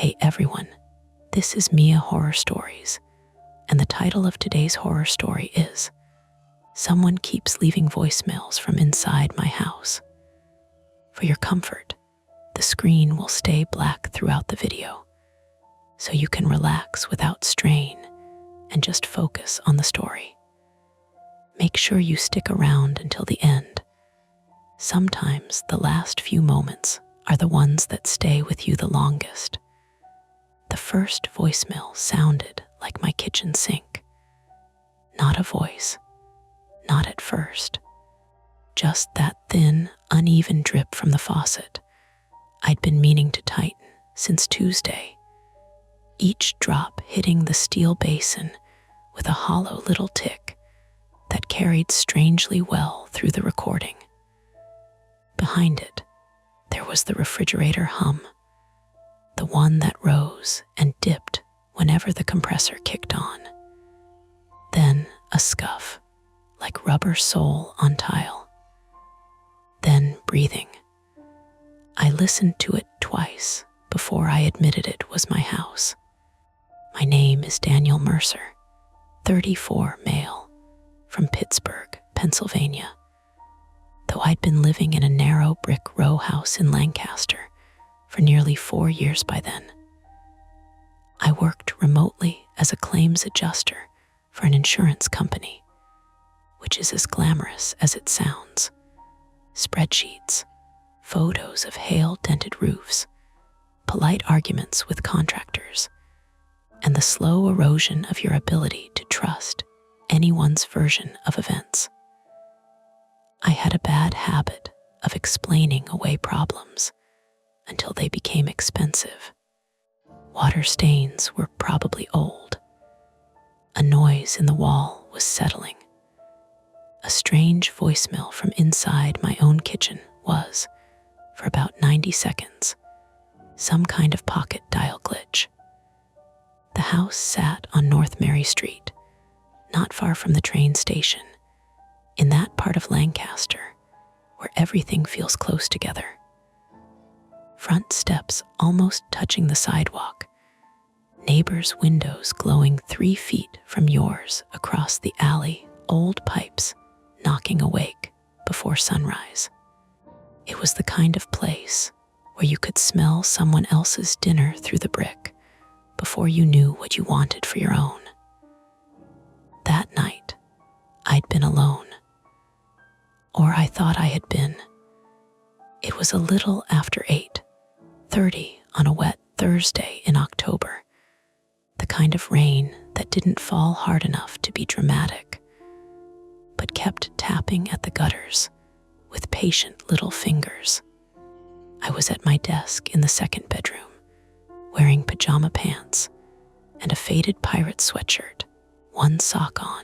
Hey everyone, this is Mia Horror Stories, and the title of today's horror story is Someone Keeps Leaving Voicemails from Inside My House. For your comfort, the screen will stay black throughout the video, so you can relax without strain and just focus on the story. Make sure you stick around until the end. Sometimes the last few moments are the ones that stay with you the longest. The first voicemail sounded like my kitchen sink. Not a voice, not at first. Just that thin, uneven drip from the faucet I'd been meaning to tighten since Tuesday. Each drop hitting the steel basin with a hollow little tick that carried strangely well through the recording. Behind it, there was the refrigerator hum, the one that rose and dipped whenever the compressor kicked on. Then a scuff, like rubber sole on tile. Then breathing. I listened to it twice before I admitted it was my house. My name is Daniel Mercer, 34, male, from Pittsburgh, Pennsylvania. Though I'd been living in a narrow brick row house in Lancaster for nearly 4 years by then. I worked remotely as a claims adjuster for an insurance company, which is as glamorous as it sounds. Spreadsheets, photos of hail-dented roofs, polite arguments with contractors, and the slow erosion of your ability to trust anyone's version of events. I had a bad habit of explaining away problems until they became expensive. Water stains were probably old. A noise in the wall was settling. A strange voicemail from inside my own kitchen was, for about 90 seconds, some kind of pocket dial glitch. The house sat on North Mary Street, not far from the train station, in that part of Lancaster where everything feels close together. Front steps almost touching the sidewalk, neighbors' windows glowing 3 feet from yours across the alley, old pipes knocking awake before sunrise. It was the kind of place where you could smell someone else's dinner through the brick before you knew what you wanted for your own. That night, I'd been alone. Or I thought I had been. It was a little after 8:30 on a wet Thursday in October, the kind of rain that didn't fall hard enough to be dramatic, but kept tapping at the gutters with patient little fingers. I was at my desk in the second bedroom, wearing pajama pants and a faded pirate sweatshirt, one sock on,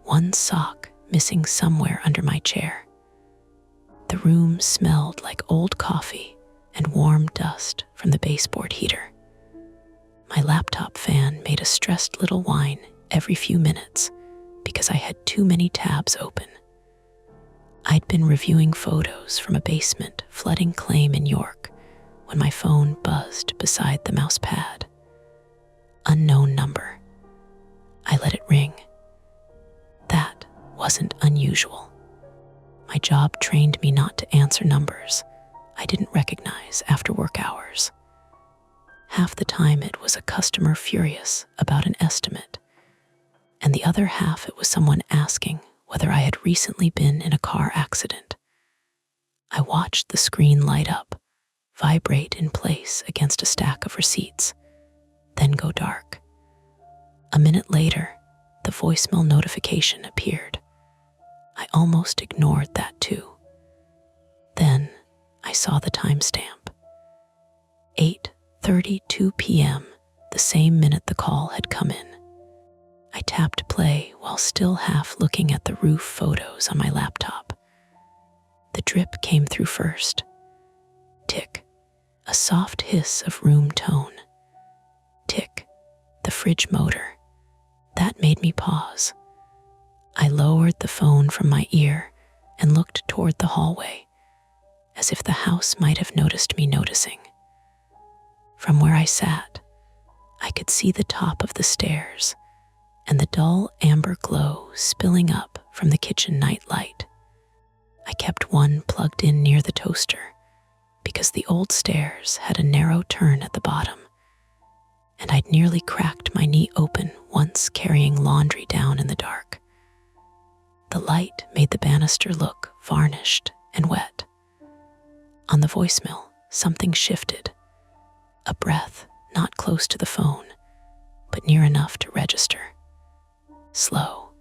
one sock missing somewhere under my chair. The room smelled like old coffee and warm dust from the baseboard heater. My laptop fan made a stressed little whine every few minutes because I had too many tabs open. I'd been reviewing photos from a basement flooding claim in York when my phone buzzed beside the mouse pad. Unknown number. I let it ring. That wasn't unusual. My job trained me not to answer numbers I didn't recognize after work hours. Half the time it was a customer furious about an estimate, and the other half it was someone asking whether I had recently been in a car accident. I watched the screen light up, vibrate in place against a stack of receipts, then go dark. A minute later, the voicemail notification appeared. I almost ignored that too. Then I saw the timestamp. 8:32 p.m., the same minute the call had come in. I tapped play while still half looking at the roof photos on my laptop. The drip came through first. Tick, a soft hiss of room tone. Tick, the fridge motor. That made me pause. I lowered the phone from my ear and looked toward the hallway, as if the house might have noticed me noticing. From where I sat, I could see the top of the stairs and the dull amber glow spilling up from the kitchen night light. I kept one plugged in near the toaster because the old stairs had a narrow turn at the bottom, and I'd nearly cracked my knee open once carrying laundry down in the dark. The light made the banister look varnished and wet. On the voicemail, something shifted. A breath, not close to the phone, but near enough to register. Slow,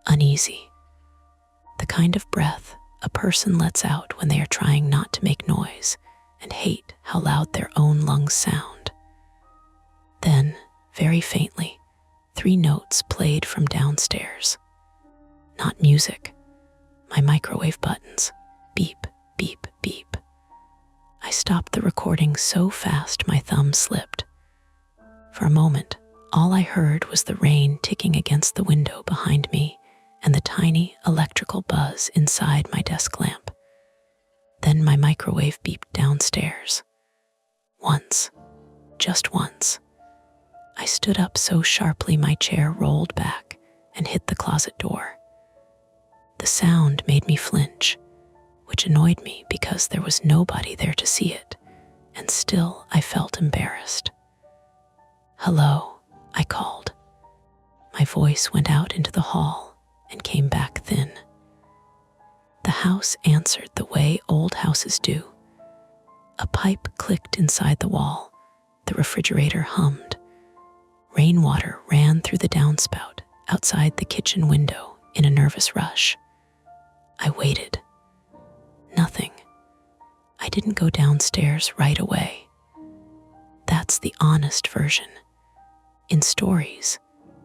uneasy. The kind of breath a person lets out when they are trying not to make noise and hate how loud their own lungs sound. Then, very faintly, 3 notes played from downstairs. Not music, my microwave buttons. Beep, beep, beep. I stopped the recording so fast my thumb slipped. For a moment, all I heard was the rain ticking against the window behind me and the tiny electrical buzz inside my desk lamp. Then my microwave beeped downstairs. Once, just once. I stood up so sharply my chair rolled back and hit the closet door. The sound made me flinch, which annoyed me because there was nobody there to see it, and still I felt embarrassed. "Hello," I called. My voice went out into the hall and came back thin. The house answered the way old houses do. A pipe clicked inside the wall, the refrigerator hummed. Rainwater ran through the downspout outside the kitchen window in a nervous rush. I waited. Nothing. I didn't go downstairs right away. That's the honest version. In stories,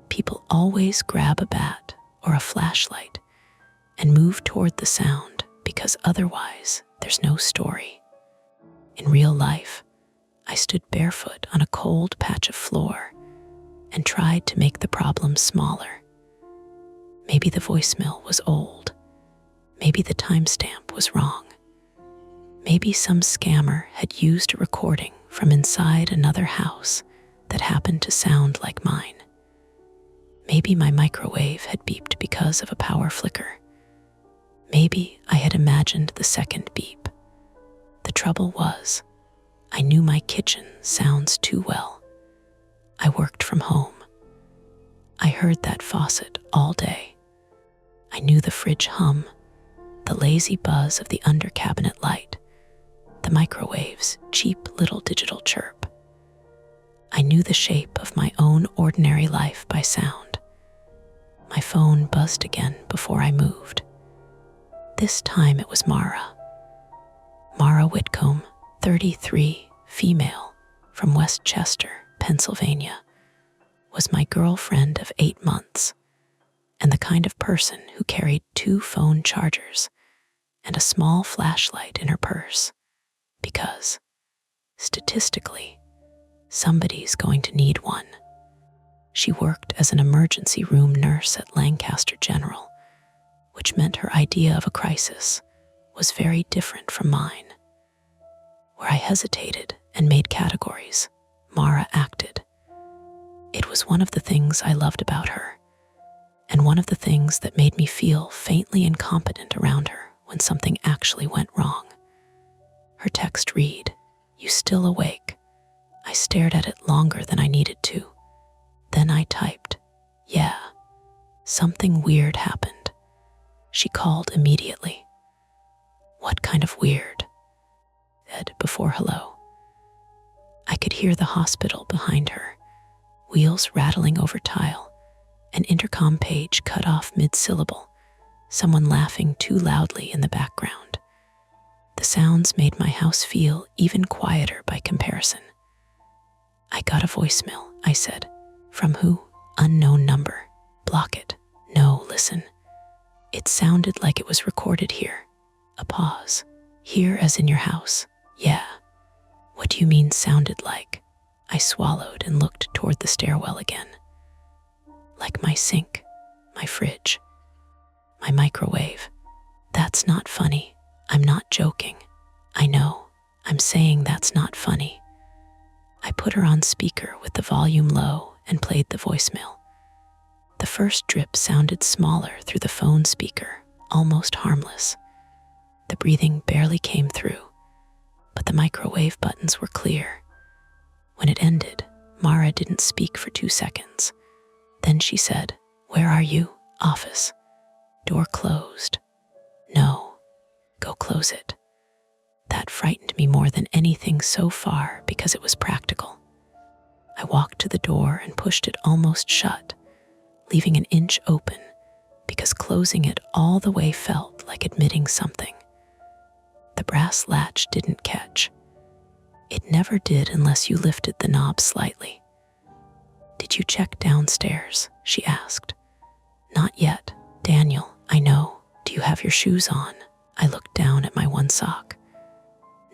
people always grab a bat or a flashlight and move toward the sound because otherwise there's no story. In real life, I stood barefoot on a cold patch of floor and tried to make the problem smaller. Maybe the voicemail was old. Maybe the timestamp was wrong. Maybe some scammer had used a recording from inside another house that happened to sound like mine. Maybe my microwave had beeped because of a power flicker. Maybe I had imagined the second beep. The trouble was, I knew my kitchen sounds too well. I worked from home. I heard that faucet all day. I knew the fridge hum, the lazy buzz of the under cabinet light, the microwave's cheap little digital chirp. I knew the shape of my own ordinary life by sound. My phone buzzed again before I moved. This time it was Mara. Mara Whitcomb, 33, female, from Westchester, Pennsylvania, was my girlfriend of 8 months, and the kind of person who carried 2 phone chargers and a small flashlight in her purse, because, statistically, somebody's going to need one. She worked as an emergency room nurse at Lancaster General, which meant her idea of a crisis was very different from mine. Where I hesitated and made categories, Mara acted. It was one of the things I loved about her, and one of the things that made me feel faintly incompetent around her when something actually went wrong. Her text read, "You still awake?" I stared at it longer than I needed to. Then I typed, "Yeah, something weird happened." She called immediately. "What kind of weird?" said before hello. I could hear the hospital behind her, wheels rattling over tile, an intercom page cut off mid-syllable, someone laughing too loudly in the background. The sounds made my house feel even quieter by comparison. "I got a voicemail," I said. "From who? Unknown number. Block it. No, listen. It sounded like it was recorded here." A pause. "Here as in your house." "Yeah." "What do you mean sounded like?" I swallowed and looked toward the stairwell again. "Like my sink, my fridge, my microwave." "That's not funny. I'm not joking." "I know. I'm saying that's not funny." I put her on speaker with the volume low and played the voicemail. The first drip sounded smaller through the phone speaker, almost harmless. The breathing barely came through, but the microwave buttons were clear. When it ended, Mara didn't speak for 2 seconds. Then she said, "Where are you? Office. Door closed." "No, go close it." That frightened me more than anything so far because it was practical. I walked to the door and pushed it almost shut, leaving an inch open because closing it all the way felt like admitting something. The brass latch didn't catch. It never did unless you lifted the knob slightly. "Did you check downstairs?" she asked. "Not yet, Daniel, I know. Do you have your shoes on?" I looked down at my one sock.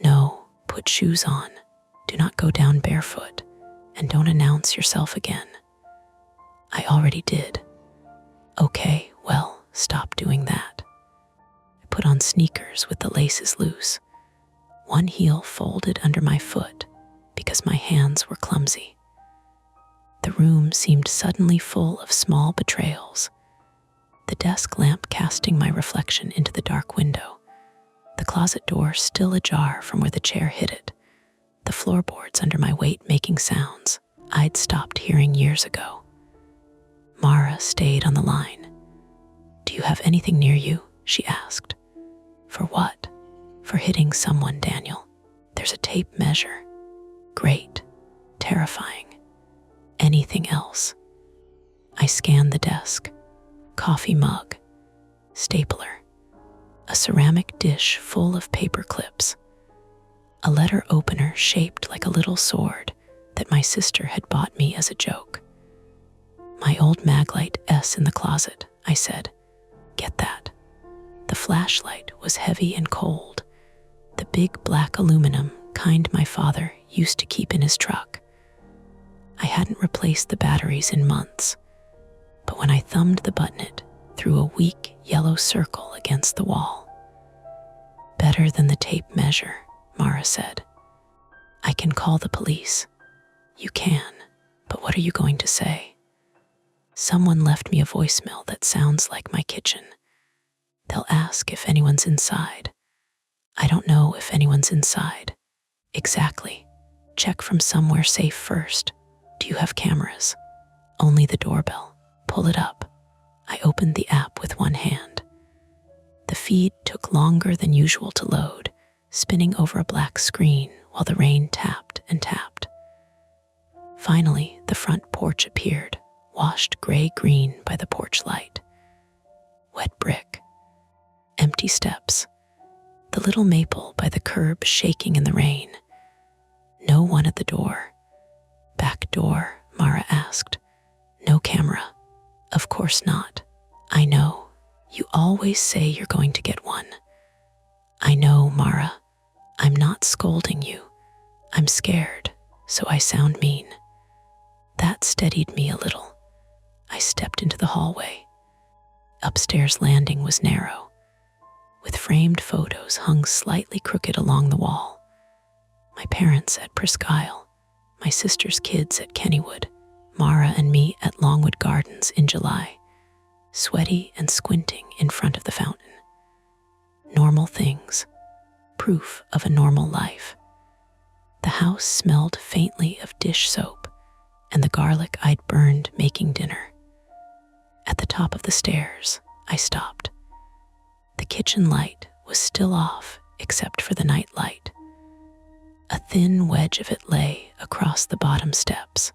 "No, put shoes on. Do not go down barefoot, and don't announce yourself again." "I already did." "Okay, well, stop doing that." I put on sneakers with the laces loose. One heel folded under my foot because my hands were clumsy. The room seemed suddenly full of small betrayals. The desk lamp casting my reflection into the dark window, the closet door still ajar from where the chair hit it, the floorboards under my weight making sounds I'd stopped hearing years ago. Mara stayed on the line. "Do you have anything near you?" she asked. "For what?" "For hitting someone, Daniel. There's a tape measure." "Great. Terrifying. Anything else?" I scanned the desk. Coffee mug, stapler, a ceramic dish full of paper clips, a letter opener shaped like a little sword that my sister had bought me as a joke. "My old Maglite S in the closet," I said. "Get that." The flashlight was heavy and cold, the big black aluminum kind my father used to keep in his truck. I hadn't replaced the batteries in months, but when I thumbed the button it threw a weak yellow circle against the wall. "Better than the tape measure," Mara said. "I can call the police." "You can, but what are you going to say?" "Someone left me a voicemail that sounds like my kitchen. They'll ask if anyone's inside." "I don't know if anyone's inside." "Exactly. Check from somewhere safe first. Do you have cameras?" "Only the doorbell." "Pull it up." I opened the app with one hand. The feed took longer than usual to load, spinning over a black screen while the rain tapped and tapped. Finally, the front porch appeared, washed gray-green by the porch light. Wet brick. Empty steps. The little maple by the curb shaking in the rain. No one at the door. "Back door?" Mara asked. "No camera." "Of course not." "I know. You always say you're going to get one." "I know, Mara. I'm not scolding you. I'm scared, so I sound mean." That steadied me a little. I stepped into the hallway. Upstairs landing was narrow, with framed photos hung slightly crooked along the wall. My parents at Presque, my sister's kids at Kennywood, Mara and me at Longwood Gardens in July, sweaty and squinting in front of the fountain. Normal things, proof of a normal life. The house smelled faintly of dish soap and the garlic I'd burned making dinner. At the top of the stairs, I stopped. The kitchen light was still off except for the night light. A thin wedge of it lay across the bottom steps.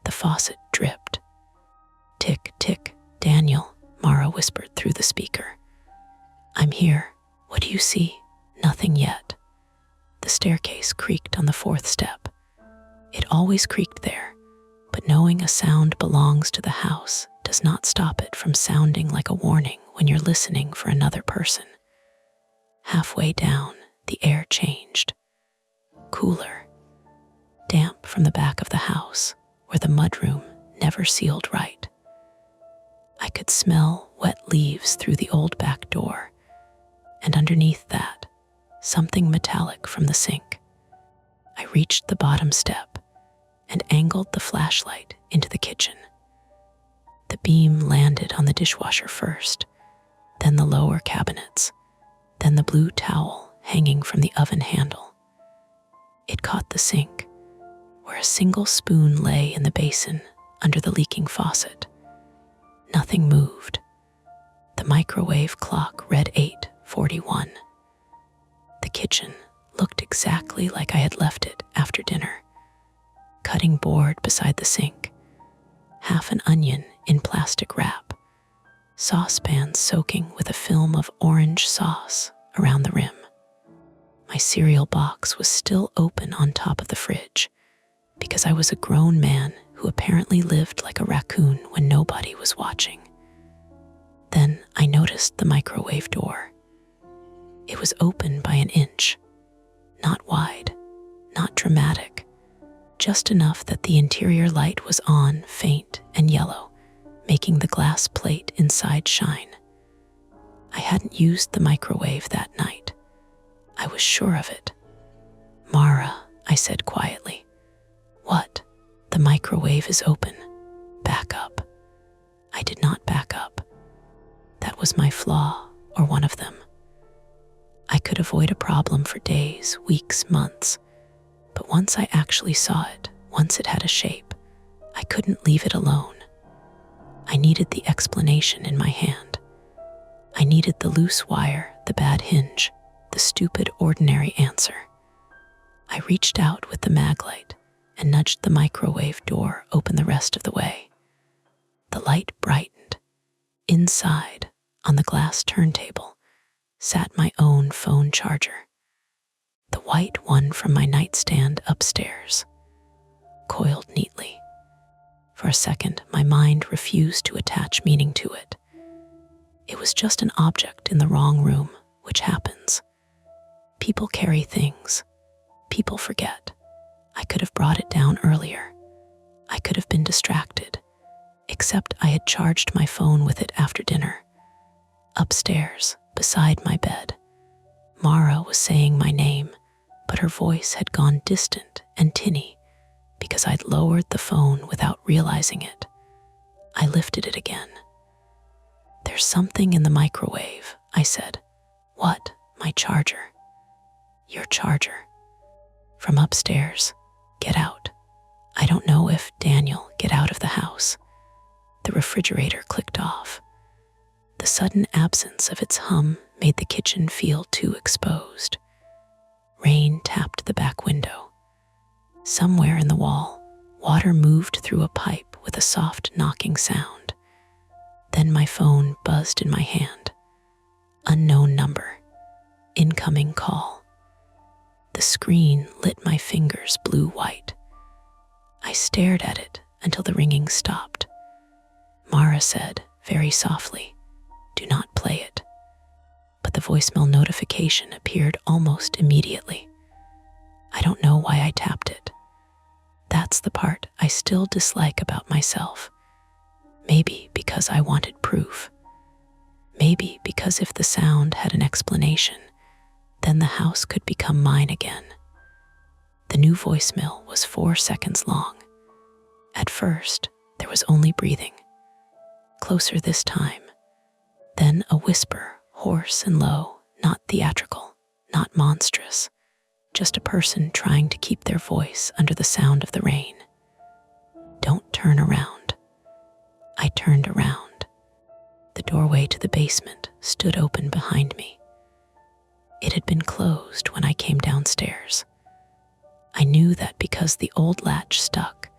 The faucet dripped. "Tick, tick, Daniel," Mara whispered through the speaker. "I'm here. What do you see?" "Nothing yet." The staircase creaked on the 4th step. It always creaked there, but knowing a sound belongs to the house does not stop it from sounding like a warning when you're listening for another person. Halfway down, the air changed. Cooler. Damp from the back of the house, where the mudroom never sealed right. I could smell wet leaves through the old back door, and underneath that, something metallic from the sink. I reached the bottom step and angled the flashlight into the kitchen. The beam landed on the dishwasher first, then the lower cabinets, then the blue towel hanging from the oven handle. It caught the sink, where a single spoon lay in the basin under the leaking faucet. Nothing moved. The microwave clock read 8:41. The kitchen looked exactly like I had left it after dinner. Cutting board beside the sink, half an onion in plastic wrap, saucepan soaking with a film of orange sauce around the rim. My cereal box was still open on top of the fridge because I was a grown man who apparently lived like a raccoon when nobody was watching. Then I noticed the microwave door. It was open by an inch, not wide, not dramatic, just enough that the interior light was on, faint and yellow, making the glass plate inside shine. I hadn't used the microwave that night. I was sure of it. "Mara," I said quietly. "What? The microwave is open. Back up." I did not back up. That was my flaw, or one of them. I could avoid a problem for days, weeks, months, but once I actually saw it, once it had a shape, I couldn't leave it alone. I needed the explanation in my hand. I needed the loose wire, the bad hinge, the stupid ordinary answer. I reached out with the mag light and nudged the microwave door open the rest of the way. The light brightened. Inside, on the glass turntable, sat my own phone charger, the white one from my nightstand upstairs, coiled neatly. For a second, my mind refused to attach meaning to it. It was just an object in the wrong room, which happens. People carry things. People forget. I could have brought it down earlier. I could have been distracted, except I had charged my phone with it after dinner. Upstairs, beside my bed, Mara was saying my name, but her voice had gone distant and tinny because I'd lowered the phone without realizing it. I lifted it again. "There's something in the microwave," I said. "What?" "My charger." "Your charger." "From upstairs. Get out." "I don't know if Daniel, get out of the house." The refrigerator clicked off. The sudden absence of its hum made the kitchen feel too exposed. Rain tapped the back window. Somewhere in the wall, water moved through a pipe with a soft knocking sound. Then my phone buzzed in my hand. Unknown number. Incoming call. The screen lit my fingers blue-white. I stared at it until the ringing stopped. Mara said, very softly, "Do not play it." But the voicemail notification appeared almost immediately. I don't know why I tapped it. That's the part I still dislike about myself. Maybe because I wanted proof. Maybe because if the sound had an explanation, then the house could become mine again. The new voicemail was 4 seconds long. At first, there was only breathing. Closer this time. Then a whisper, hoarse and low, not theatrical, not monstrous, just a person trying to keep their voice under the sound of the rain. "Don't turn around." I turned around. The doorway to the basement stood open behind me. It had been closed when I came downstairs. I knew that because the old latch stuck,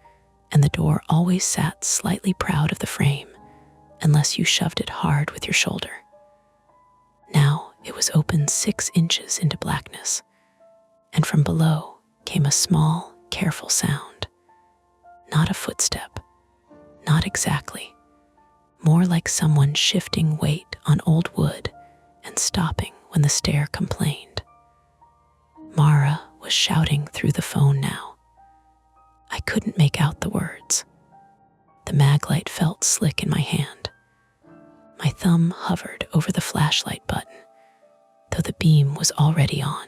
and the door always sat slightly proud of the frame, unless you shoved it hard with your shoulder. Now it was open 6 inches into blackness, and from below came a small, careful sound. Not a footstep, not exactly, more like someone shifting weight on old wood and stopping when the stair complained. Mara was shouting through the phone now. I couldn't make out the words. The mag light felt slick in my hand. My thumb hovered over the flashlight button, though the beam was already on.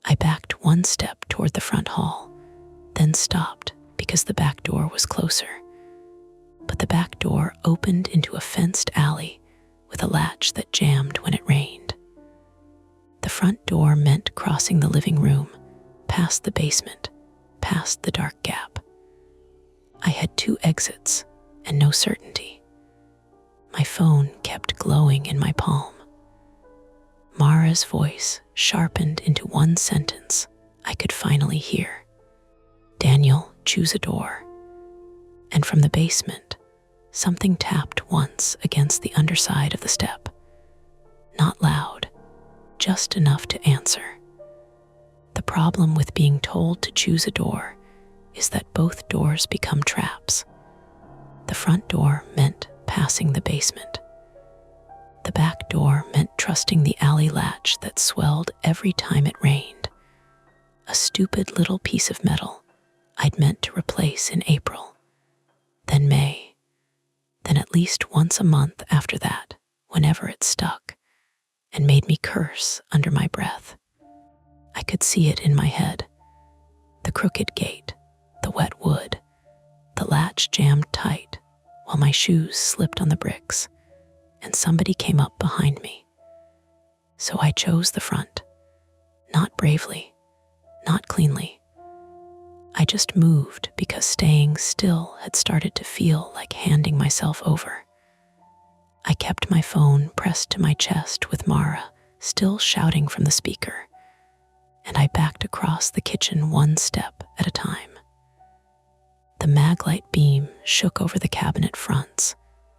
I backed 1 step toward the front hall, then stopped because the back door was closer. But the back door opened into a fenced alley with a latch that jammed when it rained. The front door meant crossing the living room, past the basement, past the dark gap. I had 2 exits and no certainty. My phone kept glowing in my palm. Mara's voice sharpened into one sentence I could finally hear. "Daniel, choose a door." And from the basement, something tapped once against the underside of the step. Not loud, just enough to answer. The problem with being told to choose a door is that both doors become traps. The front door meant passing the basement. The back door meant trusting the alley latch that swelled every time it rained. A stupid little piece of metal I'd meant to replace in April, then May, then at least once a month after that, whenever it stuck, and made me curse under my breath. I could see it in my head. The crooked gate, the wet wood, the latch jammed tight while my shoes slipped on the bricks, and somebody came up behind me. So I chose the front, not bravely, not cleanly. I just moved because staying still had started to feel like handing myself over. I kept my phone pressed to my chest with Mara still shouting from the speaker, and I backed across the kitchen one step at a time. The maglite beam shook over the cabinet fronts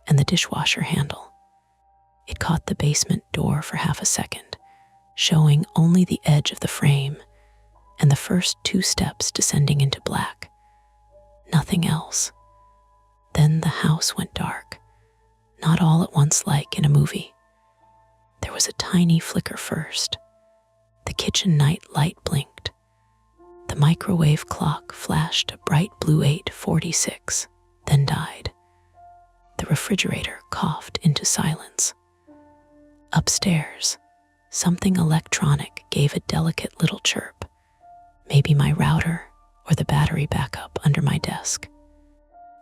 and the dishwasher handle. It caught the basement door for half a second, showing only the edge of the frame and the first 2 steps descending into black. Nothing else. Then the house went dark, not all at once like in a movie. There was a tiny flicker first. The kitchen night light blinked. The microwave clock flashed a bright blue 8:46, then died. The refrigerator coughed into silence. Upstairs, something electronic gave a delicate little chirp, maybe my router or the battery backup under my desk.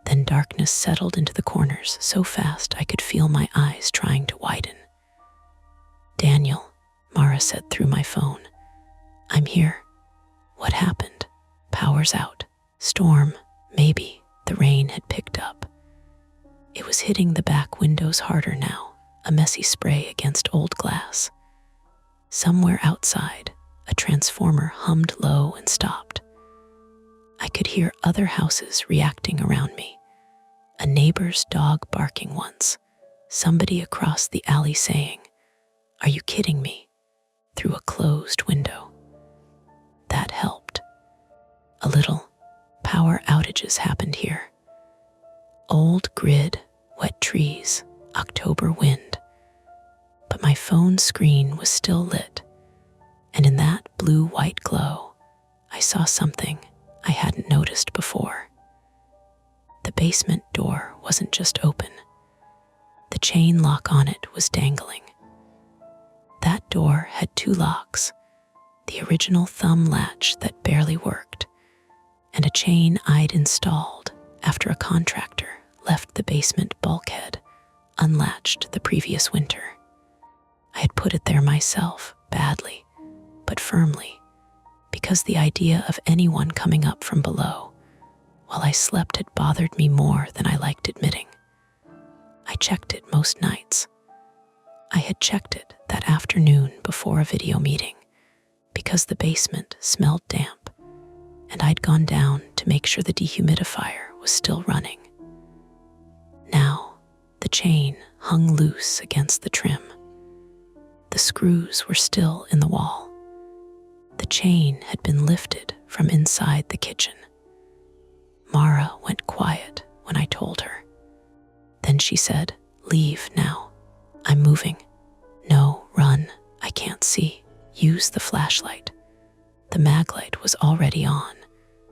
Then darkness settled into the corners so fast I could feel my eyes trying to widen. "Daniel," Mara said through my phone. "I'm here. What happened? Power's out. Storm, maybe." The rain had picked up. It was hitting the back windows harder now, a messy spray against old glass. Somewhere outside, a transformer hummed low and stopped. I could hear other houses reacting around me. A neighbor's dog barking once, somebody across the alley saying, "Are you kidding me?" through a closed window. That helped. A little. Power outages happened here. Old grid, wet trees, October wind. But my phone screen was still lit, and in that blue-white glow, I saw something I hadn't noticed before. The basement door wasn't just open. The chain lock on it was dangling. That door had 2 locks, the original thumb latch that barely worked, and a chain I'd installed after a contractor left the basement bulkhead unlatched the previous winter. I had put it there myself, badly, but firmly, because the idea of anyone coming up from below while I slept had bothered me more than I liked admitting. I checked it most nights. I had checked it that afternoon before a video meeting because the basement smelled damp, and I'd gone down to make sure the dehumidifier was still running. Now, the chain hung loose against the trim. The screws were still in the wall. The chain had been lifted from inside the kitchen. Mara went quiet when I told her. Then she said, "Leave now. I'm moving." "No, run. I can't see. Use the flashlight." The maglite was already on,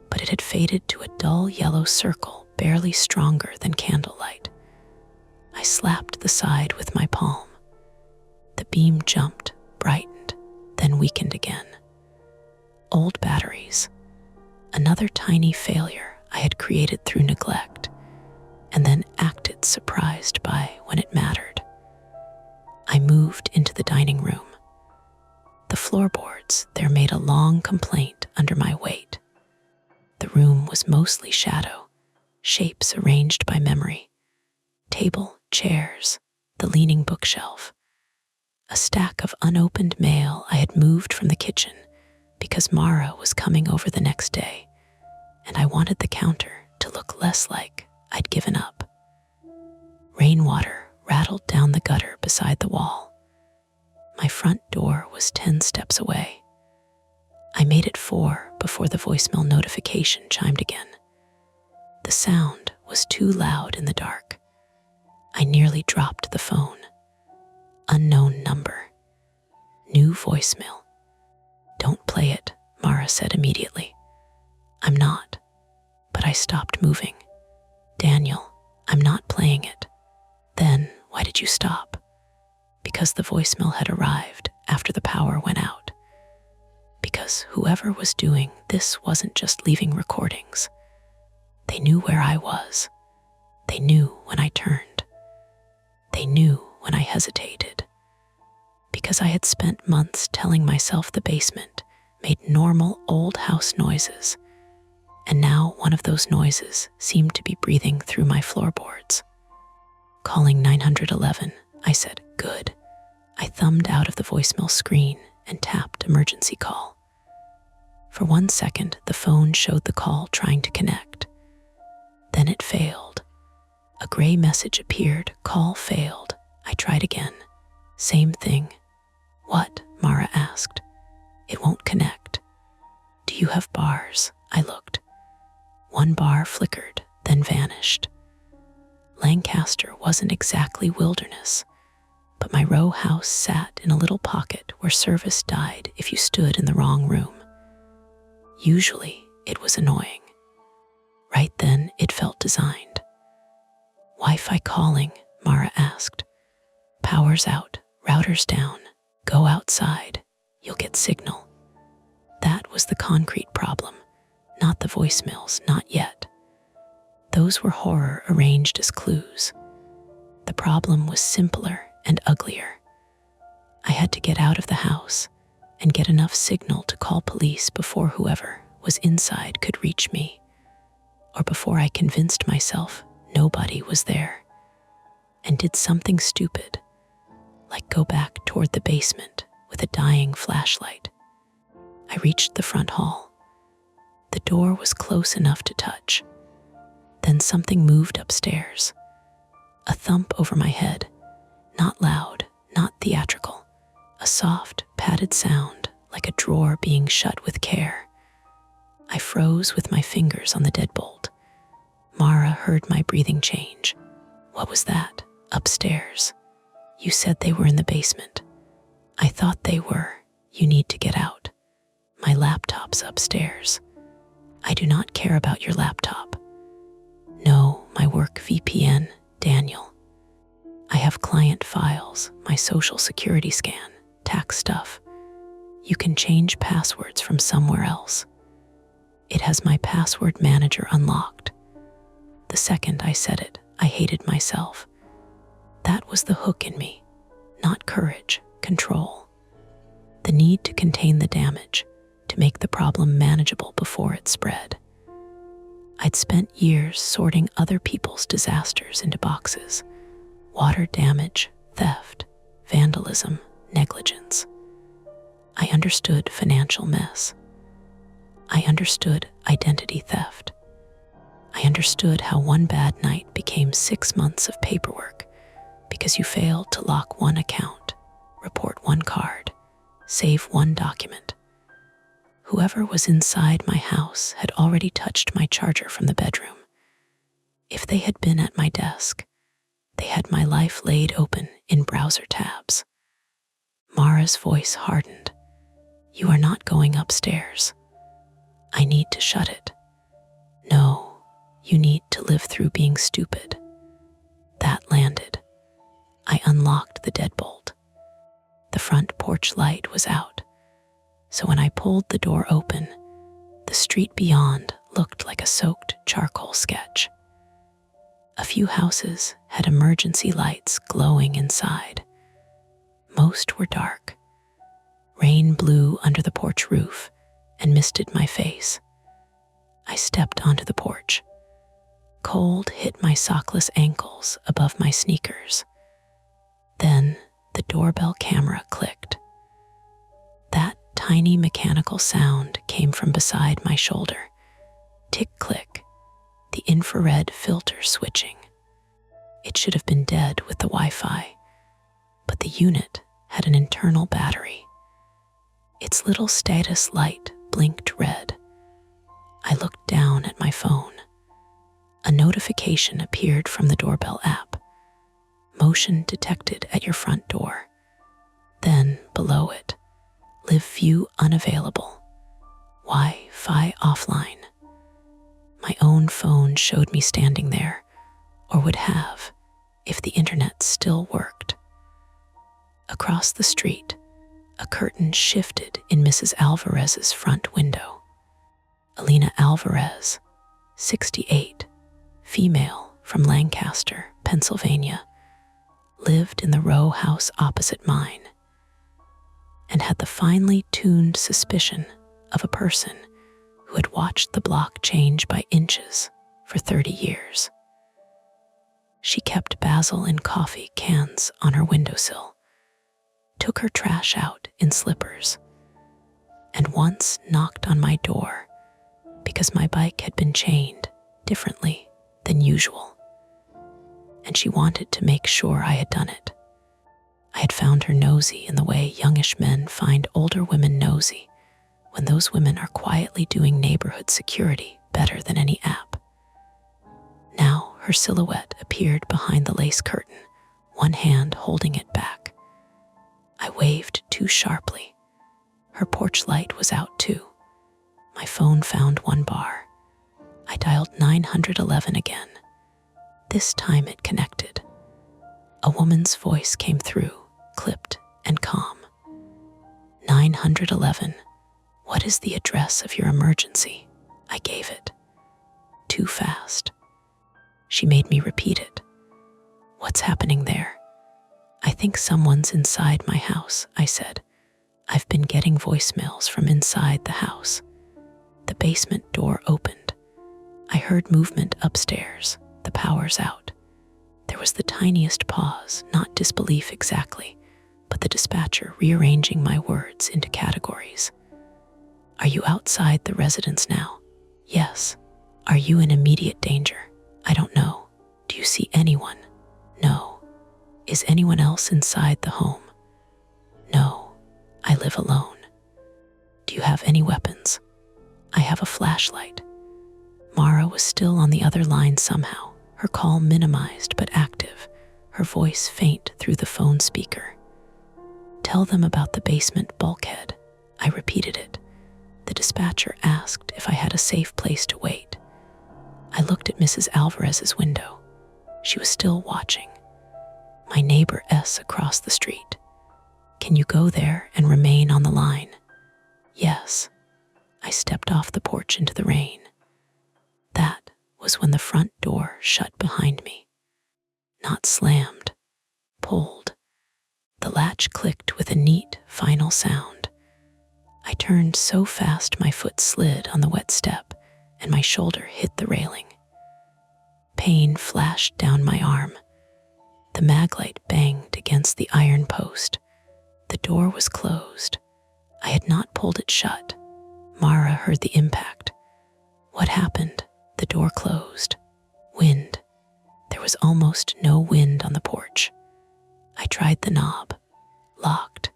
but it had faded to a dull yellow circle barely stronger than candlelight. I slapped the side with my palm. The beam jumped, brightened, then weakened again. Old batteries. Another tiny failure I had created through neglect, and then acted surprised by when it mattered. I moved into the dining room. The floorboards there made a long complaint under my weight. The room was mostly shadow, shapes arranged by memory. Table, chairs, the leaning bookshelf. A stack of unopened mail I had moved from the kitchen because Mara was coming over the next day, and I wanted the counter to look less like I'd given up. Rainwater rattled down the gutter beside the wall. My front door was 10 steps away. I made it 4 before the voicemail notification chimed again. The sound was too loud in the dark. I nearly dropped the phone. Unknown number. New voicemail. "Don't play it," Mara said immediately. "I'm not." But I stopped moving. "Daniel, I'm not playing it." "Then why did you stop?" "Because the voicemail had arrived after the power went out. Because whoever was doing this wasn't just leaving recordings. They knew where I was. They knew when I turned. They knew when I hesitated. Because I had spent months telling myself the basement made normal old house noises, and now one of those noises seemed to be breathing through my floorboards. "Calling 911, I said. "Good." I thumbed out of the voicemail screen and tapped emergency call. For 1 second, the phone showed the call trying to connect. Then it failed. A gray message appeared, "Call failed." I tried again. Same thing. "What?" Mara asked. "It won't connect." "Do you have bars?" I looked. 1 bar flickered, then vanished. Lancaster wasn't exactly wilderness, but my row house sat in a little pocket where service died if you stood in the wrong room. Usually, it was annoying. Right then, it felt designed. "Wi-Fi calling?" Mara asked. "Power's out, router's down. Go outside, you'll get signal." That was the concrete problem, not the voicemails, not yet. Those were horror arranged as clues. The problem was simpler and uglier. I had to get out of the house and get enough signal to call police before whoever was inside could reach me, or before I convinced myself nobody was there, and did something stupid, like go back toward the basement with a dying flashlight. I reached the front hall. The door was close enough to touch. Then something moved upstairs. A thump over my head, not loud, not theatrical, a soft, padded sound like a drawer being shut with care. I froze with my fingers on the deadbolt. Mara heard my breathing change. "What was that?" "Upstairs. You said they were in the basement." "I thought they were. You need to get out. My laptop's upstairs." "I do not care about your laptop." "No, my work VPN, Daniel. I have client files, my social security scan, tax stuff. You can change passwords from somewhere else." It has my password manager unlocked. The second I said it, I hated myself. That was the hook in me, not courage, control. The need to contain the damage, to make the problem manageable before it spread. I'd spent years sorting other people's disasters into boxes: water damage, theft, vandalism, negligence. I understood financial mess. I understood identity theft. I understood how one bad night became 6 months of paperwork because you failed to lock one account, report one card, save one document. Whoever was inside my house had already touched my charger from the bedroom. If they had been at my desk, they had my life laid open in browser tabs. Mara's voice hardened. "You are not going upstairs. I need to shut it." "No, you need to live through being stupid." That landed. I unlocked the deadbolt. The front porch light was out, so when I pulled the door open, the The street beyond looked like a soaked charcoal sketch. A few houses had emergency lights glowing inside. Most were dark. Rain blew under the porch roof and misted my face. I stepped onto the porch. Cold hit my sockless ankles above my sneakers. Then the doorbell camera clicked. That tiny mechanical sound came from beside my shoulder. Tick-click, the infrared filter switching. It should have been dead with the Wi-Fi, but the unit had an internal battery. Its little status light blinked red. I looked down at my phone. A notification appeared from the doorbell app. Motion detected at your front door. Then, below it, live view unavailable. Wi-Fi offline. My own phone showed me standing there, or would have, if the internet still worked. Across the street, a curtain shifted in Mrs. Alvarez's front window. Alina Alvarez, 68, female from Lancaster, Pennsylvania, lived in the row house opposite mine, and had the finely tuned suspicion of a person who had watched the block change by inches for 30 years. She kept basil and coffee cans on her windowsill, took her trash out in slippers, and once knocked on my door because my bike had been chained differently than usual, and she wanted to make sure I had done it. I had found her nosy in the way youngish men find older women nosy when those women are quietly doing neighborhood security better than any app. Now her silhouette appeared behind the lace curtain, one hand holding it back. I waved too sharply. Her porch light was out too. My phone found one bar. I dialed 911 again. This time it connected. A woman's voice came through, clipped and calm. 911, what is the address of your emergency? I gave it. Too fast. She made me repeat it. What's happening there? I think someone's inside my house, I said. I've been getting voicemails from inside the house. The basement door opened. I heard movement upstairs. The power's out. There was the tiniest pause, not disbelief exactly, but the dispatcher rearranging my words into categories. Are you outside the residence now? Yes. Are you in immediate danger? I don't know. Do you see anyone? No. Is anyone else inside the home? No. I live alone. Do you have any weapons? I have a flashlight. Mara was still on the other line somehow, her call minimized but active, her voice faint through the phone speaker. Tell them about the basement bulkhead. I repeated it. The dispatcher asked if I had a safe place to wait. I looked at Mrs. Alvarez's window. She was still watching. My neighbor S across the street. Can you go there and remain on the line? Yes. I stepped off the porch into the rain. That was when the front door shut behind me. Not slammed, pulled. The latch clicked with a neat, final sound. I turned so fast my foot slid on the wet step and my shoulder hit the railing. Pain flashed down my arm. The maglite banged against the iron post. The door was closed. I had not pulled it shut. Mara heard the impact. What happened? The door closed. Wind. There was almost no wind on the porch. I tried the knob. Locked.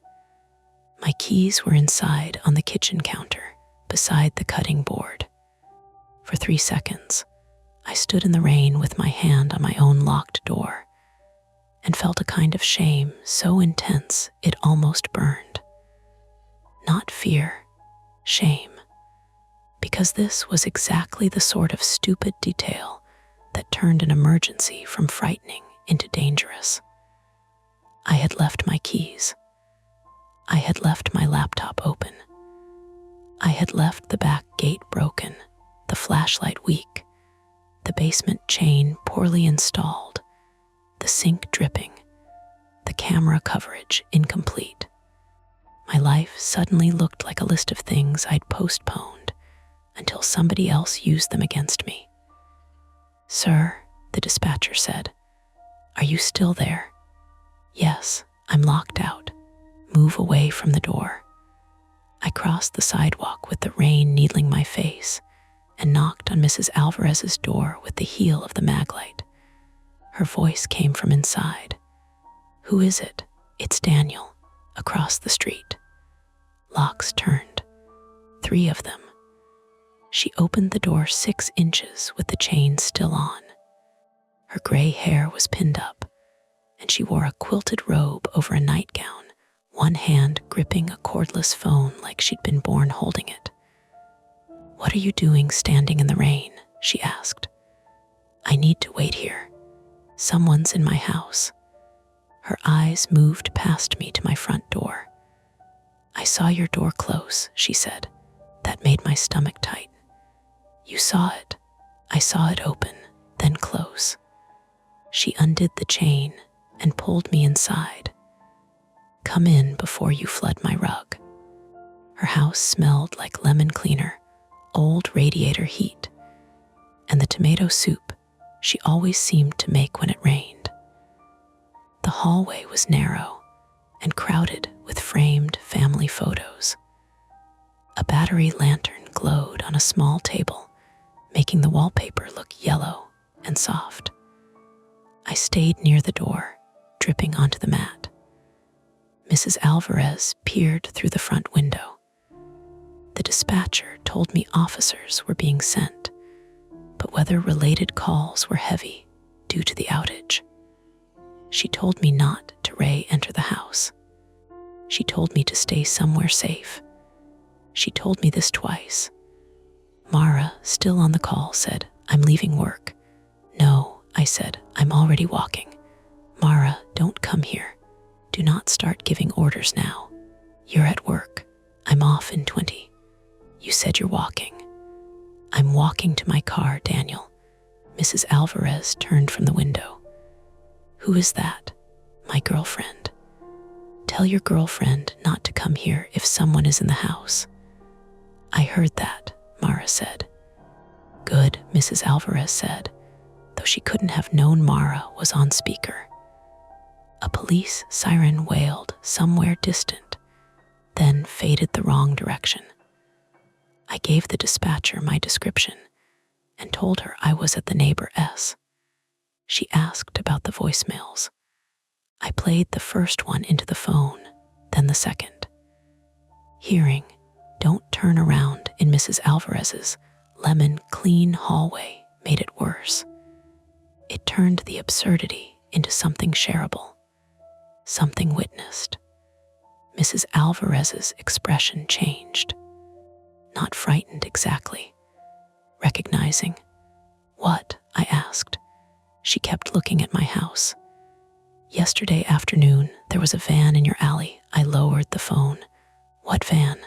My keys were inside on the kitchen counter, beside the cutting board. For 3 seconds, I stood in the rain with my hand on my own locked door and felt a kind of shame so intense it almost burned. Not fear, shame. Because this was exactly the sort of stupid detail that turned an emergency from frightening into dangerous. I had left my keys. I had left my laptop open. I had left the back gate broken, the flashlight weak, the basement chain poorly installed, the sink dripping, the camera coverage incomplete. My life suddenly looked like a list of things I'd postponed until somebody else used them against me. "Sir," the dispatcher said, "are you still there?" "Yes, I'm locked out. Move away from the door." I crossed the sidewalk with the rain needling my face and knocked on Mrs. Alvarez's door with the heel of the maglite. Her voice came from inside. "Who is it?" "It's Daniel, across the street." Locks turned, 3 of them. She opened the door 6 inches with the chain still on. Her gray hair was pinned up, and she wore a quilted robe over a nightgown, one hand gripping a cordless phone like she'd been born holding it. "What are you doing standing in the rain?" she asked. "I need to wait here. Someone's in my house." Her eyes moved past me to my front door. "I saw your door close," she said. That made my stomach tight. "You saw it." "I saw it open, then close." She undid the chain and pulled me inside. "Come in before you flood my rug." Her house smelled like lemon cleaner, old radiator heat, and the tomato soup she always seemed to make when it rained. The hallway was narrow and crowded with framed family photos. A battery lantern glowed on a small table, making the wallpaper look yellow and soft. I stayed near the door, dripping onto the mat. Mrs. Alvarez peered through the front window. The dispatcher told me officers were being sent, but weather-related calls were heavy due to the outage. She told me not to re-enter the house. She told me to stay somewhere safe. She told me this twice. Mara, still on the call, said, "I'm leaving work." "No," I said, "I'm already walking." "Mara, don't come here. Do not start giving orders now. You're at work. I'm off in 20. You said you're walking." "I'm walking to my car, Daniel." Mrs. Alvarez turned from the window. "Who is that?" "My girlfriend." "Tell your girlfriend not to come here if someone is in the house." "I heard that," Mara said. "Good," Mrs. Alvarez said, though she couldn't have known Mara was on speaker. A police siren wailed somewhere distant, then faded the wrong direction. I gave the dispatcher my description and told her I was at the neighbor S. She asked about the voicemails. I played the first one into the phone, then the second. Hearing, "Don't turn around" in Mrs. Alvarez's lemon clean hallway made it worse. It turned the absurdity into something shareable, something witnessed. Mrs. Alvarez's expression changed. Not frightened exactly. Recognizing. "What?" I asked. She kept looking at my house. "Yesterday afternoon, there was a van in your alley." I lowered the phone. "What van?"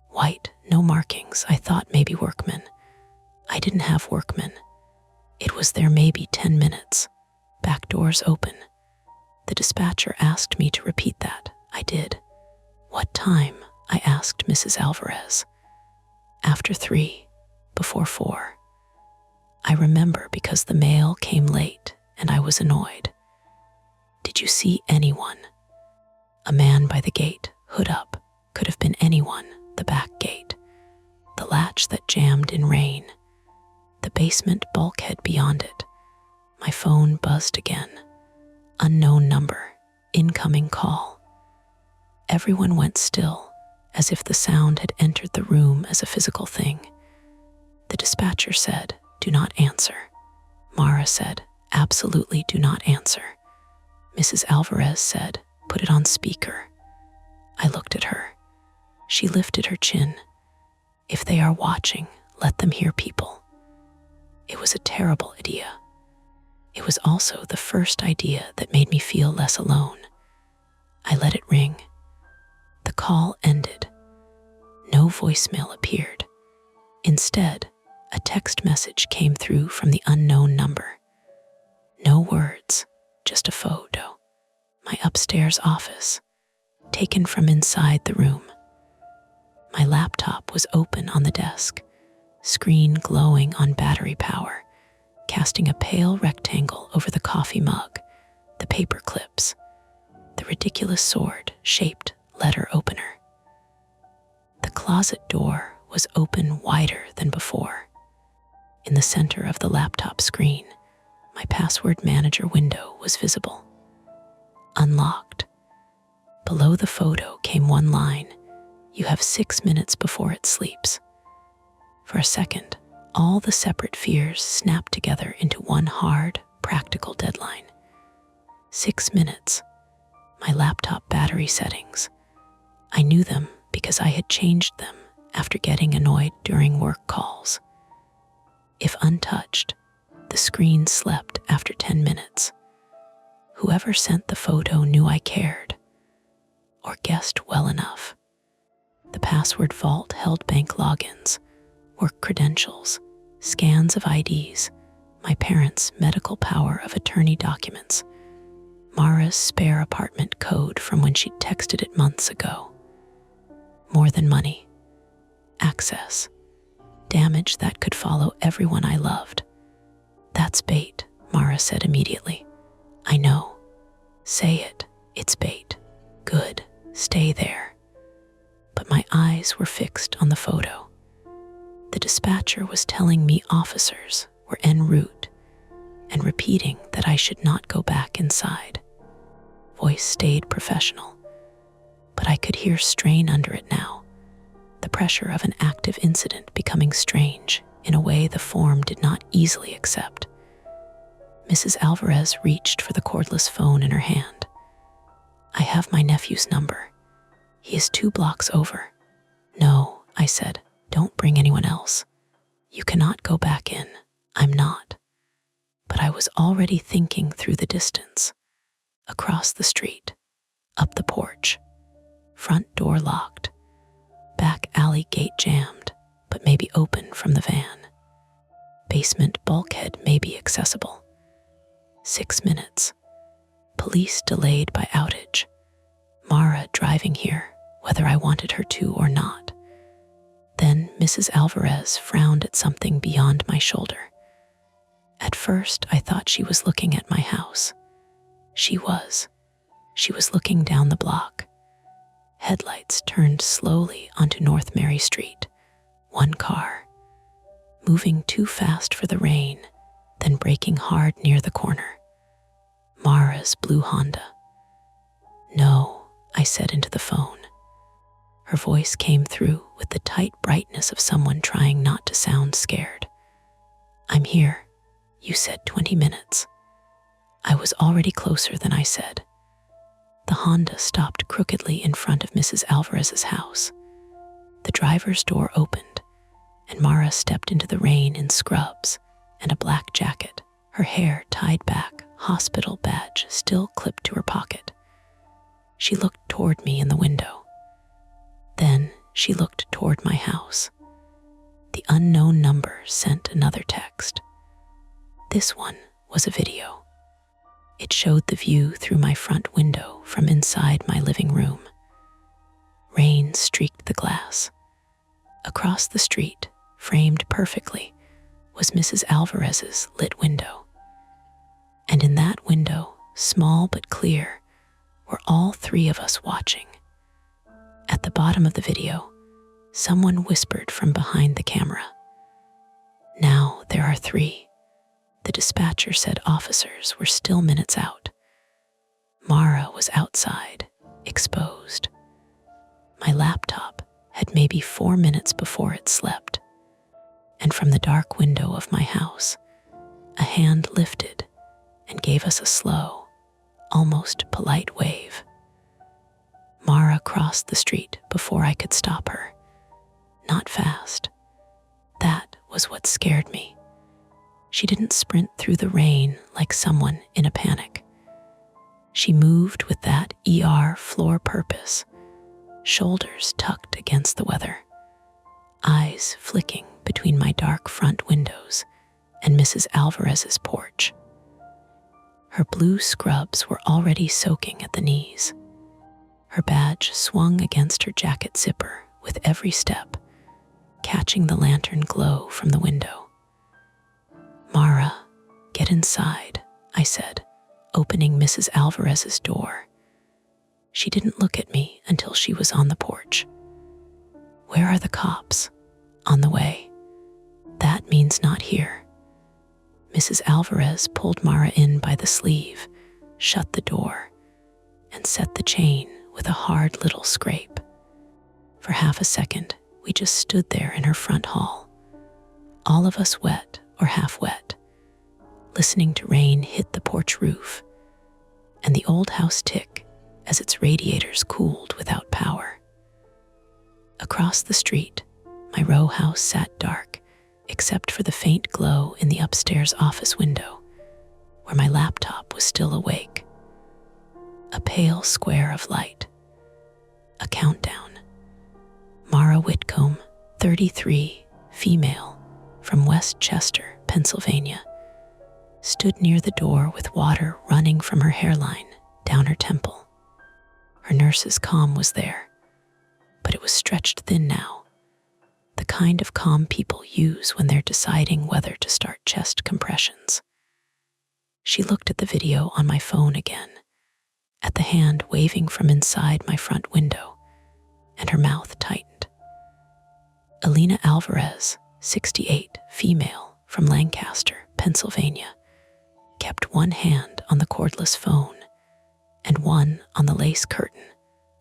"White, no markings. I thought maybe workmen." "I didn't have workmen. It was there maybe 10 minutes. Back doors open." The dispatcher asked me to repeat that. I did. "What time?" I asked Mrs. Alvarez. "After 3, before 4. I remember because the mail came late and I was annoyed." "Did you see anyone?" "A man by the gate, hood up. Could have been anyone. The back gate. The latch that jammed in rain. The basement bulkhead beyond it." My phone buzzed again. Unknown number. Incoming call. Everyone went still, as if the sound had entered the room as a physical thing. The dispatcher said, "Do not answer." Mara said, "Absolutely do not answer." Mrs. Alvarez said, "Put it on speaker." I looked at her. She lifted her chin. "If they are watching, let them hear people." It was a terrible idea. It was also the first idea that made me feel less alone. I let it ring. The call ended. No voicemail appeared. Instead, a text message came through from the unknown number. No words, just a photo. My upstairs office, taken from inside the room. My laptop was open on the desk, screen glowing on battery power, casting a pale rectangle over the coffee mug, the paper clips, the ridiculous sword-shaped letter opener. The closet door was open wider than before. In the center of the laptop screen, my password manager window was visible. Unlocked. Below the photo came one line: "You have 6 minutes before it sleeps." For a second, all the separate fears snapped together into one hard, practical deadline. 6 minutes. My laptop battery settings. I knew them because I had changed them after getting annoyed during work calls. If untouched, the screen slept after 10 minutes. Whoever sent the photo knew I cared, or guessed well enough. The password vault held bank logins, work credentials, scans of IDs, my parents' medical power of attorney documents, Mara's spare apartment code from when she'd texted it months ago. More than money. Access. Damage that could follow everyone I loved. "That's bait," Mara said immediately. "I know. Say it. It's bait. Good. Stay there." But my eyes were fixed on the photo. The dispatcher was telling me officers were en route and repeating that I should not go back inside. Voice stayed professional, but I could hear strain under it now, the pressure of an active incident becoming strange in a way the form did not easily accept. Mrs. Alvarez reached for the cordless phone in her hand. "I have my nephew's number. He is 2 blocks over." "No," I said, "don't bring anyone else. You cannot go back in. I'm not." But I was already thinking through the distance. Across the street, up the porch, front door locked, back alley gate jammed, but maybe open from the van. Basement bulkhead may be accessible. 6 minutes. Police delayed by outage. Mara driving here, whether I wanted her to or not. Then Mrs. Alvarez frowned at something beyond my shoulder. At first, I thought she was looking at my house. She was. She was looking down the block. Headlights turned slowly onto North Mary Street. One car, moving too fast for the rain, then braking hard near the corner. Mara's blue Honda. "No," I said into the phone. Her voice came through with the tight brightness of someone trying not to sound scared. "I'm here. You said 20 minutes. I was already closer than I said. The Honda stopped crookedly in front of Mrs. Alvarez's house. The driver's door opened, and Mara stepped into the rain in scrubs and a black jacket, her hair tied back, hospital badge still clipped to her pocket. She looked toward me in the window. Then she looked toward my house. The unknown number sent another text. This one was a video. It showed the view through my front window from inside my living room. Rain streaked the glass. Across the street, framed perfectly, was Mrs. Alvarez's lit window. And in that window, small but clear, were all 3 of us watching. At the bottom of the video, someone whispered from behind the camera. "Now there are 3. The dispatcher said officers were still minutes out. Mara was outside, exposed. My laptop had maybe 4 minutes before it slept. And from the dark window of my house, a hand lifted and gave us a slow, almost polite wave. Mara crossed the street before I could stop her. Not fast. That was what scared me. She didn't sprint through the rain like someone in a panic. She moved with that ER floor purpose, shoulders tucked against the weather. eyes flicking between my dark front windows and Mrs. Alvarez's porch. Her blue scrubs were already soaking at the knees. Her badge swung against her jacket zipper with every step, catching the lantern glow from the window. "Mara, get inside," I said, opening Mrs. Alvarez's door. She didn't look at me until she was on the porch. "Where are the cops?" "On the way." "That means not here." Mrs. Alvarez pulled Mara in by the sleeve, shut the door, and set the chain with a hard little scrape. For half a second, we just stood there in her front hall, all of us wet or half wet, listening to rain hit the porch roof and the old house tick as its radiators cooled without power. Across the street, my row house sat dark, except for the faint glow in the upstairs office window, where my laptop was still awake. A pale square of light. A countdown. Mara Whitcomb, 33, female, from West Chester, Pennsylvania, stood near the door with water running from her hairline down her temple. Her nurse's comm was there, but it was stretched thin now, the kind of comm people use when they're deciding whether to start chest compressions. She looked at the video on my phone again, at the hand waving from inside my front window, and her mouth tightened. Alina Alvarez, 68, female, from Lancaster, Pennsylvania, kept one hand on the cordless phone and one on the lace curtain,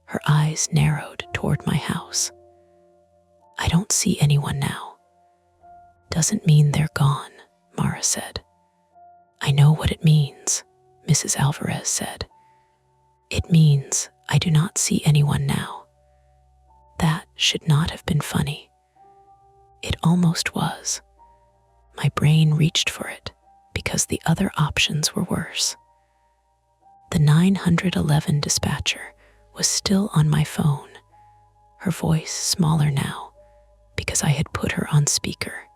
her eyes narrowed toward my house. "I don't see anyone now." "Doesn't mean they're gone," Mara said. "I know what it means," Mrs. Alvarez said. "It means I do not see anyone now." That should not have been funny. It almost was. My brain reached for it because the other options were worse. The 911 dispatcher was still on my phone, her voice smaller now because I had put her on speaker,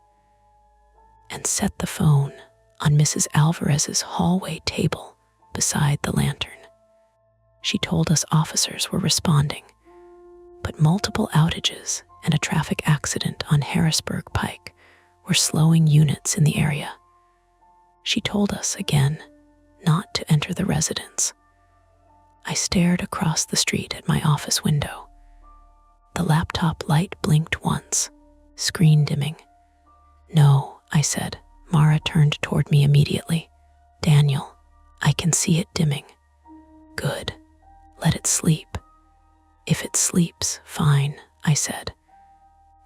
and set the phone on Mrs. Alvarez's hallway table beside the lantern. She told us officers were responding, but multiple outages and a traffic accident on Harrisburg Pike were slowing units in the area. She told us again not to enter the residence. I stared across the street at my office window. The laptop light blinked once, screen dimming. "No," I said. Mara turned toward me immediately. "Daniel, I can see it dimming." "Good. Let it sleep." "If it sleeps, fine," I said.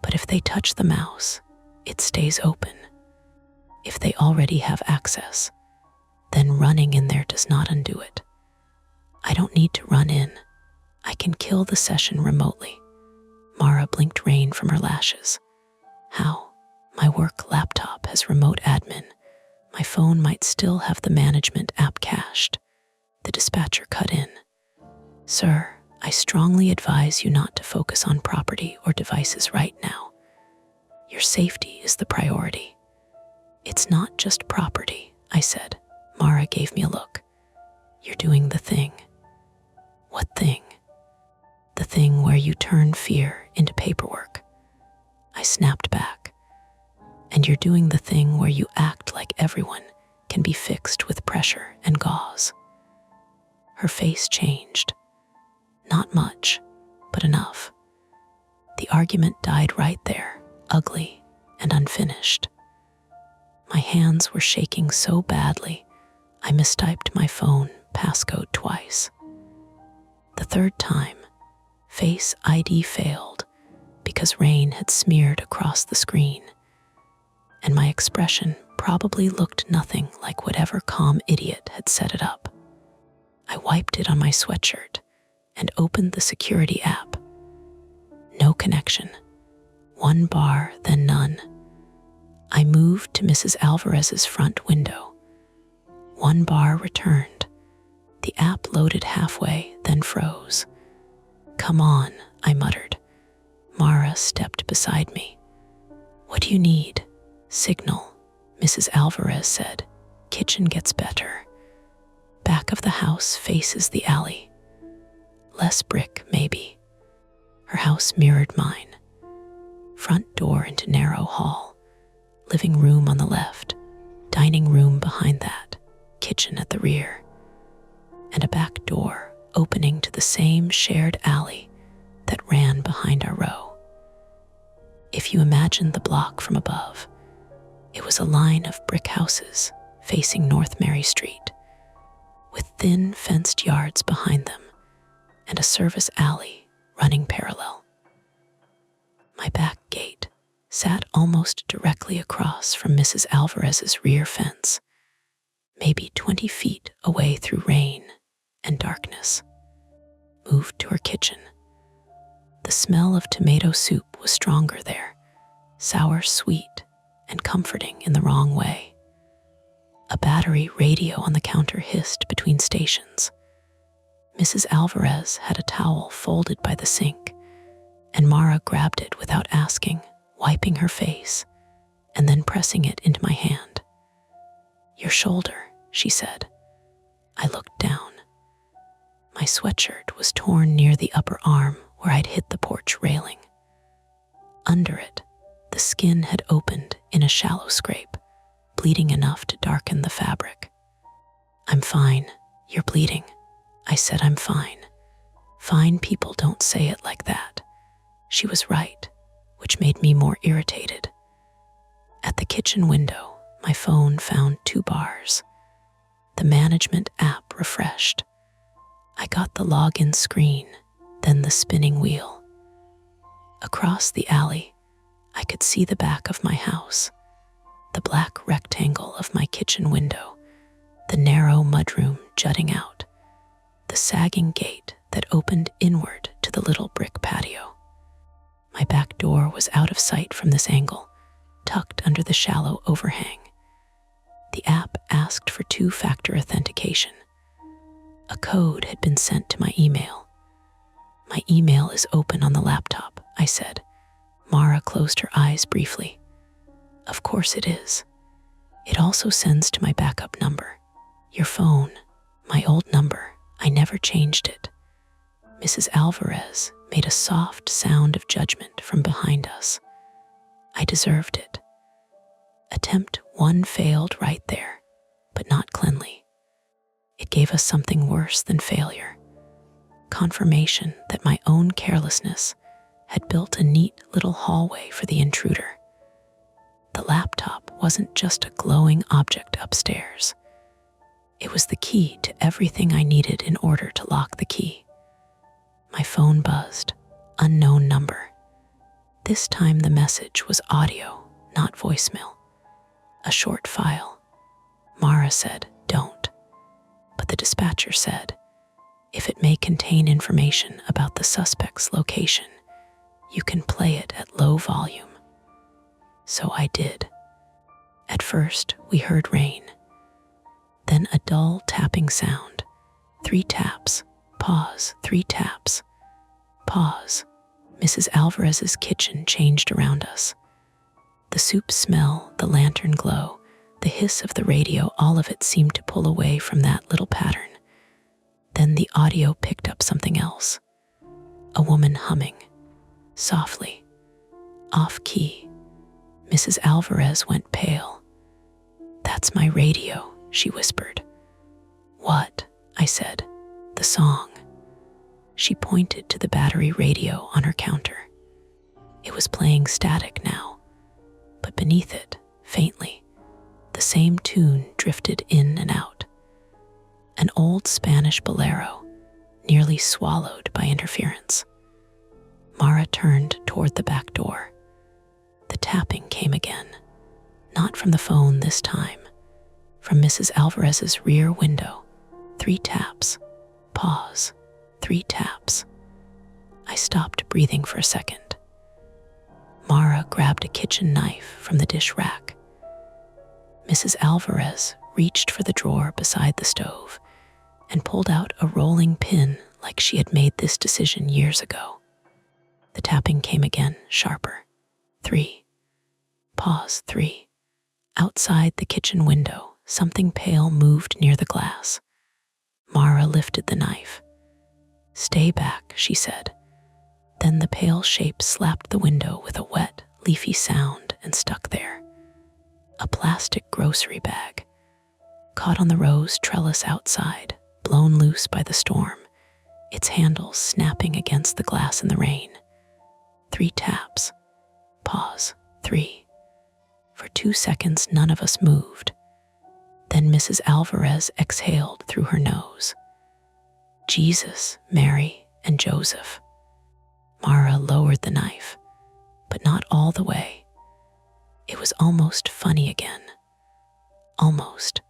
"But if they touch the mouse, it stays open. If they already have access, then running in there does not undo it. I don't need to run in. I can kill the session remotely." Mara blinked rain from her lashes. "How? My work laptop has remote admin. My phone might still have the management app cached." The dispatcher cut in. "Sir, I strongly advise you not to focus on property or devices right now. Your safety is the priority." "It's not just property," I said. Mara gave me a look. "You're doing the thing." "What thing?" "The thing where you turn fear into paperwork." I snapped back. "And you're doing the thing where you act like everyone can be fixed with pressure and gauze." Her face changed. Not much, but enough. The argument died right there, ugly and unfinished. My hands were shaking so badly, I mistyped my phone passcode twice. The third time, Face ID failed because rain had smeared across the screen, and my expression probably looked nothing like whatever calm idiot had set it up. I wiped it on my sweatshirt and opened the security app. No connection. One bar, then none. I moved to Mrs. Alvarez's front window. One bar returned. The app loaded halfway, then froze. "Come on," I muttered. Mara stepped beside me. "What do you need?" "Signal," Mrs. Alvarez said. "Kitchen gets better. Back of the house faces the alley. Less brick, maybe." Her house mirrored mine. Front door into narrow hall. Living room on the left. Dining room behind that. Kitchen at the rear. And a back door opening to the same shared alley that ran behind our row. If you imagine the block from above, it was a line of brick houses facing North Mary Street, with thin fenced yards behind them and a service alley running parallel. My back gate sat almost directly across from Mrs. Alvarez's rear fence, maybe 20 feet away through rain and darkness. Moved to her kitchen. The smell of tomato soup was stronger there, sour sweet and comforting in the wrong way. A battery radio on the counter hissed between stations. Mrs. Alvarez had a towel folded by the sink, and Mara grabbed it without asking, wiping her face, and then pressing it into my hand. "Your shoulder," she said. I looked down. My sweatshirt was torn near the upper arm where I'd hit the porch railing. Under it, the skin had opened in a shallow scrape, bleeding enough to darken the fabric. "I'm fine. You're bleeding." I said I'm fine. Fine people don't say it like that. She was right, which made me more irritated. At the kitchen window, my phone found 2 bars. The management app refreshed. I got the login screen, then the spinning wheel. Across the alley, I could see the back of my house, the black rectangle of my kitchen window, the narrow mudroom jutting out, the sagging gate that opened inward to the little brick patio. My back door was out of sight from this angle, tucked under the shallow overhang. The app asked for 2-factor authentication. A code had been sent to my email. "My email is open on the laptop," I said. Mara closed her eyes briefly. "Of course it is. It also sends to my backup number. Your phone, my old number. I never changed it." Mrs. Alvarez made a soft sound of judgment from behind us. I deserved it. Attempt 1 failed right there, but not cleanly. It gave us something worse than failure. Confirmation that my own carelessness had built a neat little hallway for the intruder. The laptop wasn't just a glowing object upstairs. It was the key to everything I needed in order to lock the key. My phone buzzed. Unknown number. This time the message was audio, not voicemail. A short file. Mara said, "Don't." But the dispatcher said, "If it may contain information about the suspect's location, you can play it at low volume." So I did. At first, we heard rain. Then a dull tapping sound. 3 taps. Pause. 3 taps. Pause. Mrs. Alvarez's kitchen changed around us. The soup smell, the lantern glow, the hiss of the radio, all of it seemed to pull away from that little pattern. Then the audio picked up something else. A woman humming. Softly. Off key. Mrs. Alvarez went pale. "That's my radio," she whispered. "What?" I said. "The song." She pointed to the battery radio on her counter. It was playing static now, but beneath it, faintly, the same tune drifted in and out. An old Spanish bolero, nearly swallowed by interference. Mara turned toward the back door. The tapping came again, not from the phone this time, from Mrs. Alvarez's rear window. 3 taps. Pause. 3 taps. I stopped breathing for a second. Mara grabbed a kitchen knife from the dish rack. Mrs. Alvarez reached for the drawer beside the stove and pulled out a rolling pin like she had made this decision years ago. The tapping came again, sharper. 3. Pause 3. Outside the kitchen window, something pale moved near the glass. Mara lifted the knife. "Stay back," she said. Then the pale shape slapped the window with a wet, leafy sound and stuck there. A plastic grocery bag, caught on the rose trellis outside, blown loose by the storm, its handles snapping against the glass in the rain. 3 taps. Pause 3. For 2 seconds, none of us moved. Then Mrs. Alvarez exhaled through her nose. "Jesus, Mary, and Joseph." Mara lowered the knife, but not all the way. It was almost funny again. Almost.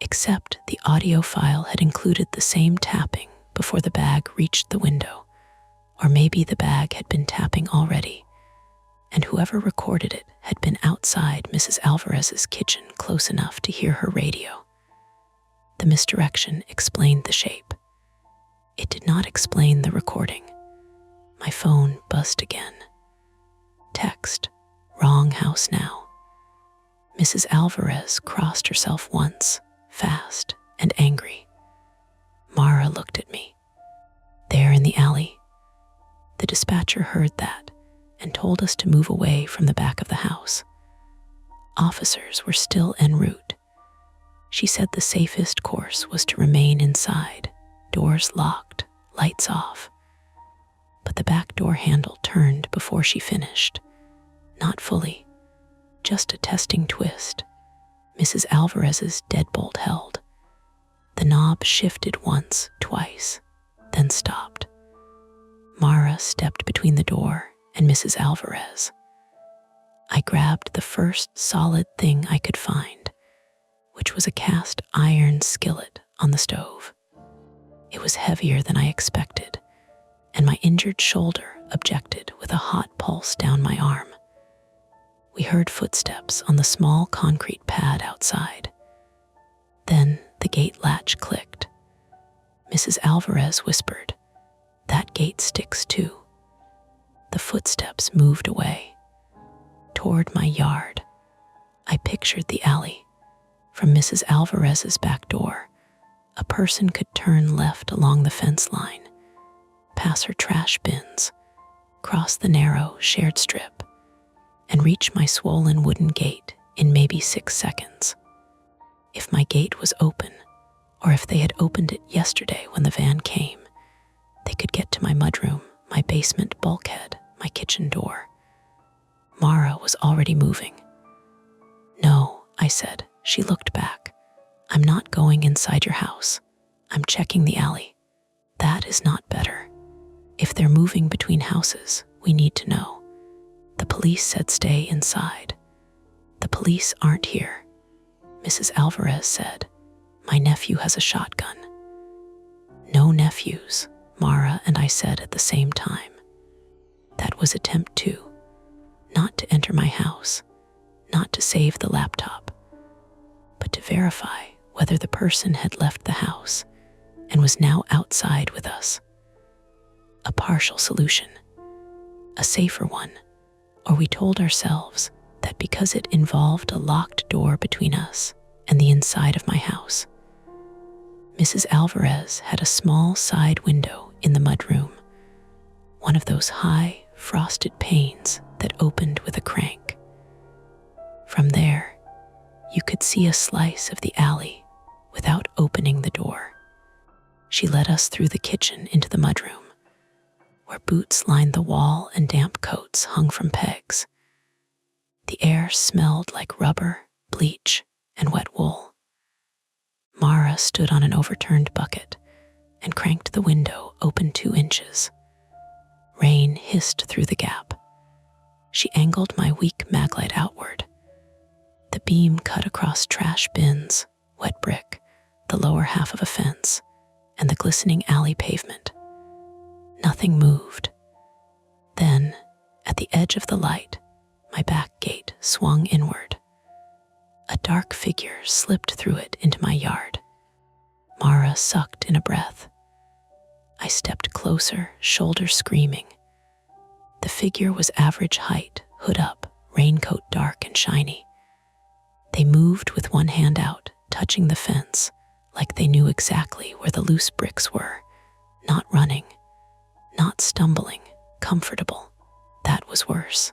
Except the audio file had included the same tapping before the bag reached the window. Or maybe the bag had been tapping already, and whoever recorded it had been outside Mrs. Alvarez's kitchen close enough to hear her radio. The misdirection explained the shape. It did not explain the recording. My phone buzzed again. Text, "Wrong house now." Mrs. Alvarez crossed herself once, fast and angry. Mara looked at me. There in the alley. The dispatcher heard that and told us to move away from the back of the house. Officers were still en route. She said the safest course was to remain inside, doors locked, lights off. But the back door handle turned before she finished. Not fully, just a testing twist. Mrs. Alvarez's deadbolt held. The knob shifted once, twice, then stopped. Mara stepped between the door and Mrs. Alvarez. I grabbed the first solid thing I could find, which was a cast iron skillet on the stove. It was heavier than I expected, and my injured shoulder objected with a hot pulse down my arm. We heard footsteps on the small concrete pad outside. Then the gate latch clicked. Mrs. Alvarez whispered, "That gate sticks too." The footsteps moved away, toward my yard. I pictured the alley. From Mrs. Alvarez's back door, a person could turn left along the fence line, pass her trash bins, cross the narrow shared strip, and reach my swollen wooden gate in maybe 6 seconds. If my gate was open, or if they had opened it yesterday when the van came, they could get to my mudroom, my basement bulkhead, my kitchen door. Mara was already moving. "No," I said. She looked back. "I'm not going inside your house. I'm checking the alley." "That is not better. If they're moving between houses, we need to know. The police said stay inside." "The police aren't here," Mrs. Alvarez said. "My nephew has a shotgun." "No nephews," Mara and I said at the same time. That was attempt 2. Not to enter my house, not to save the laptop, but to verify whether the person had left the house and was now outside with us. A partial solution, a safer one, or we told ourselves that because it involved a locked door between us and the inside of my house. Mrs. Alvarez had a small side window in the mudroom, one of those high, frosted panes that opened with a crank. From there, you could see a slice of the alley without opening the door. She led us through the kitchen into the mudroom, where boots lined the wall and damp coats hung from pegs. The air smelled like rubber, bleach, and wet wool. Mara stood on an overturned bucket and cranked the window open 2 inches. Rain hissed through the gap. She angled my weak maglite outward. The beam cut across trash bins, wet brick, the lower half of a fence, and the glistening alley pavement. Nothing moved. Then, at the edge of the light, my back gate swung inward. A dark figure slipped through it into my yard. Mara sucked in a breath. I stepped closer, shoulders screaming. The figure was average height, hood up, raincoat dark and shiny. They moved with one hand out, touching the fence, like they knew exactly where the loose bricks were. Not running, not stumbling, comfortable. That was worse.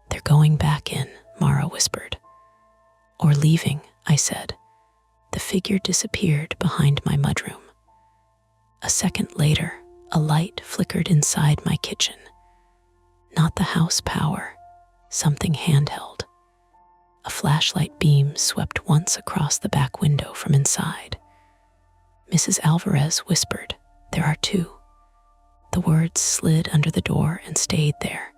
They're going back in, Mara whispered. Or leaving, I said. The figure disappeared behind my mudroom. A second later, a light flickered inside my kitchen. Not the house power, something handheld. A flashlight beam swept once across the back window from inside. Mrs. Alvarez whispered, "There are two." The words slid under the door and stayed there.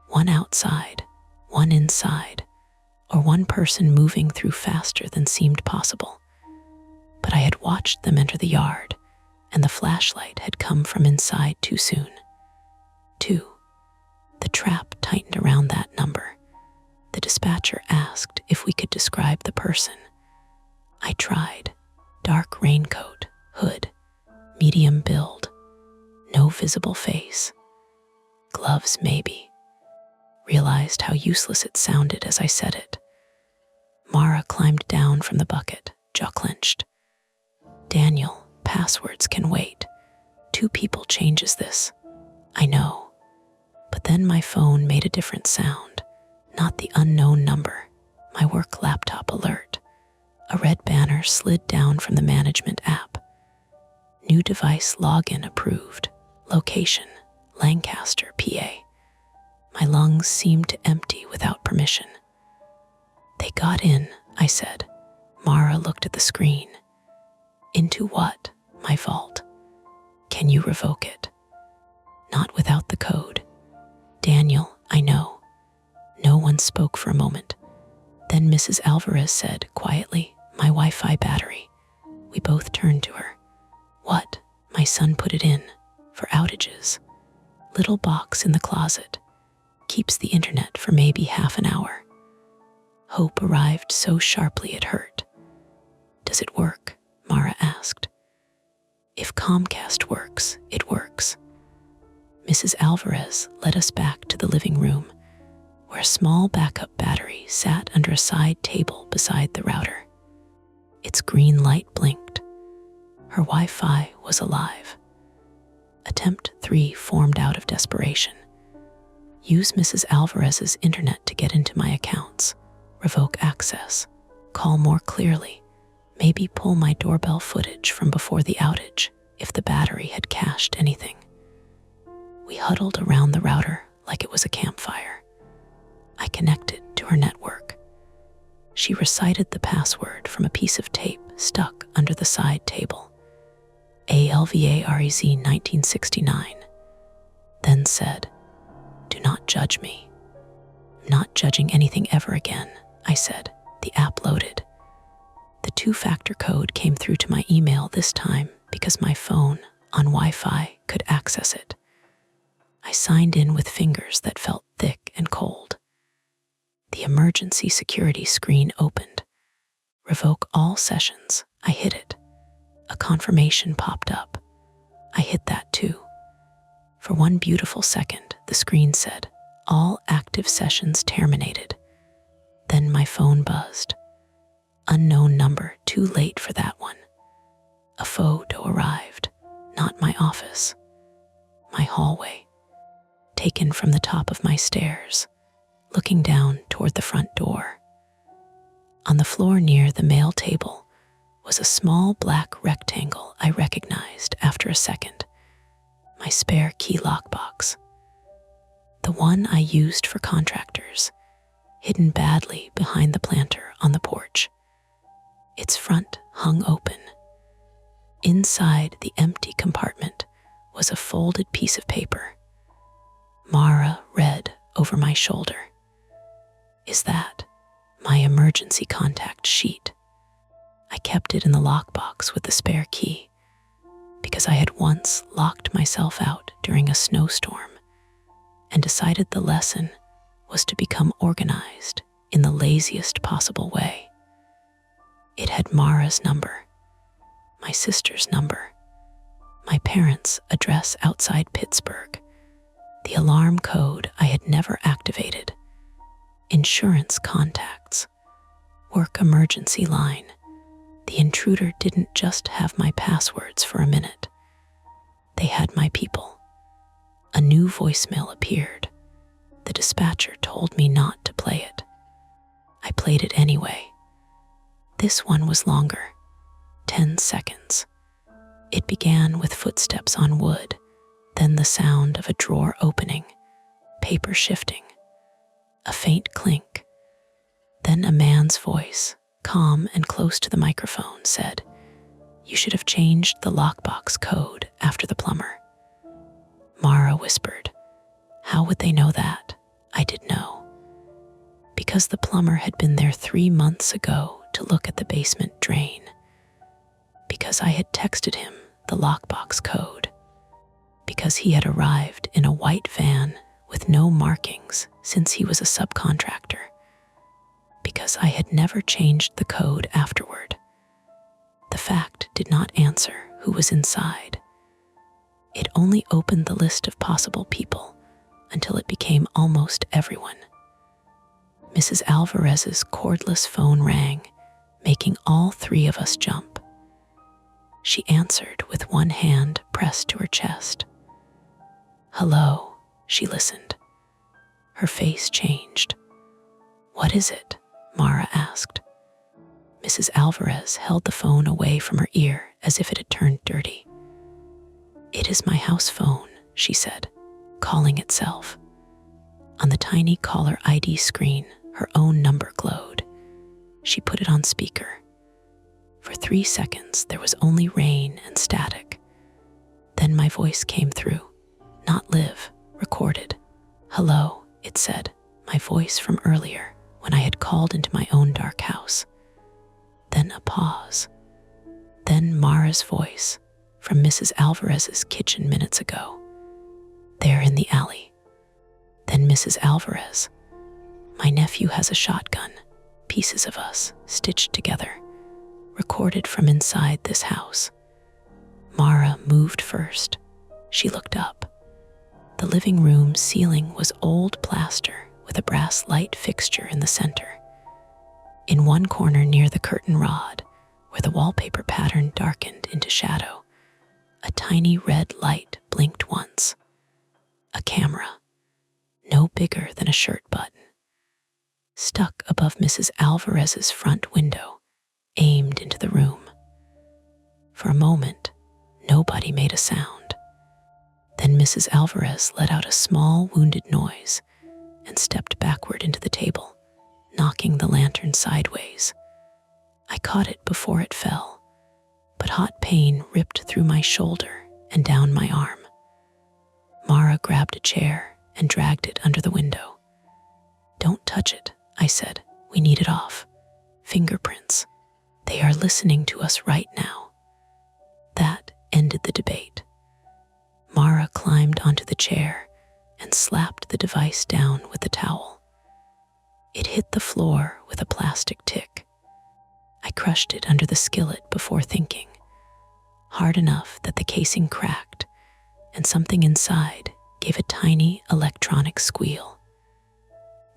One outside, one inside, or one person moving through faster than seemed possible. But I had watched them enter the yard, and the flashlight had come from inside too soon. 2. The trap tightened around that number. The dispatcher asked if we could describe the person. I tried. Dark raincoat, hood, medium build, no visible face. Gloves, maybe. Realized how useless it sounded as I said it. Mara climbed down from the bucket, jaw clenched. "Daniel, passwords can wait. 2 people changes this. I know." But then my phone made a different sound, not the unknown number, my work laptop alert. A red banner slid down from the management app. New device login approved. Location, Lancaster, PA. My lungs seemed to empty without permission. "They got in," I said. Mara looked at the screen. "Into what? My vault. Can you revoke it?" "Not without the code." "Daniel, I know." No one spoke for a moment. Then Mrs. Alvarez said quietly, "My Wi-Fi battery." We both turned to her. "What?" "My son put it in. For outages. Little box in the closet. Keeps the internet for maybe half an hour." Hope arrived so sharply it hurt. "Does it work?" Mara asked. "If Comcast works, it works." Mrs. Alvarez led us back to the living room, where a small backup battery sat under a side table beside the router. Its green light blinked. Her Wi-Fi was alive. Attempt 3 formed out of desperation. Use Mrs. Alvarez's internet to get into my accounts. Revoke access. Call more clearly. Maybe pull my doorbell footage from before the outage if the battery had cached anything. We huddled around the router like it was a campfire. I connected to her network. She recited the password from a piece of tape stuck under the side table. ALVAREZ 1969. Then said, "Do not judge me." "I'm not judging anything ever again," I said. The app loaded. The 2-factor code came through to my email this time because my phone, on Wi-Fi, could access it. I signed in with fingers that felt thick and cold. The emergency security screen opened. Revoke all sessions. I hit it. A confirmation popped up. I hit that too. For one beautiful second, the screen said, "All active sessions terminated." Then my phone buzzed. Unknown number, too late for that one. A photo arrived, not my office, my hallway, taken from the top of my stairs, looking down toward the front door. On the floor near the mail table was a small black rectangle I recognized after a second, my spare key lockbox. The one I used for contractors, hidden badly behind the planter on the porch. Its front hung open. Inside the empty compartment was a folded piece of paper. Mara read over my shoulder. "Is that my emergency contact sheet?" I kept it in the lockbox with the spare key because I had once locked myself out during a snowstorm and decided the lesson was to become organized in the laziest possible way. It had Mara's number, my sister's number, my parents' address outside Pittsburgh, the alarm code I had never activated, insurance contacts, work emergency line. The intruder didn't just have my passwords for a minute. They had my people. A new voicemail appeared. The dispatcher told me not to play it. I played it anyway. This one was longer, 10 seconds. It began with footsteps on wood, then the sound of a drawer opening, paper shifting, a faint clink. Then a man's voice, calm and close to the microphone, said, "You should have changed the lockbox code after the plumber." Mara whispered, "How would they know that?" I did know. Because the plumber had been there 3 months ago to look at the basement drain. Because I had texted him the lockbox code. Because he had arrived in a white van with no markings since he was a subcontractor. Because I had never changed the code afterward. The fact did not answer who was inside. It only opened the list of possible people until it became almost everyone. Mrs. Alvarez's cordless phone rang, making all 3 of us jump. She answered with one hand pressed to her chest. "Hello," she listened. Her face changed. "What is it?" Mara asked. Mrs. Alvarez held the phone away from her ear as if it had turned dirty. "It is my house phone," she said, calling itself. On the tiny caller ID screen, her own number glowed. She put it on speaker. For 3 seconds, there was only rain and static. Then my voice came through. Not live, recorded. "Hello," it said, my voice from earlier when I had called into my own dark house. Then a pause. Then Mara's voice from Mrs. Alvarez's kitchen minutes ago. There in the alley. Then Mrs. Alvarez. "My nephew has a shotgun, pieces of us stitched together, recorded from inside this house." Mara moved first. She looked up. The living room ceiling was old plaster with a brass light fixture in the center. In one corner near the curtain rod, where the wallpaper pattern darkened into shadow, a tiny red light blinked once. A camera, no bigger than a shirt button, stuck above Mrs. Alvarez's front window, aimed into the room. For a moment, nobody made a sound. Then Mrs. Alvarez let out a small, wounded noise and stepped backward into the table, knocking the lantern sideways. I caught it before it fell, but hot pain ripped through my shoulder and down my arm. Mara grabbed a chair and dragged it under the window. "Don't touch it," I said. "We need it off. Fingerprints. They are listening to us right now." That ended the debate. Mara climbed onto the chair and slapped the device down with the towel. It hit the floor with a plastic tick. I crushed it under the skillet before thinking, hard enough that the casing cracked and something inside gave a tiny electronic squeal.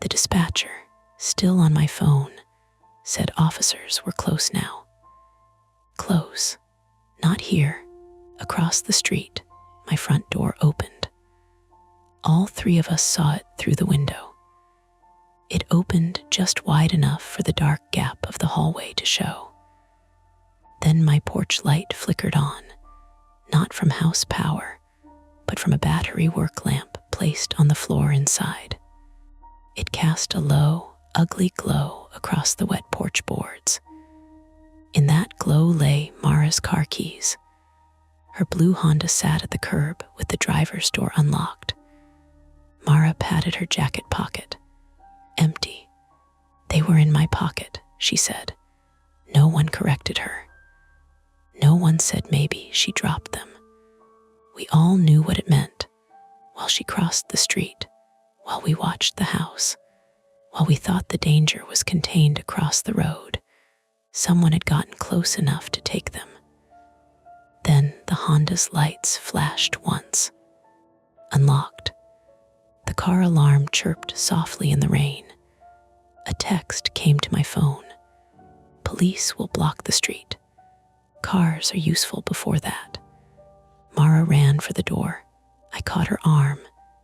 The dispatcher, still on my phone, said officers were close now. Close. Not here. Across the street, my front door opened. All 3 of us saw it through the window. It opened just wide enough for the dark gap of the hallway to show. Then my porch light flickered on, not from house power, but from a battery work lamp placed on the floor inside. It cast a low, ugly glow across the wet porch boards. In that glow lay Mara's car keys. Her blue Honda sat at the curb with the driver's door unlocked. Mara patted her jacket pocket. Empty. "They were in my pocket," she said. No one corrected her. No one said maybe she dropped them. We all knew what it meant while she crossed the street, while we watched the house, while we thought the danger was contained across the road. Someone had gotten close enough to take them. Then the Honda's lights flashed once. Unlocked. The car alarm chirped softly in the rain. A text came to my phone. Police will block the street. Cars are useful before that. Mara ran for the door. I caught her arm,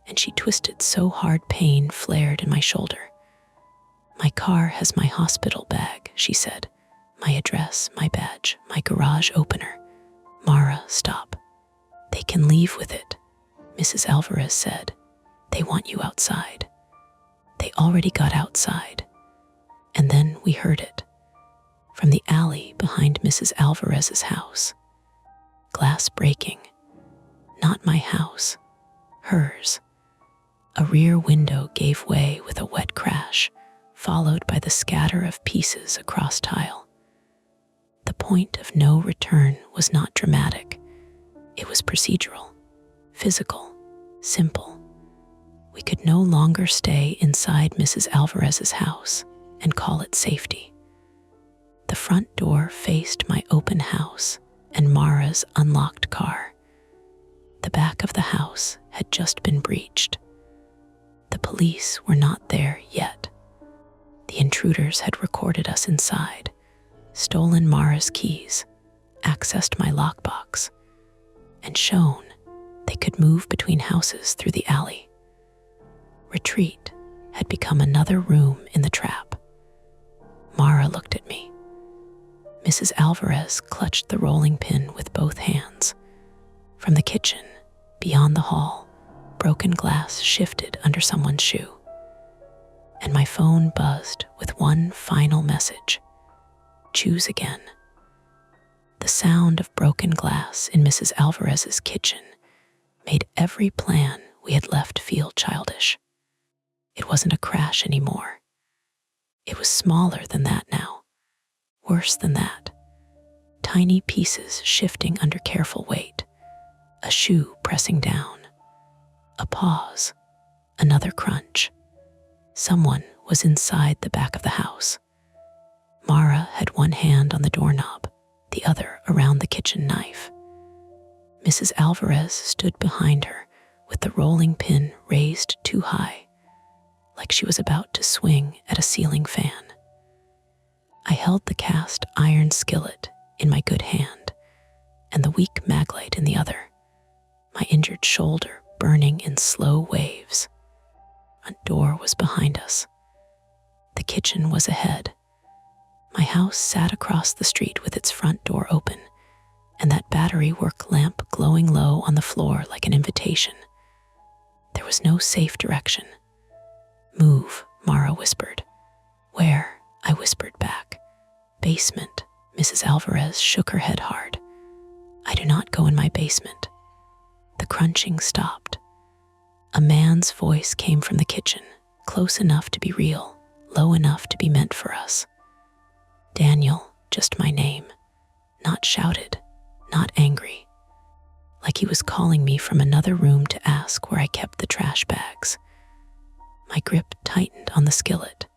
and she twisted so hard pain flared in my shoulder. My car has my hospital bag, she said. My address, my badge, my garage opener. Mara, stop. They can leave with it, Mrs. Alvarez said. They want you outside. They already got outside. And then we heard it. From the alley behind Mrs. Alvarez's house. Glass breaking. Not my house. Hers. A rear window gave way with a wet crash, followed by the scatter of pieces across tile. The point of no return was not dramatic. It was procedural, physical, simple. We could no longer stay inside Mrs. Alvarez's house and call it safety. The front door faced my open house and Mara's unlocked car. The back of the house had just been breached. The police were not there yet. The intruders had recorded us inside, stolen Mara's keys, accessed my lockbox, and shown they could move between houses through the alley. Retreat had become another room in the trap. Mara looked at me. Mrs. Alvarez clutched the rolling pin with both hands. From the kitchen, beyond the hall, broken glass shifted under someone's shoe. And my phone buzzed with one final message. Choose again. The sound of broken glass in Mrs. Alvarez's kitchen made every plan we had left feel childish. It wasn't a crash anymore. It was smaller than that now. Worse than that. Tiny pieces shifting under careful weight. A shoe pressing down. A pause. Another crunch. Someone was inside the back of the house. Mara had one hand on the doorknob, the other around the kitchen knife. Mrs. Alvarez stood behind her with the rolling pin raised too high, like she was about to swing at a ceiling fan. I held the cast iron skillet in my good hand and the weak maglite in the other, my injured shoulder burning in slow waves. A door was behind us. The kitchen was ahead. My house sat across the street with its front door open, and that battery work lamp glowing low on the floor like an invitation. There was no safe direction. Move, Mara whispered. Where? I whispered back. Basement. Mrs. Alvarez shook her head hard. I do not go in my basement. The crunching stopped. A man's voice came from the kitchen, close enough to be real, low enough to be meant for us. Daniel, just my name. Not shouted, not angry. Like he was calling me from another room to ask where I kept the trash bags. My grip tightened on the skillet.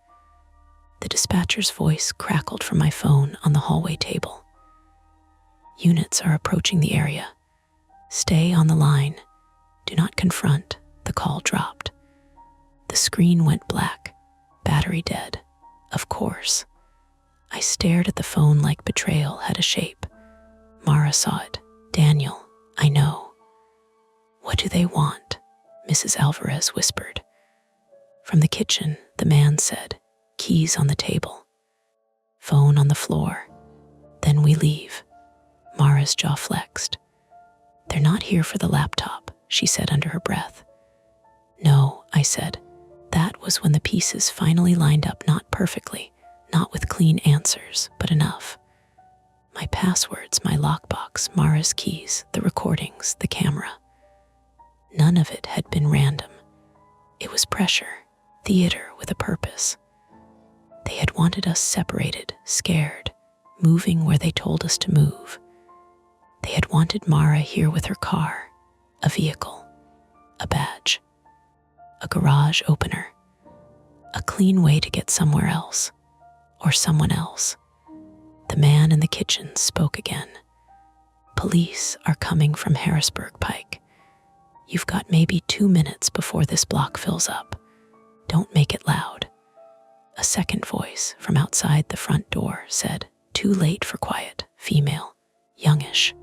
The dispatcher's voice crackled from my phone on the hallway table. Units are approaching the area. Stay on the line. Do not confront. The call dropped. The screen went black. Battery dead. Of course. I stared at the phone like betrayal had a shape. Mara saw it. Daniel, I know. What do they want? Mrs. Alvarez whispered. From the kitchen, the man said, keys on the table. Phone on the floor. Then we leave. Mara's jaw flexed. They're not here for the laptop, she said under her breath. No, I said. That was when the pieces finally lined up, not perfectly, not with clean answers, but enough. My passwords, my lockbox, Mara's keys, the recordings, the camera. None of it had been random. It was pressure, theater with a purpose. They had wanted us separated, scared, moving where they told us to move. They had wanted Mara here with her car, a vehicle, a badge, a garage opener, a clean way to get somewhere else, or someone else. The man in the kitchen spoke again. Police are coming from Harrisburg Pike. You've got maybe 2 minutes before this block fills up. Don't make it loud. A second voice from outside the front door said, "Too late for quiet, female, youngish,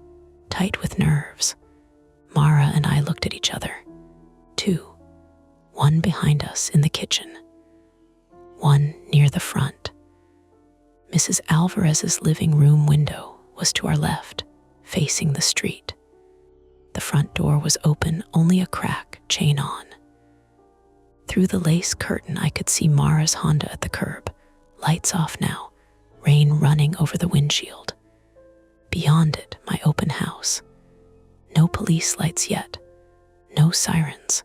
tight with nerves." Mara and I looked at each other. Two, one behind us in the kitchen, one near the front. Mrs. Alvarez's living room window was to our left, facing the street. The front door was open, only a crack, chain on. Through the lace curtain, I could see Mara's Honda at the curb, lights off now, rain running over the windshield. Beyond it, my open house. No police lights yet, no sirens,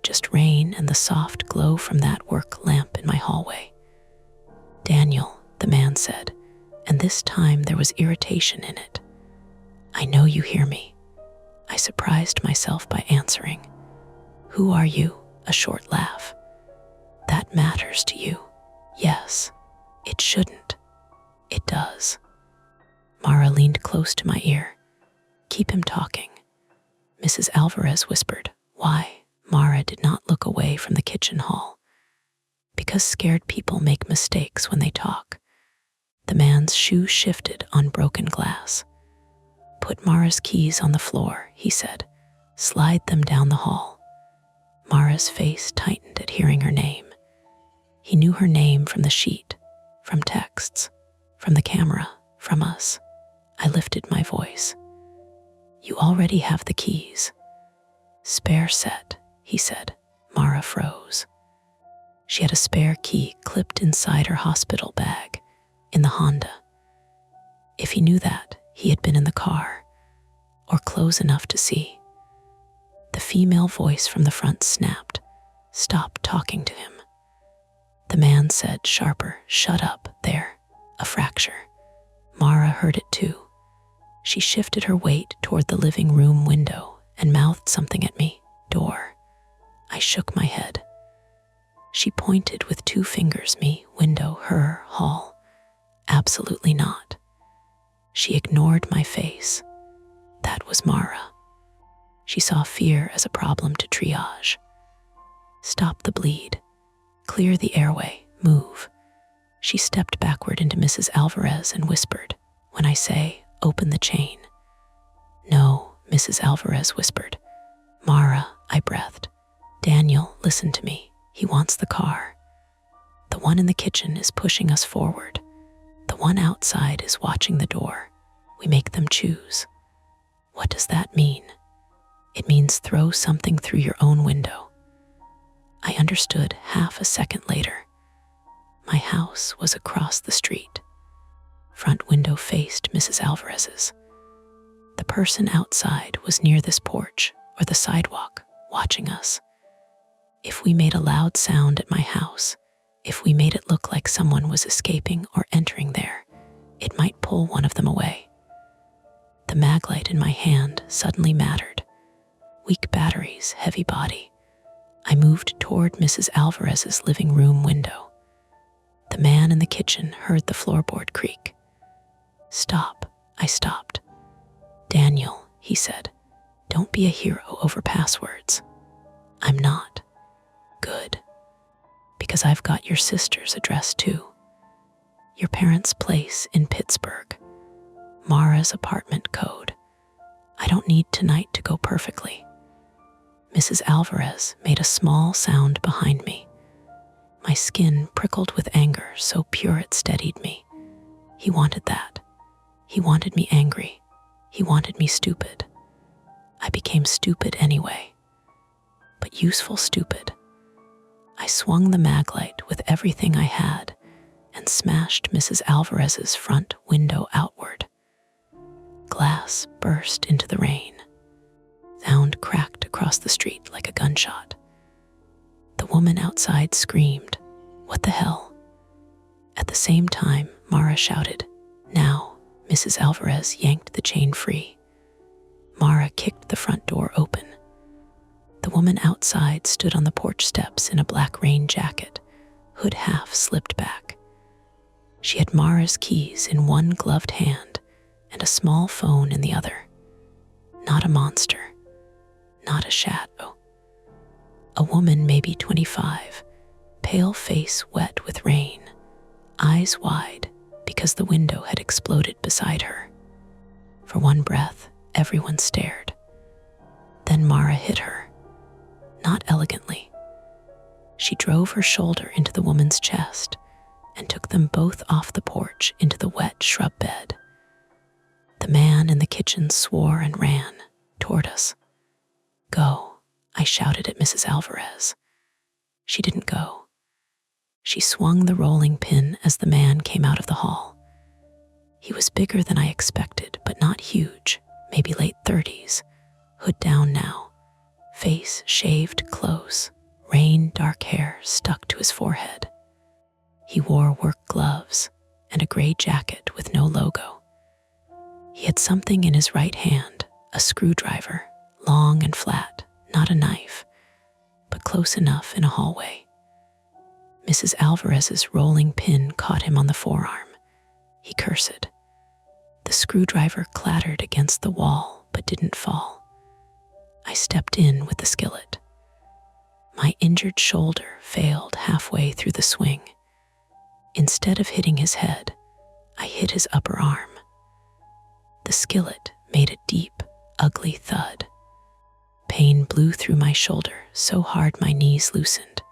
just rain and the soft glow from that work lamp in my hallway. "Daniel," the man said, and this time there was irritation in it. "I know you hear me." I surprised myself by answering. "Who are you?" A short laugh. "That matters to you." "Yes." "It shouldn't." "It does." Mara leaned close to my ear. "Keep him talking." Mrs. Alvarez whispered. "Why?" Mara did not look away from the kitchen hall. "Because scared people make mistakes when they talk." The man's shoe shifted on broken glass. "Put Mara's keys on the floor," he said. "Slide them down the hall." Mara's face tightened at hearing her name. He knew her name from the sheet, from texts, from the camera, from us. I lifted my voice. "You already have the keys." "Spare set," he said. Mara froze. She had a spare key clipped inside her hospital bag, in the Honda. If he knew that, he had been in the car, or close enough to see. The female voice from the front snapped. "Stop talking to him." The man said, sharper, "Shut up, there, a fracture." Mara heard it too. She shifted her weight toward the living room window and mouthed something at me. "Door." I shook my head. She pointed with two fingers, me, window, her, hall. Absolutely not. She ignored my face. That was Mara. She saw fear as a problem to triage. "Stop the bleed. Clear the airway. Move." She stepped backward into Mrs. Alvarez and whispered, "When I say, open the chain." "No," Mrs. Alvarez whispered. "Mara," I breathed. "Daniel, listen to me. He wants the car. The one in the kitchen is pushing us forward. The one outside is watching the door. We make them choose." "What does that mean?" "It means throw something through your own window." I understood half a second later. My house was across the street. Front window faced Mrs. Alvarez's. The person outside was near this porch or the sidewalk, watching us. If we made a loud sound at my house, if we made it look like someone was escaping or entering there, it might pull one of them away. The maglite in my hand suddenly mattered. Weak batteries, heavy body. I moved toward Mrs. Alvarez's living room window. The man in the kitchen heard the floorboard creak. "Stop." I stopped. "Daniel," he said, "don't be a hero over passwords." "I'm not." "Good. Because I've got your sister's address too. Your parents' place in Pittsburgh. Mara's apartment code. I don't need tonight to go perfectly." Mrs. Alvarez made a small sound behind me. My skin prickled with anger, so pure it steadied me. He wanted that. He wanted me angry. He wanted me stupid. I became stupid anyway. But useful stupid. I swung the maglite with everything I had and smashed Mrs. Alvarez's front window outward. Glass burst into the rain. Sound cracked across the street like a gunshot. The woman outside screamed, "What the hell?" At the same time, Mara shouted, "Now." Mrs. Alvarez yanked the chain free. Mara kicked the front door open. The woman outside stood on the porch steps in a black rain jacket, hood half slipped back. She had Mara's keys in one gloved hand and a small phone in the other. Not a monster. Not a shadow. A woman maybe 25, pale face wet with rain. eyes wide because the window had exploded beside her. For one breath, everyone stared. Then Mara hit her. Not elegantly. She drove her shoulder into the woman's chest and took them both off the porch into the wet shrub bed. The man in the kitchen swore and ran toward us. "Go," I shouted at Mrs. Alvarez. She didn't go. She swung the rolling pin as the man came out of the hall. He was bigger than I expected, but not huge, maybe late 30s, hood down now, face shaved close, rain-dark hair stuck to his forehead. He wore work gloves and a gray jacket with no logo. He had something in his right hand, a screwdriver, long and flat, not a knife, but close enough in a hallway. Mrs. Alvarez's rolling pin caught him on the forearm. He cursed. The screwdriver clattered against the wall but didn't fall. I stepped in with the skillet. My injured shoulder failed halfway through the swing. Instead of hitting his head, I hit his upper arm. The skillet made a deep, ugly thud. Pain blew through my shoulder so hard my knees loosened.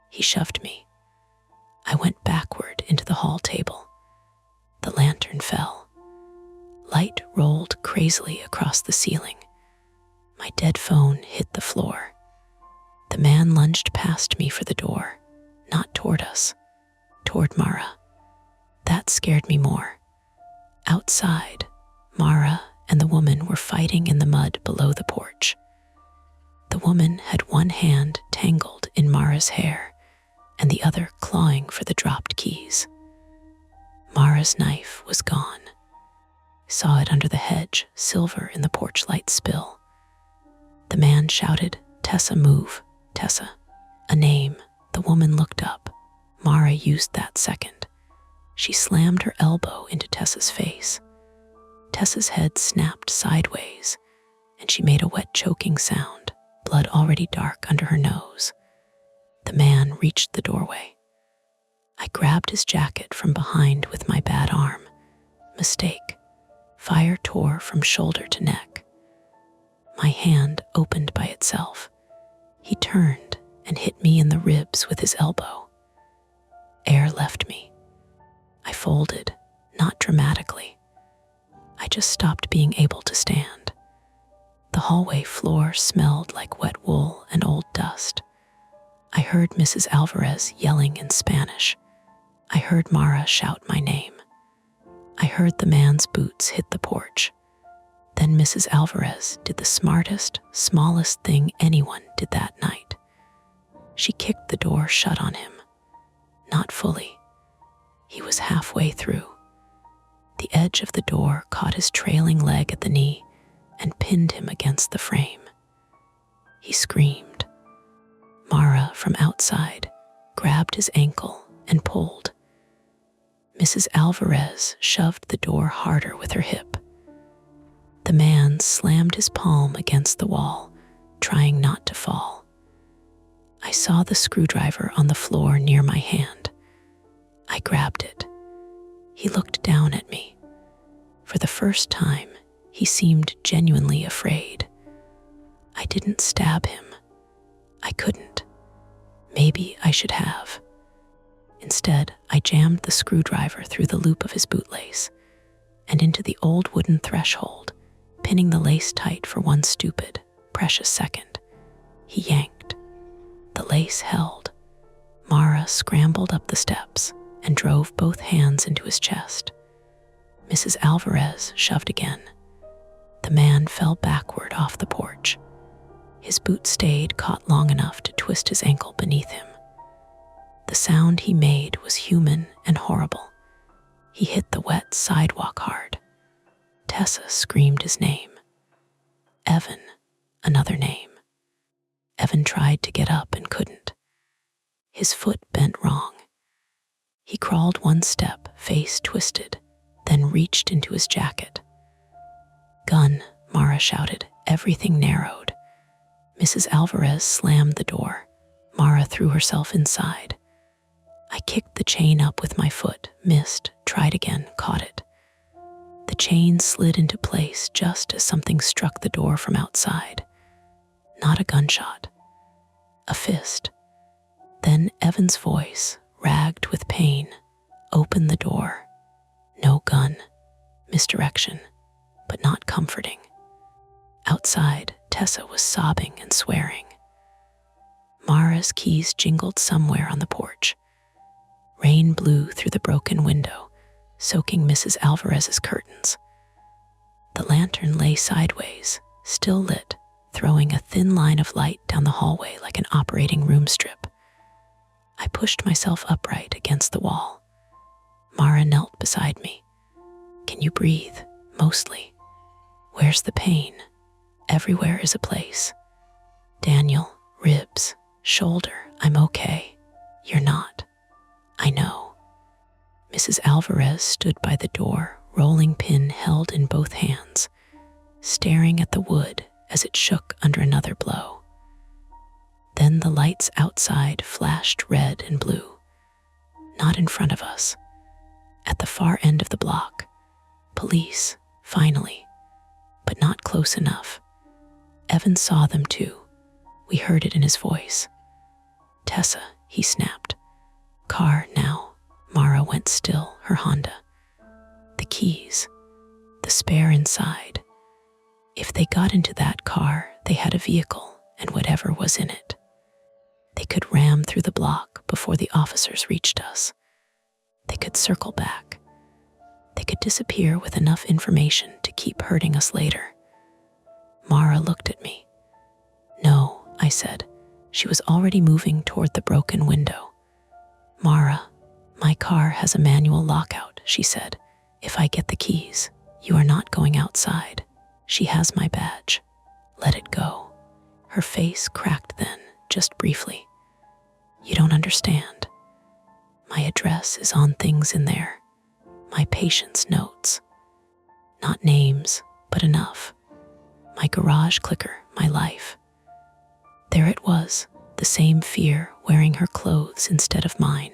He shoved me. I went backward into the hall table. The lantern fell. Light rolled crazily across the ceiling. My dead phone hit the floor. The man lunged past me for the door, not toward us, toward Mara. That scared me more. Outside, Mara and the woman were fighting in the mud below the porch. The woman had one hand tangled in Mara's hair and the other clawing for the dropped keys. Mara's knife was gone. Saw it under the hedge, silver in the porch light spill. The man shouted, "Tessa, move, Tessa." A name. The woman looked up. Mara used that second. She slammed her elbow into Tessa's face. Tessa's head snapped sideways, and she made a wet choking sound, blood already dark under her nose. The man reached the doorway. I grabbed his jacket from behind with my bad arm. Mistake. Fire tore from shoulder to neck. My hand opened by itself. He turned and hit me in the ribs with his elbow. Air left me. I folded, not dramatically. I just stopped being able to stand. The hallway floor smelled like wet wool and old dust. I heard Mrs. Alvarez yelling in Spanish. I heard Mara shout my name. I heard the man's boots hit the porch. Then Mrs. Alvarez did the smartest, smallest thing anyone did that night. She kicked the door shut on him. Not fully. He was halfway through. The edge of the door caught his trailing leg at the knee and pinned him against the frame. He screamed. Mara, from outside, grabbed his ankle and pulled. Mrs. Alvarez shoved the door harder with her hip. The man slammed his palm against the wall, trying not to fall. I saw the screwdriver on the floor near my hand. I grabbed it. He looked down at me. For the first time, he seemed genuinely afraid. I didn't stab him. I couldn't. Maybe I should have. Instead, I jammed the screwdriver through the loop of his bootlace and into the old wooden threshold, pinning the lace tight for one stupid, precious second. He yanked. The lace held. Mara scrambled up the steps and drove both hands into his chest. Mrs. Alvarez shoved again. The man fell backward off the porch. His boot stayed caught long enough to twist his ankle beneath him. The sound he made was human and horrible. He hit the wet sidewalk hard. Tessa screamed his name. Evan, another name. Evan tried to get up and couldn't. His foot bent wrong. He crawled one step, face twisted, then reached into his jacket. "Gun," Mara shouted. Everything narrowed. Mrs. Alvarez slammed the door. Mara threw herself inside. I kicked the chain up with my foot, missed, tried again, caught it. The chain slid into place just as something struck the door from outside. Not a gunshot, a fist. Then Evan's voice, ragged with pain, opened the door. No gun, misdirection, but not comforting. Outside, Tessa was sobbing and swearing. Mara's keys jingled somewhere on the porch. Rain blew through the broken window, soaking Mrs. Alvarez's curtains. The lantern lay sideways, still lit, throwing a thin line of light down the hallway like an operating room strip. I pushed myself upright against the wall. Mara knelt beside me. Can you breathe? Mostly. Where's the pain? Everywhere is a place. Daniel, ribs, shoulder, I'm okay. You're not. I know. Mrs. Alvarez stood by the door, rolling pin held in both hands, staring at the wood as it shook under another blow. Then the lights outside flashed red and blue. Not in front of us. At the far end of the block. Police, finally, but not close enough. Evan saw them too. We heard it in his voice. Tessa, he snapped. Car now. Mara went still, her Honda. The keys. The spare inside. If they got into that car, they had a vehicle and whatever was in it. They could ram through the block before the officers reached us. They could circle back. They could disappear with enough information to keep hurting us later. Mara looked at me. No, I said. She was already moving toward the broken window. Mara, my car has a manual lockout, she said. If I get the keys, you are not going outside. She has my badge. Let it go. Her face cracked then, just briefly. You don't understand. My address is on things in there. My patient's notes. Not names, but enough. My garage clicker, my life. There it was, the same fear wearing her clothes instead of mine.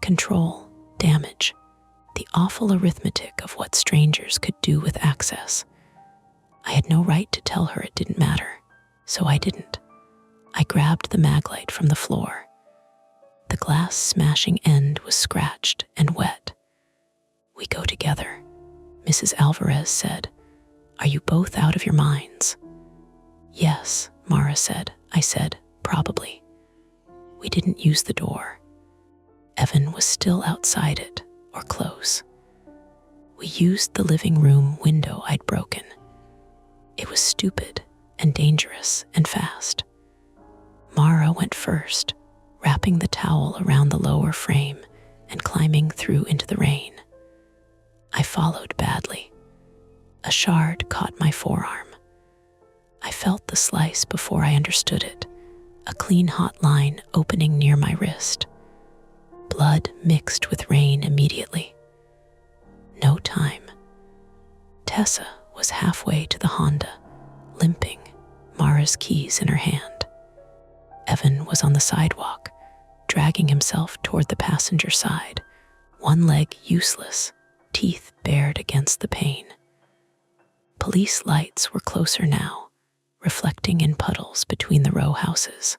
Control, damage, the awful arithmetic of what strangers could do with access. I had no right to tell her it didn't matter, so I didn't. I grabbed the maglite from the floor. The glass smashing end was scratched and wet. We go together, Mrs. Alvarez said. Are you both out of your minds? Yes, Mara said. I said, probably. We didn't use the door. Evan was still outside it, or close. We used the living room window I'd broken. It was stupid and dangerous and fast. Mara went first, wrapping the towel around the lower frame and climbing through into the rain. I followed badly. A shard caught my forearm. I felt the slice before I understood it, a clean hot line opening near my wrist. Blood mixed with rain immediately. No time. Tessa was halfway to the Honda, limping, Mara's keys in her hand. Evan was on the sidewalk, dragging himself toward the passenger side, one leg useless, teeth bared against the pane. Police lights were closer now, reflecting in puddles between the row houses.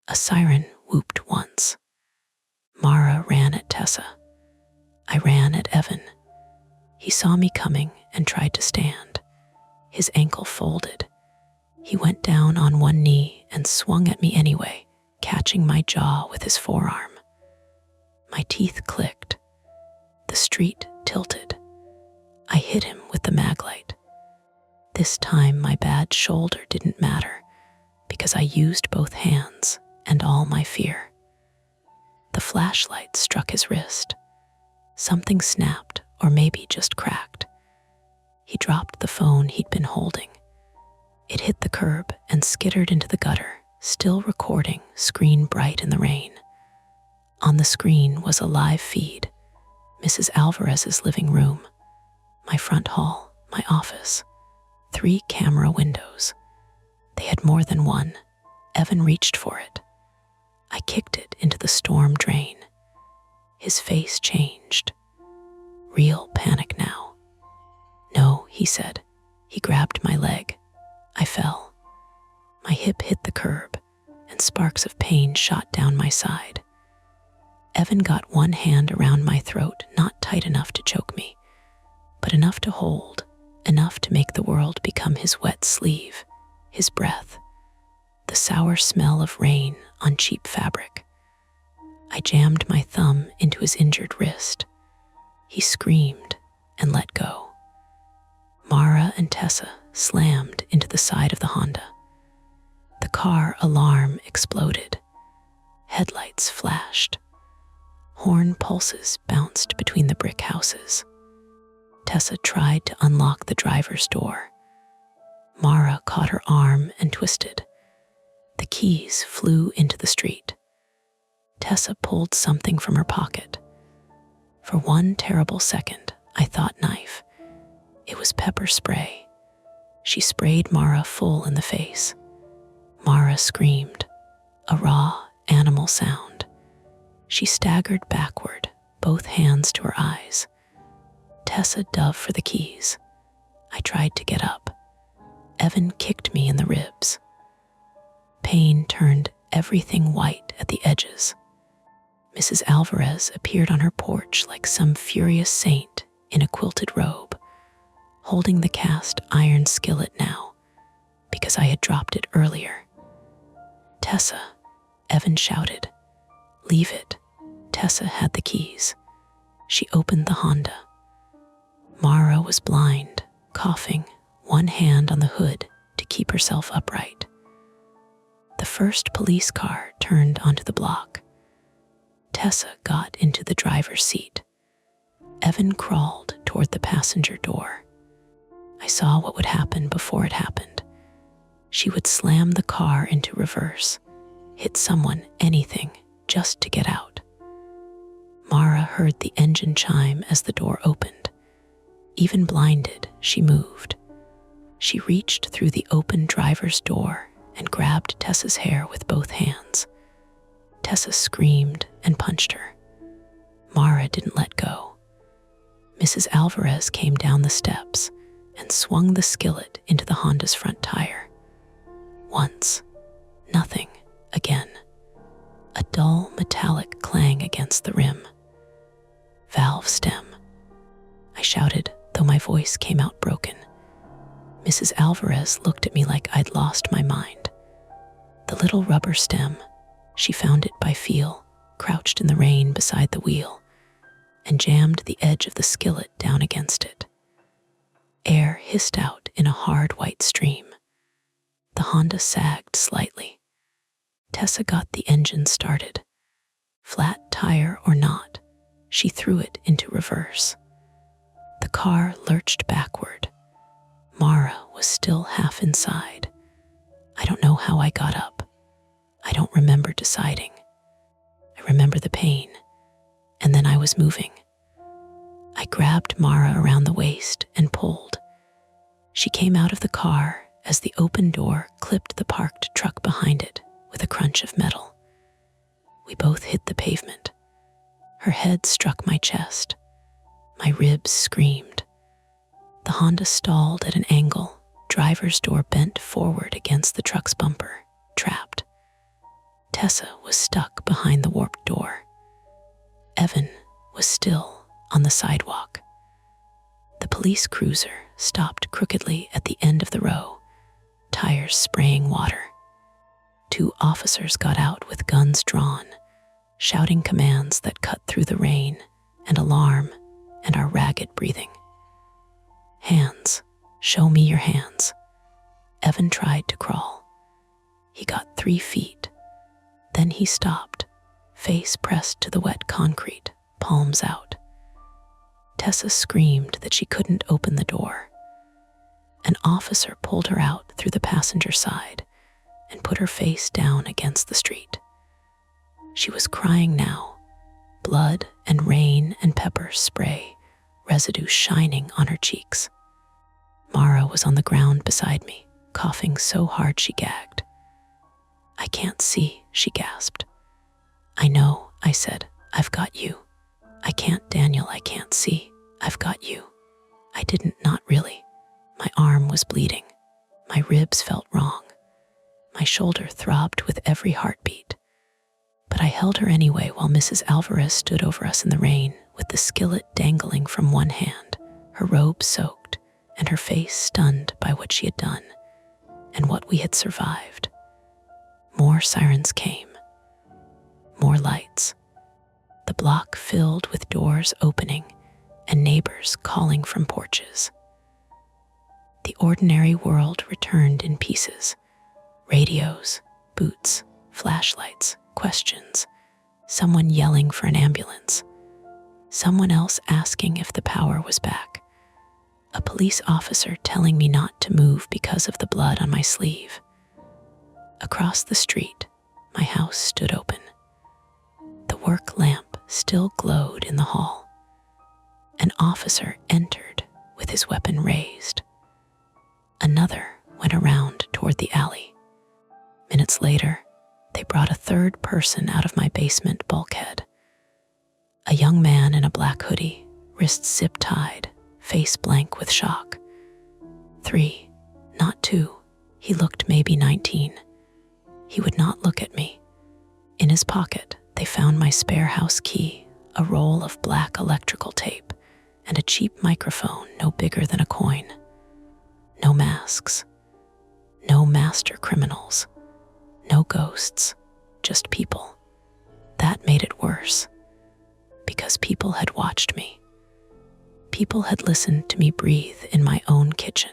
A siren whooped once. Mara ran at Tessa. I ran at Evan. He saw me coming and tried to stand. His ankle folded. He went down on one knee and swung at me anyway, catching my jaw with his forearm. My teeth clicked. The street tilted. I hit him with the maglite. This time my bad shoulder didn't matter because I used both hands and all my fear. The flashlight struck his wrist. Something snapped, or maybe just cracked. He dropped the phone he'd been holding. It hit the curb and skittered into the gutter, still recording, screen bright in the rain. On the screen was a live feed, Mrs. Alvarez's living room, my front hall, my office, 3 camera windows. They had more than one. Evan reached for it. I kicked it into the storm drain. His face changed. Real panic now. "No," he said. He grabbed my leg. I fell. My hip hit the curb, and sparks of pain shot down my side. Evan got one hand around my throat, not tight enough to choke me, but enough to hold, enough to make the world become his wet sleeve, his breath, the sour smell of rain on cheap fabric. I jammed my thumb into his injured wrist. He screamed and let go. Mara and Tessa slammed into the side of the Honda. The car alarm exploded. Headlights flashed. Horn pulses bounced between the brick houses. Tessa tried to unlock the driver's door. Mara caught her arm and twisted. The keys flew into the street. Tessa pulled something from her pocket. For one terrible second, I thought knife. It was pepper spray. She sprayed Mara full in the face. Mara screamed, a raw animal sound. She staggered backward, both hands to her eyes. Tessa dove for the keys. I tried to get up. Evan kicked me in the ribs. Pain turned everything white at the edges. Mrs. Alvarez appeared on her porch like some furious saint in a quilted robe, holding the cast iron skillet now, because I had dropped it earlier. "Tessa," Evan shouted. "Leave it." Tessa had the keys. She opened the Honda. Mara was blind, coughing, one hand on the hood to keep herself upright. The first police car turned onto the block. Tessa got into the driver's seat. Evan crawled toward the passenger door. I saw what would happen before it happened. She would slam the car into reverse, hit someone, anything, just to get out. Mara heard the engine chime as the door opened. Even blinded, she moved. She reached through the open driver's door and grabbed Tessa's hair with both hands. Tessa screamed and punched her. Mara didn't let go. Mrs. Alvarez came down the steps and swung the skillet into the Honda's front tire. Once, nothing, again. A dull metallic clang against the rim. "Valve stem," I shouted, though my voice came out broken. Mrs. Alvarez looked at me like I'd lost my mind. The little rubber stem, she found it by feel, crouched in the rain beside the wheel, and jammed the edge of the skillet down against it. Air hissed out in a hard white stream. The Honda sagged slightly. Tessa got the engine started. Flat tire or not, she threw it into reverse. The car lurched backward. Mara was still half inside. I don't know how I got up. I don't remember deciding. I remember the pain, and then I was moving. I grabbed Mara around the waist and pulled. She came out of the car as the open door clipped the parked truck behind it with a crunch of metal. We both hit the pavement. Her head struck my chest. My ribs screamed. The Honda stalled at an angle. Driver's door bent forward against the truck's bumper, trapped. Tessa was stuck behind the warped door. Evan was still on the sidewalk. The police cruiser stopped crookedly at the end of the row, tires spraying water. 2 officers got out with guns drawn, shouting commands that cut through the rain and alarm and our ragged breathing. "Hands, show me your hands." Evan tried to crawl. He got 3 feet. Then he stopped, face pressed to the wet concrete, palms out. Tessa screamed that she couldn't open the door. An officer pulled her out through the passenger side and put her face down against the street. She was crying now, blood and rain and pepper spray, residue shining on her cheeks. Mara was on the ground beside me, coughing so hard she gagged. "I can't see," she gasped. "I know," I said. "I've got you." "I can't, Daniel, I can't see." "I've got you." I didn't, not really. My arm was bleeding. My ribs felt wrong. My shoulder throbbed with every heartbeat. But I held her anyway while Mrs. Alvarez stood over us in the rain with the skillet dangling from one hand, her robe soaked, and her face stunned by what she had done and what we had survived. More sirens came. More lights. The block filled with doors opening and neighbors calling from porches. The ordinary world returned in pieces. Radios, boots, flashlights, questions, someone yelling for an ambulance, someone else asking if the power was back, a police officer telling me not to move because of the blood on my sleeve. Across the street, my house stood open. The work lamp still glowed in the hall. An officer entered with his weapon raised. Another went around toward the alley. Minutes later, they brought a third person out of my basement bulkhead. A young man in a black hoodie, wrists zip-tied, face blank with shock. 3, not 2. He looked maybe 19. He would not look at me. In his pocket, they found my spare house key, a roll of black electrical tape, and a cheap microphone no bigger than a coin. No masks. No master criminals. No ghosts. Just people. That made it worse. Because people had watched me. People had listened to me breathe in my own kitchen.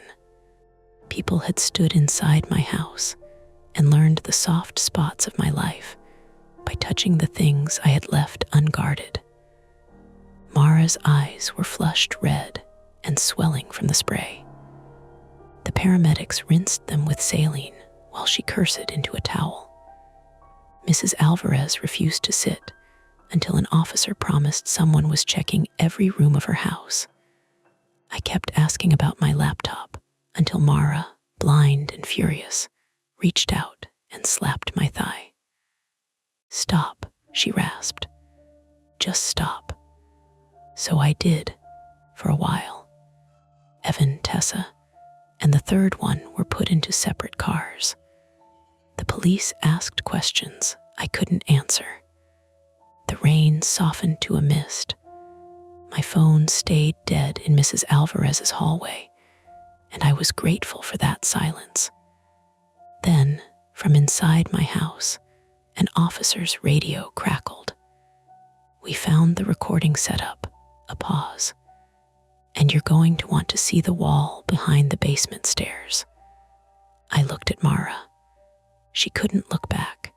People had stood inside my house and learned the soft spots of my life by touching the things I had left unguarded. Mara's eyes were flushed red and swelling from the spray. The paramedics rinsed them with saline while she cursed into a towel. Mrs. Alvarez refused to sit until an officer promised someone was checking every room of her house. I kept asking about my laptop until Mara, blind and furious, reached out and slapped my thigh. "Stop," she rasped. "Just stop." So I did, for a while. Evan, Tessa, and the third one were put into separate cars. The police asked questions I couldn't answer. The rain softened to a mist. My phone stayed dead in Mrs. Alvarez's hallway, and I was grateful for that silence. Then, from inside my house, an officer's radio crackled. "We found the recording setup," a pause. "And you're going to want to see the wall behind the basement stairs." I looked at Mara. She couldn't look back.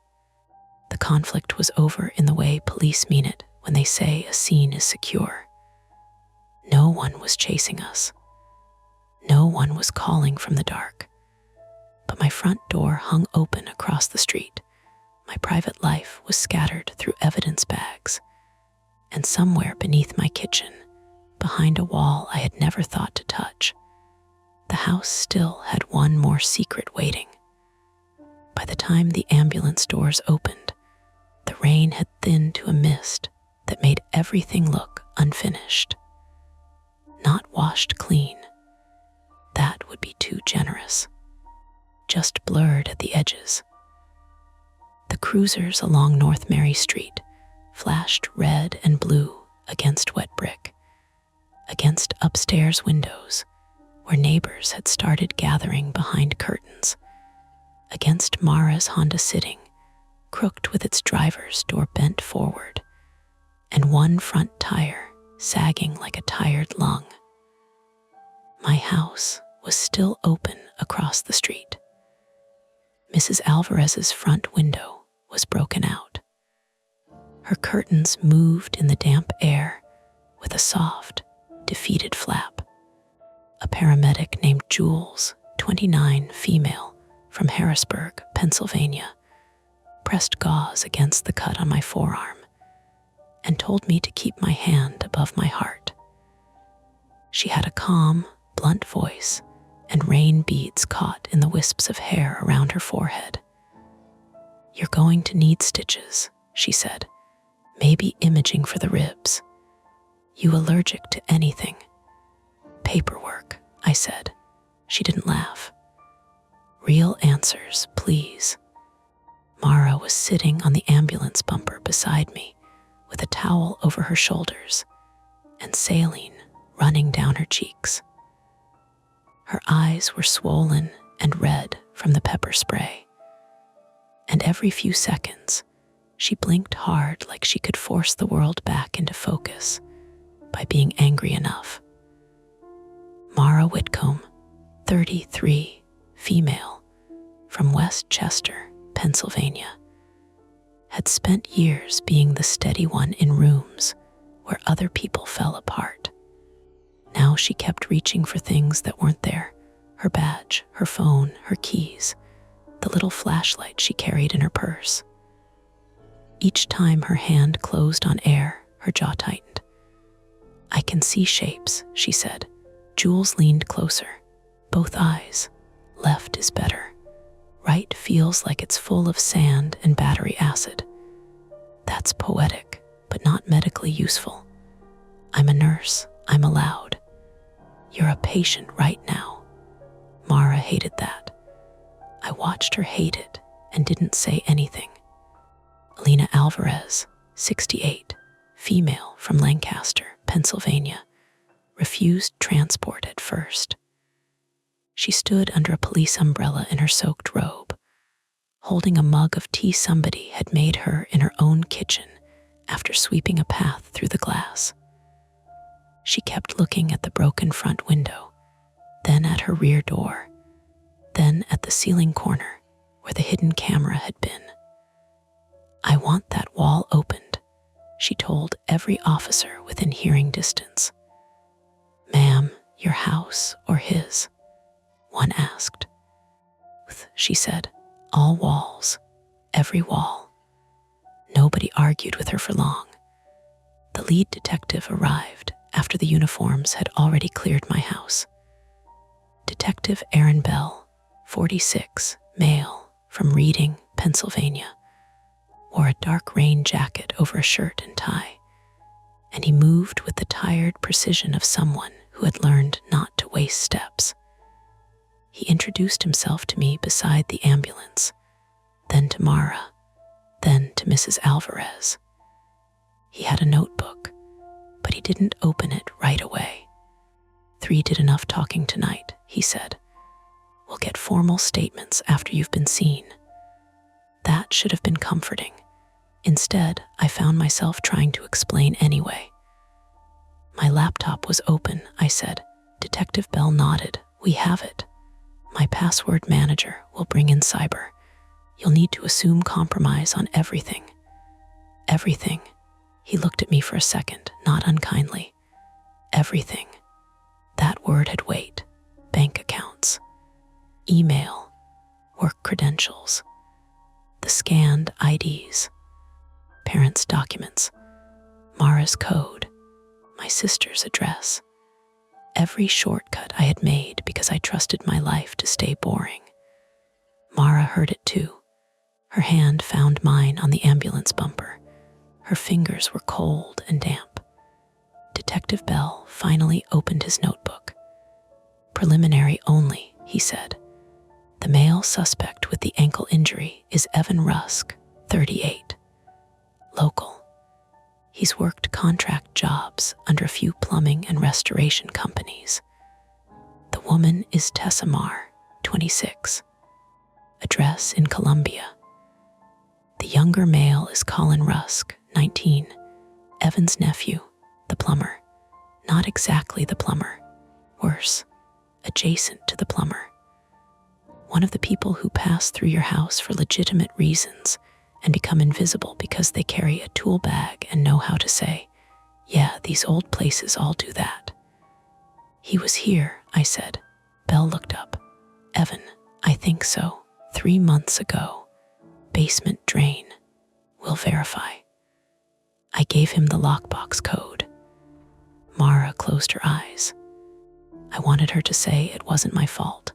The conflict was over in the way police mean it when they say a scene is secure. No one was chasing us. No one was calling from the dark. But my front door hung open across the street. My private life was scattered through evidence bags. And somewhere beneath my kitchen, behind a wall I had never thought to touch, the house still had one more secret waiting. By the time the ambulance doors opened, the rain had thinned to a mist that made everything look unfinished. Not washed clean. That would be too generous. Just blurred at the edges. The cruisers along North Mary Street flashed red and blue against wet brick, against upstairs windows where neighbors had started gathering behind curtains, against Mara's Honda sitting, crooked with its driver's door bent forward, and one front tire sagging like a tired lung. My house was still open across the street. Mrs. Alvarez's front window was broken out. Her curtains moved in the damp air with a soft, defeated flap. A paramedic named Jules, 29, female, from Harrisburg, Pennsylvania, pressed gauze against the cut on my forearm and told me to keep my hand above my heart. She had a calm, blunt voice and rain beads caught in the wisps of hair around her forehead. "You're going to need stitches," she said. Maybe imaging for the ribs. You allergic to anything? Paperwork, I said. She didn't laugh. Real answers, please. Mara was sitting on the ambulance bumper beside me with a towel over her shoulders and saline running down her cheeks. Her eyes were swollen and red from the pepper spray, and every few seconds she blinked hard like she could force the world back into focus by being angry enough. Mara Whitcomb, 33, female, from West Chester, Pennsylvania, had spent years being the steady one in rooms where other people fell apart. Now she kept reaching for things that weren't there: her badge, her phone, her keys, the little flashlight she carried in her purse. Each time her hand closed on air, her jaw tightened. I can see shapes, she said. Jules leaned closer. Both eyes. Left is better. Right feels like it's full of sand and battery acid. That's poetic, but not medically useful. I'm a nurse. I'm allowed. You're a patient right now. Mara hated that. I watched her hate it and didn't say anything. Alina Alvarez, 68, female from Lancaster, Pennsylvania, refused transport at first. She stood under a police umbrella in her soaked robe, holding a mug of tea somebody had made her in her own kitchen after sweeping a path through the glass. She kept looking at the broken front window, then at her rear door, then at the ceiling corner where the hidden camera had been. I want that wall opened, she told every officer within hearing distance. Ma'am, your house or his? One asked. She said, all walls, every wall. Nobody argued with her for long. The lead detective arrived after the uniforms had already cleared my house. Detective Aaron Bell, 46, male, from Reading, Pennsylvania, wore a dark rain jacket over a shirt and tie, and he moved with the tired precision of someone who had learned not to waste steps. He introduced himself to me beside the ambulance, then to Mara, then to Mrs. Alvarez. He had a notebook, but he didn't open it right away. 3 did enough talking tonight, he said. We'll get formal statements after you've been seen. That should have been comforting. Instead, I found myself trying to explain anyway. My laptop was open, I said. Detective Bell nodded. We have it. My password manager will bring in cyber. You'll need to assume compromise on everything. Everything. He looked at me for a second, not unkindly. Everything. That word had weight. Bank accounts. Email. Work credentials. The scanned IDs. Parents' documents. Mara's code. My sister's address. Every shortcut I had made because I trusted my life to stay boring. Mara heard it too. Her hand found mine on the ambulance bumper. Her fingers were cold and damp. Detective Bell finally opened his notebook. Preliminary only, he said. The male suspect with the ankle injury is Evan Rusk, 38. Local. He's worked contract jobs under a few plumbing and restoration companies. The woman is Tessa Marr, 26. Address in Columbia. The younger male is Colin Rusk, 19. Evan's nephew, the plumber. Not exactly the plumber. Worse, adjacent to the plumber. One of the people who pass through your house for legitimate reasons and become invisible because they carry a tool bag and know how to say, yeah, these old places all do that. He was here, I said. Bell looked up. Evan, I think so. 3 months ago. Basement drain. We'll verify. I gave him the lockbox code. Mara closed her eyes. I wanted her to say it wasn't my fault.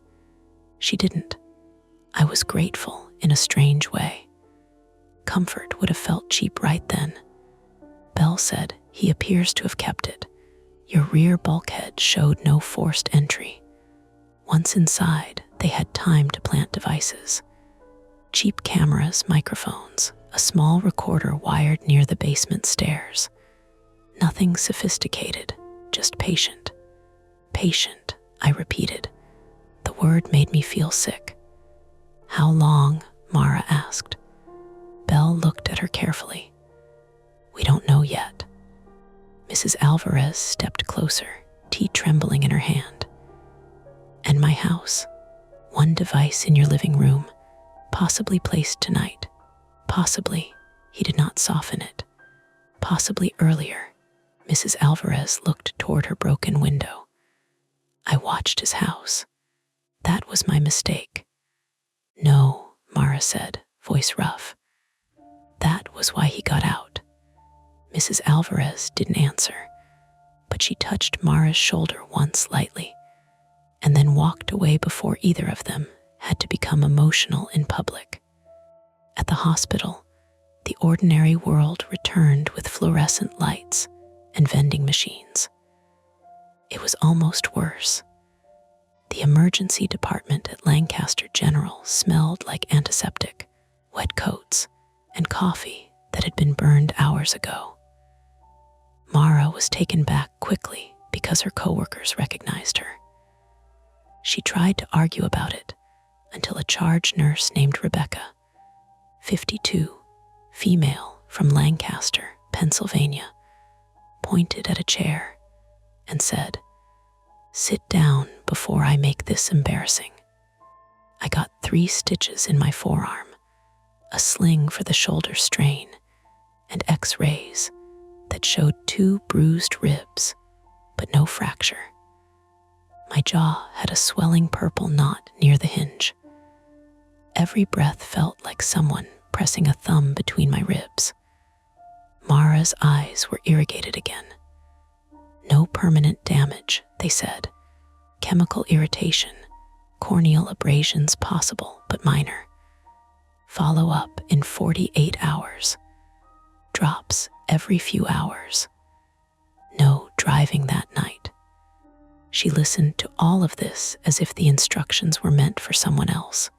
She didn't. I was grateful in a strange way. Comfort would have felt cheap right then. Belle said, "He appears to have kept it. Your rear bulkhead showed no forced entry. Once inside, they had time to plant devices. Cheap cameras, microphones, a small recorder wired near the basement stairs. Nothing sophisticated, just patient. Patient, I repeated. The word made me feel sick. How long? Mara asked. Belle looked at her carefully. We don't know yet. Mrs. Alvarez stepped closer, tea trembling in her hand. And my house, one device in your living room, possibly placed tonight. Possibly, he did not soften it. Possibly earlier. Mrs. Alvarez looked toward her broken window. I watched his house. That was my mistake. No, Mara said, voice rough. That was why he got out. Mrs. Alvarez didn't answer, but she touched Mara's shoulder once lightly, and then walked away before either of them had to become emotional in public. At the hospital, the ordinary world returned with fluorescent lights and vending machines. It was almost worse. The emergency department at Lancaster General smelled like antiseptic, wet coats, and coffee that had been burned hours ago. Mara was taken back quickly because her coworkers recognized her. She tried to argue about it until a charge nurse named Rebecca, 52, female from Lancaster, Pennsylvania, pointed at a chair and said, "Sit down before I make this embarrassing." I got 3 stitches in my forearm, a sling for the shoulder strain, and X-rays that showed 2 bruised ribs, but no fracture. My jaw had a swelling purple knot near the hinge. Every breath felt like someone pressing a thumb between my ribs. Mara's eyes were irrigated again. No permanent damage, they said. Chemical irritation, corneal abrasions possible but minor. Follow up in 48 hours. Drops every few hours. No driving that night. She listened to all of this as if the instructions were meant for someone else.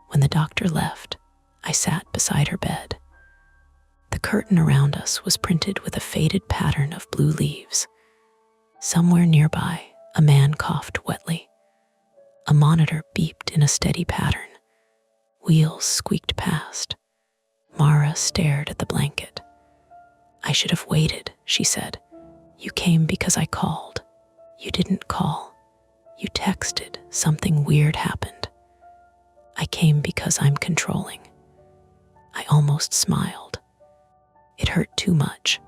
When the doctor left, I sat beside her bed. The curtain around us was printed with a faded pattern of blue leaves. Somewhere nearby, a man coughed wetly. A monitor beeped in a steady pattern. Wheels squeaked past. Mara stared at the blanket. I should have waited, she said. You came because I called. You didn't call. You texted. Something weird happened. I came because I'm controlling. I almost smiled. It hurt too much.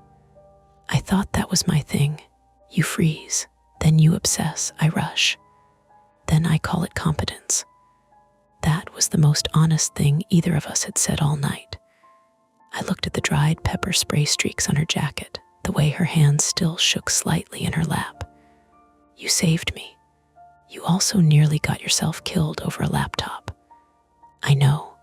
I thought that was my thing. You freeze, then you obsess, I rush. Then I call it competence. That was the most honest thing either of us had said all night. I looked at the dried pepper spray streaks on her jacket, the way her hands still shook slightly in her lap. You saved me. You also nearly got yourself killed over a laptop. I know.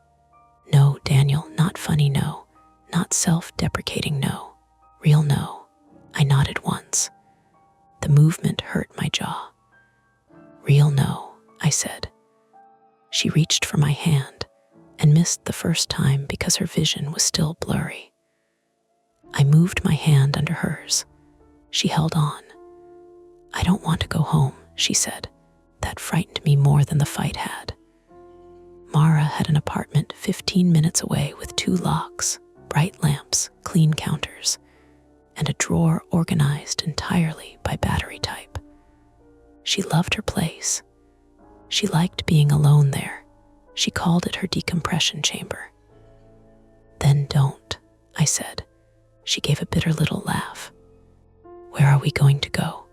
No, Daniel, not funny no. Not self-deprecating no. Real no. I nodded once. The movement hurt my jaw. Real no, I said. She reached for my hand and missed the first time because her vision was still blurry. I moved my hand under hers. She held on. I don't want to go home, she said. That frightened me more than the fight had. Mara had an apartment 15 minutes away with 2 locks, bright lamps, clean counters, and a drawer organized entirely by battery type. She loved her place. She liked being alone there. She called it her decompression chamber. Then don't, I said. She gave a bitter little laugh. Where are we going to go?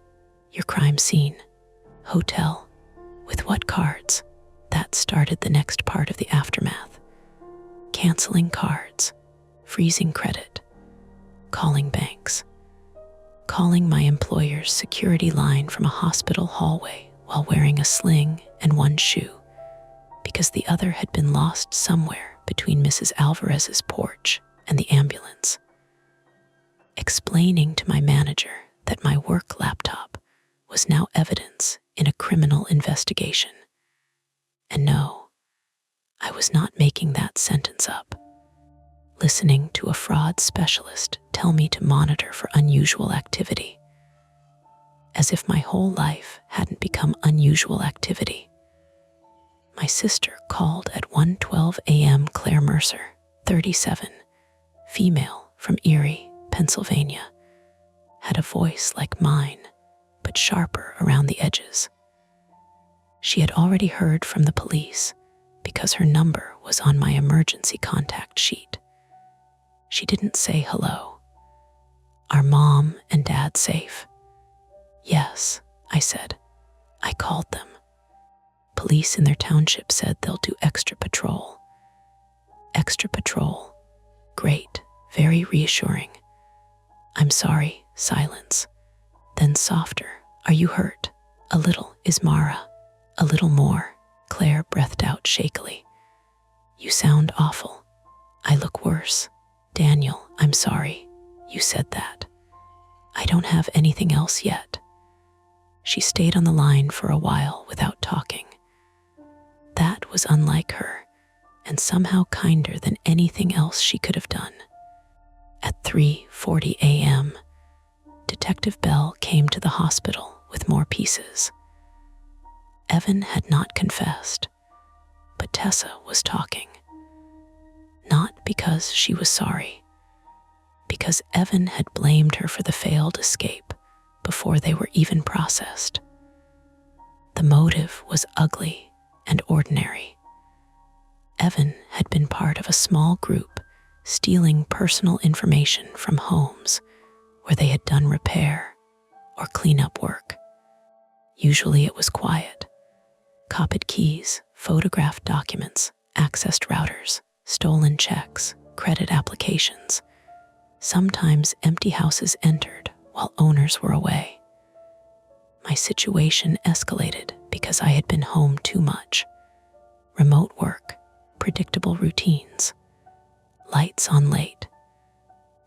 Your crime scene. Hotel. With what cards? That started the next part of the aftermath. Canceling cards. Freezing credit. Calling banks. Calling my employer's security line from a hospital hallway while wearing a sling and 1 shoe, because the other had been lost somewhere between Mrs. Alvarez's porch and the ambulance. explaining to my manager that my work laptop was now evidence in a criminal investigation. And no, I was not making that sentence up. Listening to a fraud specialist tell me to monitor for unusual activity, as if my whole life hadn't become unusual activity. My sister called at 1:12 a.m. Claire Mercer, 37, female from Erie, Pennsylvania, had a voice like mine, but sharper around the edges. She had already heard from the police because her number was on my emergency contact sheet. She didn't say hello. Are Mom and Dad safe? Yes, I said. I called them. Police in their township said they'll do extra patrol. Extra patrol. Great, very reassuring. I'm sorry, silence. Then softer. Are you hurt? A little, is Mara. A little more, Claire breathed out shakily. You sound awful. I look worse. Daniel, I'm sorry. You said that. I don't have anything else yet. She stayed on the line for a while without talking. That was unlike her, and somehow kinder than anything else she could have done. At 3:40 a.m., Detective Bell came to the hospital with more pieces. Evan had not confessed, but Tessa was talking. Not because she was sorry, because Evan had blamed her for the failed escape before they were even processed. The motive was ugly and ordinary. Evan had been part of a small group stealing personal information from homes where they had done repair or cleanup work. Usually it was quiet. Copied keys, photographed documents, accessed routers, stolen checks, credit applications. Sometimes empty houses entered while owners were away. My situation escalated because I had been home too much. Remote work, predictable routines, lights on late,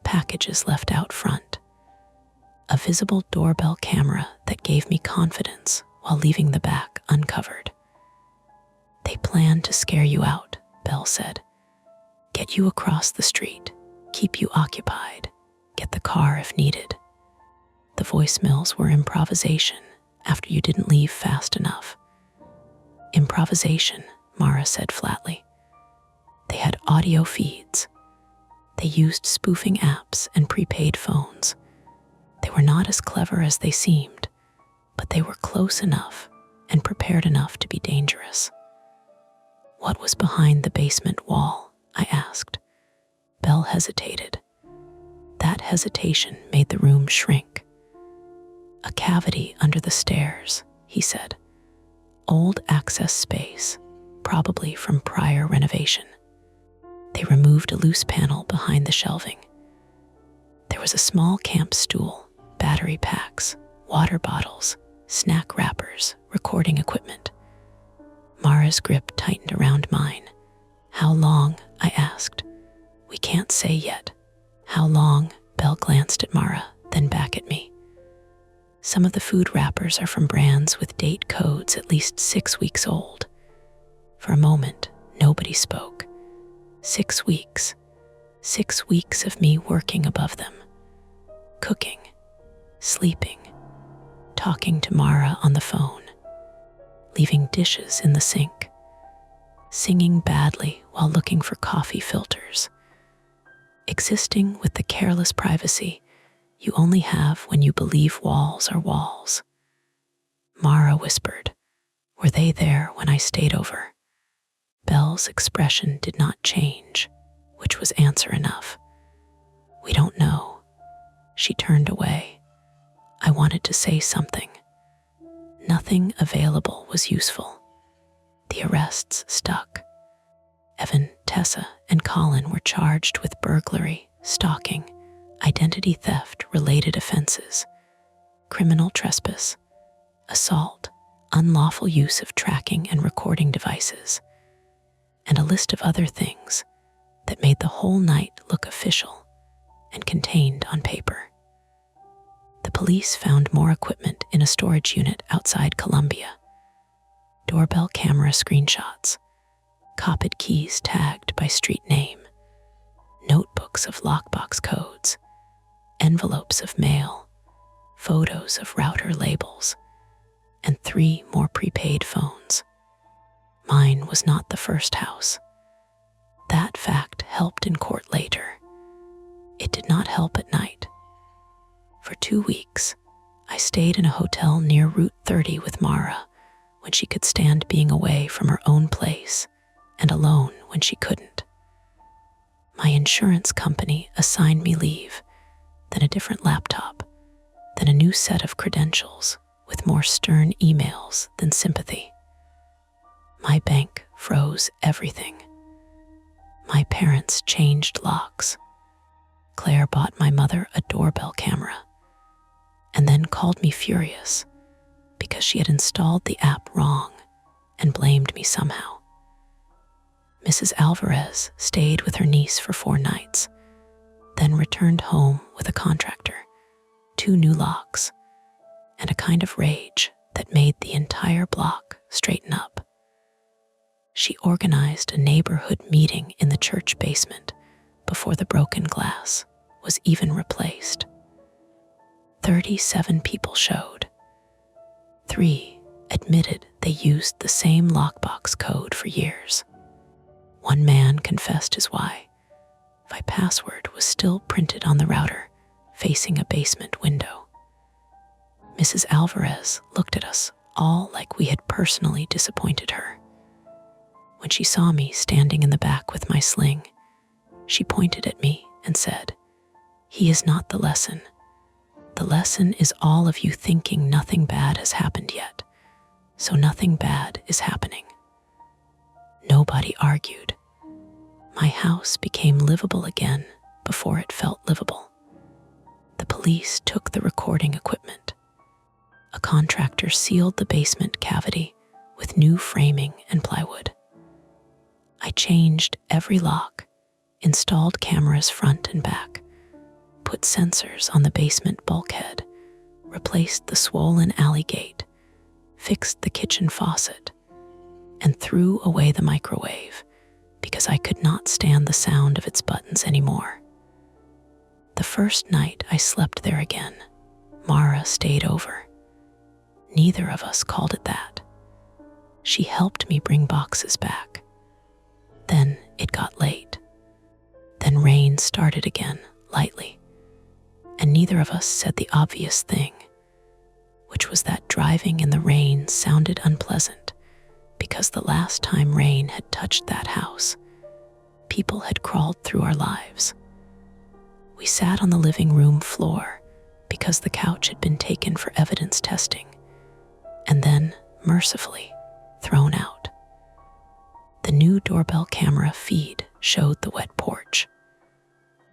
packages left out front, a visible doorbell camera that gave me confidence while leaving the back uncovered. They planned to scare you out, Bell said. Get you across the street, keep you occupied, get the car if needed. The voicemails were improvisation after you didn't leave fast enough. Improvisation, Mara said flatly. They had audio feeds. They used spoofing apps and prepaid phones. They were not as clever as they seemed, but they were close enough and prepared enough to be dangerous. What was behind the basement wall? I asked. Bell hesitated. That hesitation made the room shrink. A cavity under the stairs, he said. Old access space, probably from prior renovation. They removed a loose panel behind the shelving. There was a small camp stool, battery packs, water bottles, snack wrappers, recording equipment. Mara's grip tightened around mine. How long? I asked. We can't say yet. How long? Bell glanced at Mara, then back at me. Some of the food wrappers are from brands with date codes at least 6 weeks old. For a moment, nobody spoke. 6 weeks. 6 weeks of me working above them. Cooking, sleeping, talking to Mara on the phone, leaving dishes in the sink, singing badly while looking for coffee filters, existing with the careless privacy you only have when you believe walls are walls. Mara whispered, were they there when I stayed over? Bell's expression did not change, which was answer enough. We don't know. She turned away. I wanted to say something. Nothing available was useful. The arrests stuck. Evan, Tessa, and Colin were charged with burglary, stalking, identity theft-related offenses, criminal trespass, assault, unlawful use of tracking and recording devices, and a list of other things that made the whole night look official and contained on paper. The police found more equipment in a storage unit outside Columbia. Doorbell camera screenshots, copied keys tagged by street name, notebooks of lockbox codes, envelopes of mail, photos of router labels, and 3 more prepaid phones. Mine was not the first house. That fact helped in court later. It did not help at night. For 2 weeks, I stayed in a hotel near Route 30 with Mara when she could stand being away from her own place and alone when she couldn't. My insurance company assigned me leave, then a different laptop, then a new set of credentials with more stern emails than sympathy. My bank froze everything. My parents changed locks. Claire bought my mother a doorbell camera and then called me furious because she had installed the app wrong and blamed me somehow. Mrs. Alvarez stayed with her niece for 4 nights, then returned home with a contractor, 2 new locks, and a kind of rage that made the entire block straighten up. She organized a neighborhood meeting in the church basement before the broken glass was even replaced. 37 people showed. 3 admitted they used the same lockbox code for years. 1 man confessed his Wi-Fi password was still printed on the router facing a basement window. Mrs. Alvarez looked at us all like we had personally disappointed her. When she saw me standing in the back with my sling, she pointed at me and said, "He is not the lesson. The lesson is all of you thinking nothing bad has happened yet, so nothing bad is happening." Nobody argued. My house became livable again before it felt livable. The police took the recording equipment. A contractor sealed the basement cavity with new framing and plywood. I changed every lock, installed cameras front and back, put sensors on the basement bulkhead, replaced the swollen alley gate, fixed the kitchen faucet, and threw away the microwave because I could not stand the sound of its buttons anymore. The first night I slept there again, Mara stayed over. Neither of us called it that. She helped me bring boxes back. Then it got late. Then rain started again, lightly. And neither of us said the obvious thing, which was that driving in the rain sounded unpleasant because the last time rain had touched that house, people had crawled through our lives. We sat on the living room floor because the couch had been taken for evidence testing and then, mercifully, thrown out. The new doorbell camera feed showed the wet porch.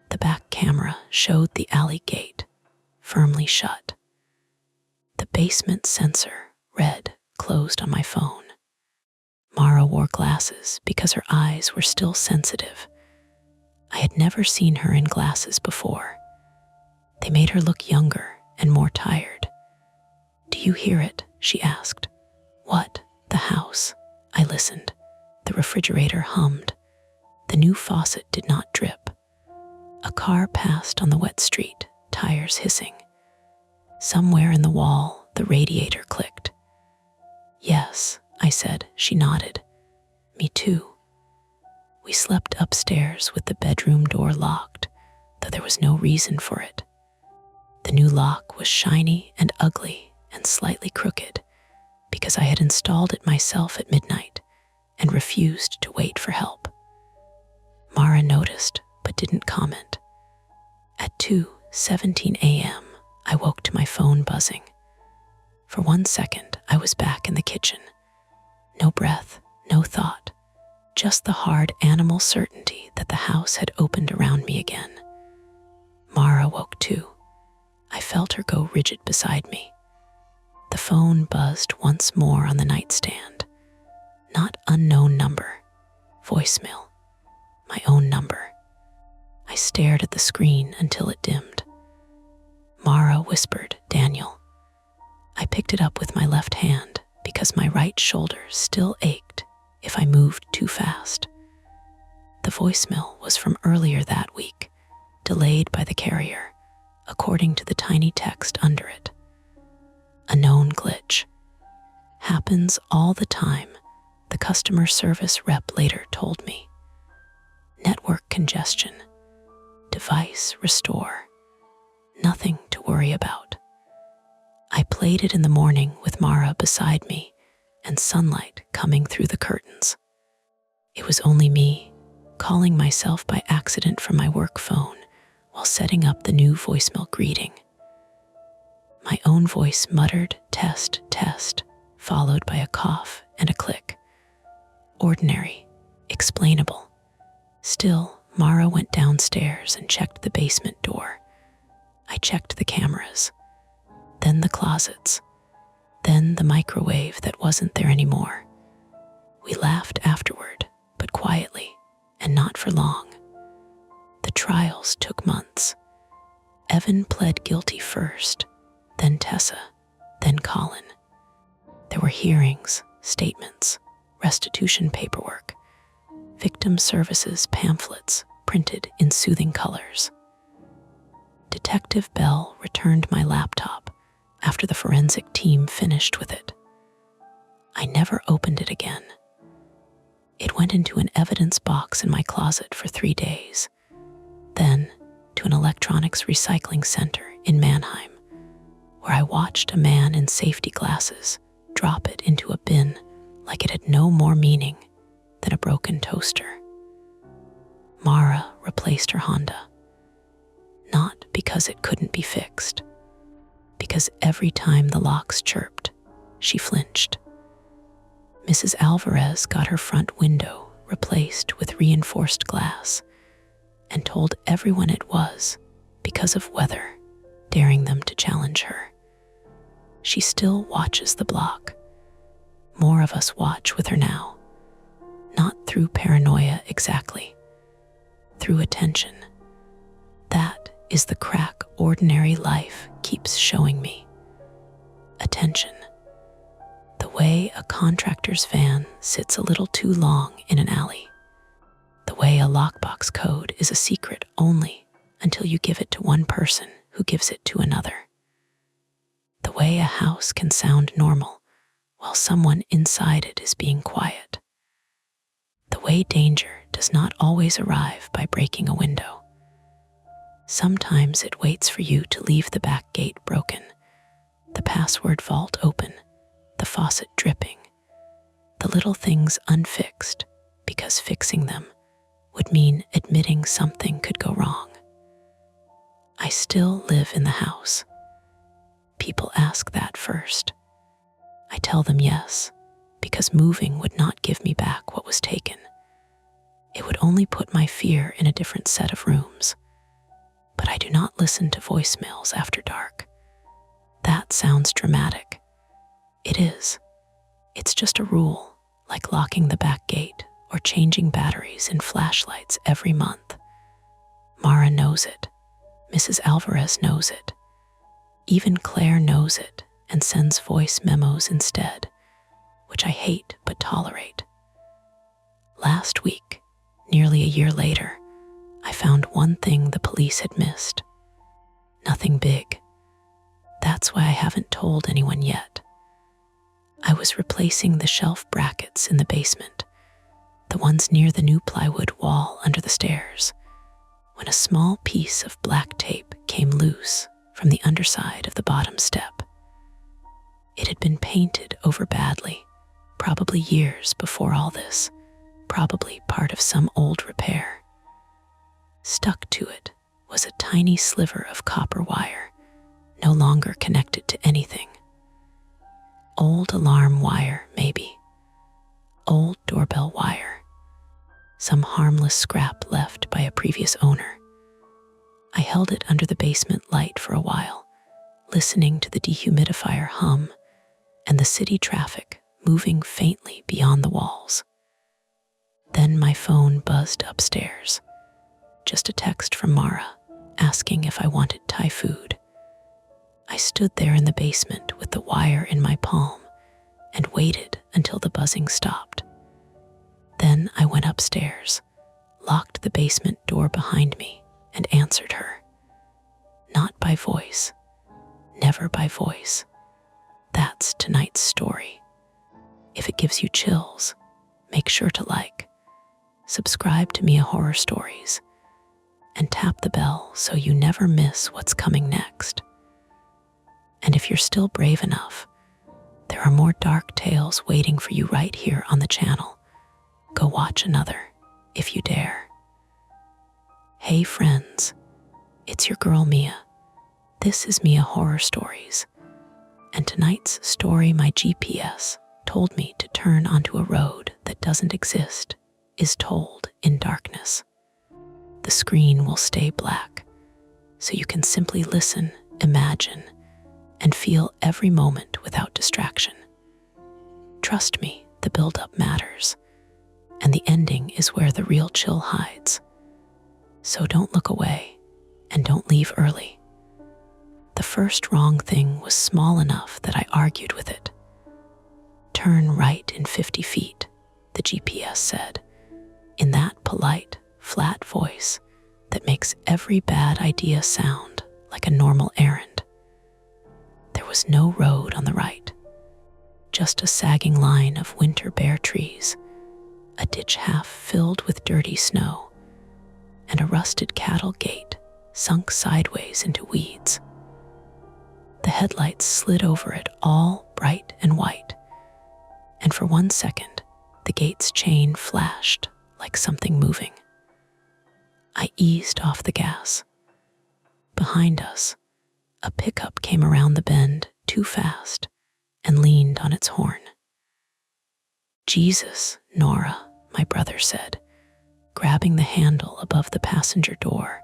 The back camera showed the alley gate, firmly shut. The basement sensor read closed on my phone. Mara wore glasses because her eyes were still sensitive. I had never seen her in glasses before. They made her look younger and more tired. "Do you hear it?" she asked. "What? The house?" I listened. The refrigerator hummed. The new faucet did not drip. A car passed on the wet street, tires hissing. Somewhere in the wall, the radiator clicked. "Yes," I said. She nodded. "Me too." We slept upstairs with the bedroom door locked, though there was no reason for it. The new lock was shiny and ugly and slightly crooked because I had installed it myself at midnight and refused to wait for help. Mara noticed but didn't comment. At 2:17 a.m., I woke to my phone buzzing. For 1 second, I was back in the kitchen. No breath, no thought, just the hard animal certainty that the house had opened around me again. Mara woke too. I felt her go rigid beside me. The phone buzzed once more on the nightstand. Not unknown number, voicemail, my own number. I stared at the screen until it dimmed. Mara whispered, "Daniel." I picked it up with my left hand because my right shoulder still ached if I moved too fast. The voicemail was from earlier that week, delayed by the carrier, according to the tiny text under it. A known glitch. Happens all the time, the customer service rep later told me. Network congestion. Device restore. Nothing to worry about. I played it in the morning with Mara beside me and sunlight coming through the curtains. It was only me, calling myself by accident from my work phone while setting up the new voicemail greeting. My own voice muttered, "Test, test," followed by a cough and a click. Ordinary, explainable. Still, Mara went downstairs and checked the basement door. I checked the cameras, then the closets, then the microwave that wasn't there anymore. We laughed afterward, but quietly, and not for long. The trials took months. Evan pled guilty first, then Tessa, then Colin. There were hearings, statements, restitution paperwork, victim services pamphlets printed in soothing colors. Detective Bell returned my laptop after the forensic team finished with it. I never opened it again. It went into an evidence box in my closet for 3 days, then to an electronics recycling center in Mannheim, where I watched a man in safety glasses drop it into a bin like it had no more meaning than a broken toaster. Mara replaced her Honda, not because it couldn't be fixed, because every time the locks chirped, she flinched. Mrs. Alvarez got her front window replaced with reinforced glass and told everyone it was because of weather, daring them to challenge her. She still watches the block. More of us watch with her now, not through paranoia exactly, through attention. That is the crack ordinary life keeps showing me. Attention. The way a contractor's van sits a little too long in an alley. The way a lockbox code is a secret only until you give it to one person who gives it to another. The way a house can sound normal while someone inside it is being quiet. The way danger does not always arrive by breaking a window. Sometimes it waits for you to leave the back gate broken, the password vault open, the faucet dripping, the little things unfixed, because fixing them would mean admitting something could go wrong. I still live in the house. People ask that first. I tell them yes, because moving would not give me back what was taken. It would only put my fear in a different set of rooms. But I do not listen to voicemails after dark. That sounds dramatic. It is. It's just a rule, like locking the back gate or changing batteries in flashlights every month. Mara knows it. Mrs. Alvarez knows it. Even Claire knows it and sends voice memos instead, which I hate but tolerate. Last week, nearly a year later, I found one thing the police had missed. Nothing big. That's why I haven't told anyone yet. I was replacing the shelf brackets in the basement, the ones near the new plywood wall under the stairs, when a small piece of black tape came loose from the underside of the bottom step. It had been painted over badly, probably years before all this, probably part of some old repair. Stuck to it was a tiny sliver of copper wire, no longer connected to anything. Old alarm wire, maybe. Old doorbell wire. Some harmless scrap left by a previous owner. I held it under the basement light for a while, listening to the dehumidifier hum and the city traffic moving faintly beyond the walls. Then my phone buzzed upstairs. just a text from Mara asking if I wanted Thai food. I stood there in the basement with the wire in my palm and waited until the buzzing stopped. Then I went upstairs, locked the basement door behind me, and answered her. Not by voice, never by voice. That's tonight's story. If it gives you chills, make sure to like, subscribe to Mia Horror Stories, and tap the bell so you never miss what's coming next. And if you're still brave enough, there are more dark tales waiting for you right here on the channel. Go watch another, if you dare. Hey friends, it's your girl Mia. This is Mia Horror Stories, and tonight's story my GPS told me to turn onto a road that doesn't exist is told in darkness. The screen will stay black, so you can simply listen, imagine, and feel every moment without distraction. Trust me, the build-up matters, and the ending is where the real chill hides. So don't look away, and don't leave early. The first wrong thing was small enough that I argued with it. Turn right in 50 feet, the GPS said, in that polite, flat voice that makes every bad idea sound like a normal errand. There was no road on the right, just a sagging line of winter bare trees, a ditch half filled with dirty snow, and a rusted cattle gate sunk sideways into weeds. The headlights slid over it all bright and white, and for 1 second, the gate's chain flashed like something moving. I eased off the gas. Behind us, a pickup came around the bend too fast and leaned on its horn. Jesus, Nora, my brother said, grabbing the handle above the passenger door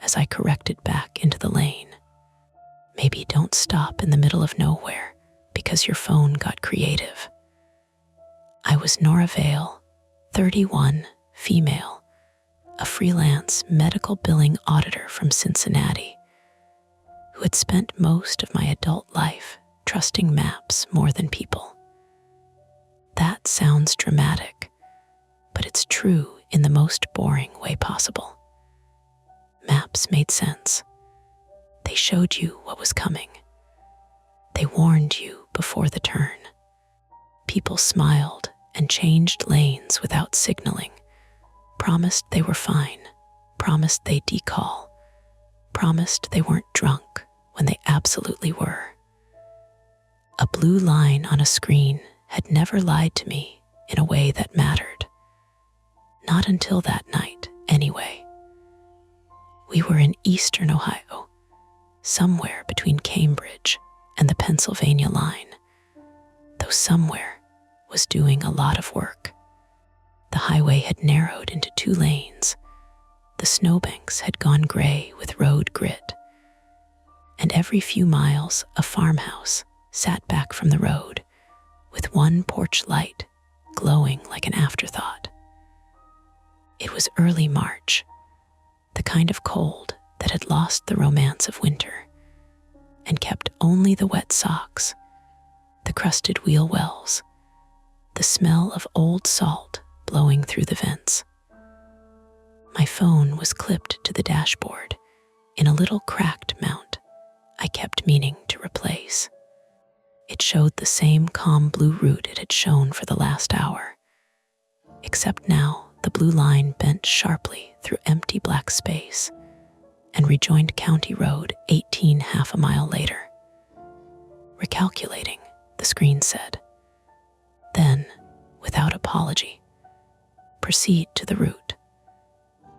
as I corrected back into the lane. Maybe don't stop in the middle of nowhere because your phone got creative. I was Nora Vale, 31, female, a freelance medical billing auditor from Cincinnati, who had spent most of my adult life trusting maps more than people. That sounds dramatic, but it's true in the most boring way possible. Maps made sense. They showed you what was coming. They warned you before the turn. People smiled and changed lanes without signaling, promised they were fine, promised they'd decall, promised they weren't drunk when they absolutely were. A blue line on a screen had never lied to me in a way that mattered. Not until that night, anyway. We were in eastern Ohio, somewhere between Cambridge and the Pennsylvania line, though somewhere was doing a lot of work. The highway had narrowed into 2 lanes. The snowbanks had gone gray with road grit, and every few miles a farmhouse sat back from the road with one porch light glowing like an afterthought. It was early March, the kind of cold that had lost the romance of winter and kept only the wet socks, the crusted wheel wells, the smell of old salt blowing through the vents. My phone was clipped to the dashboard in a little cracked mount I kept meaning to replace. It showed the same calm blue route it had shown for the last hour, except now the blue line bent sharply through empty black space and rejoined County Road 18 half a mile later. Recalculating, the screen said. Then, without apology, proceed to the route.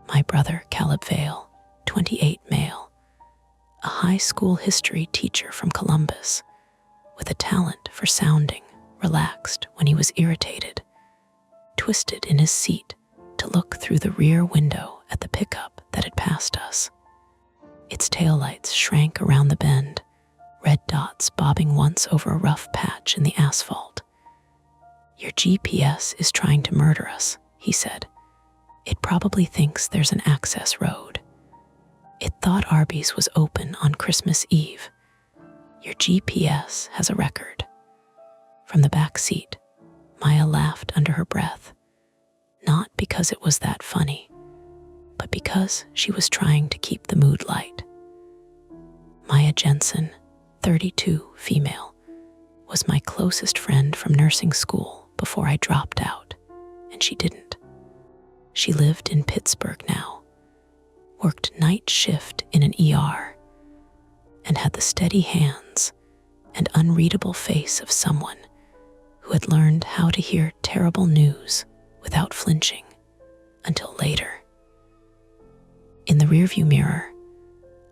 My brother, Caleb Vale, 28 male, a high school history teacher from Columbus, with a talent for sounding relaxed when he was irritated, twisted in his seat to look through the rear window at the pickup that had passed us. Its taillights shrank around the bend, red dots bobbing once over a rough patch in the asphalt. "Your GPS is trying to murder us," he said, It probably thinks there's an access road. It thought Arby's was open on Christmas Eve. Your GPS has a record. From the back seat, Maya laughed under her breath, not because it was that funny, but because she was trying to keep the mood light. Maya Jensen, 32, female, was my closest friend from nursing school before I dropped out, and she didn't. She lived in Pittsburgh now, worked night shift in an ER, and had the steady hands and unreadable face of someone who had learned how to hear terrible news without flinching until later. In the rearview mirror,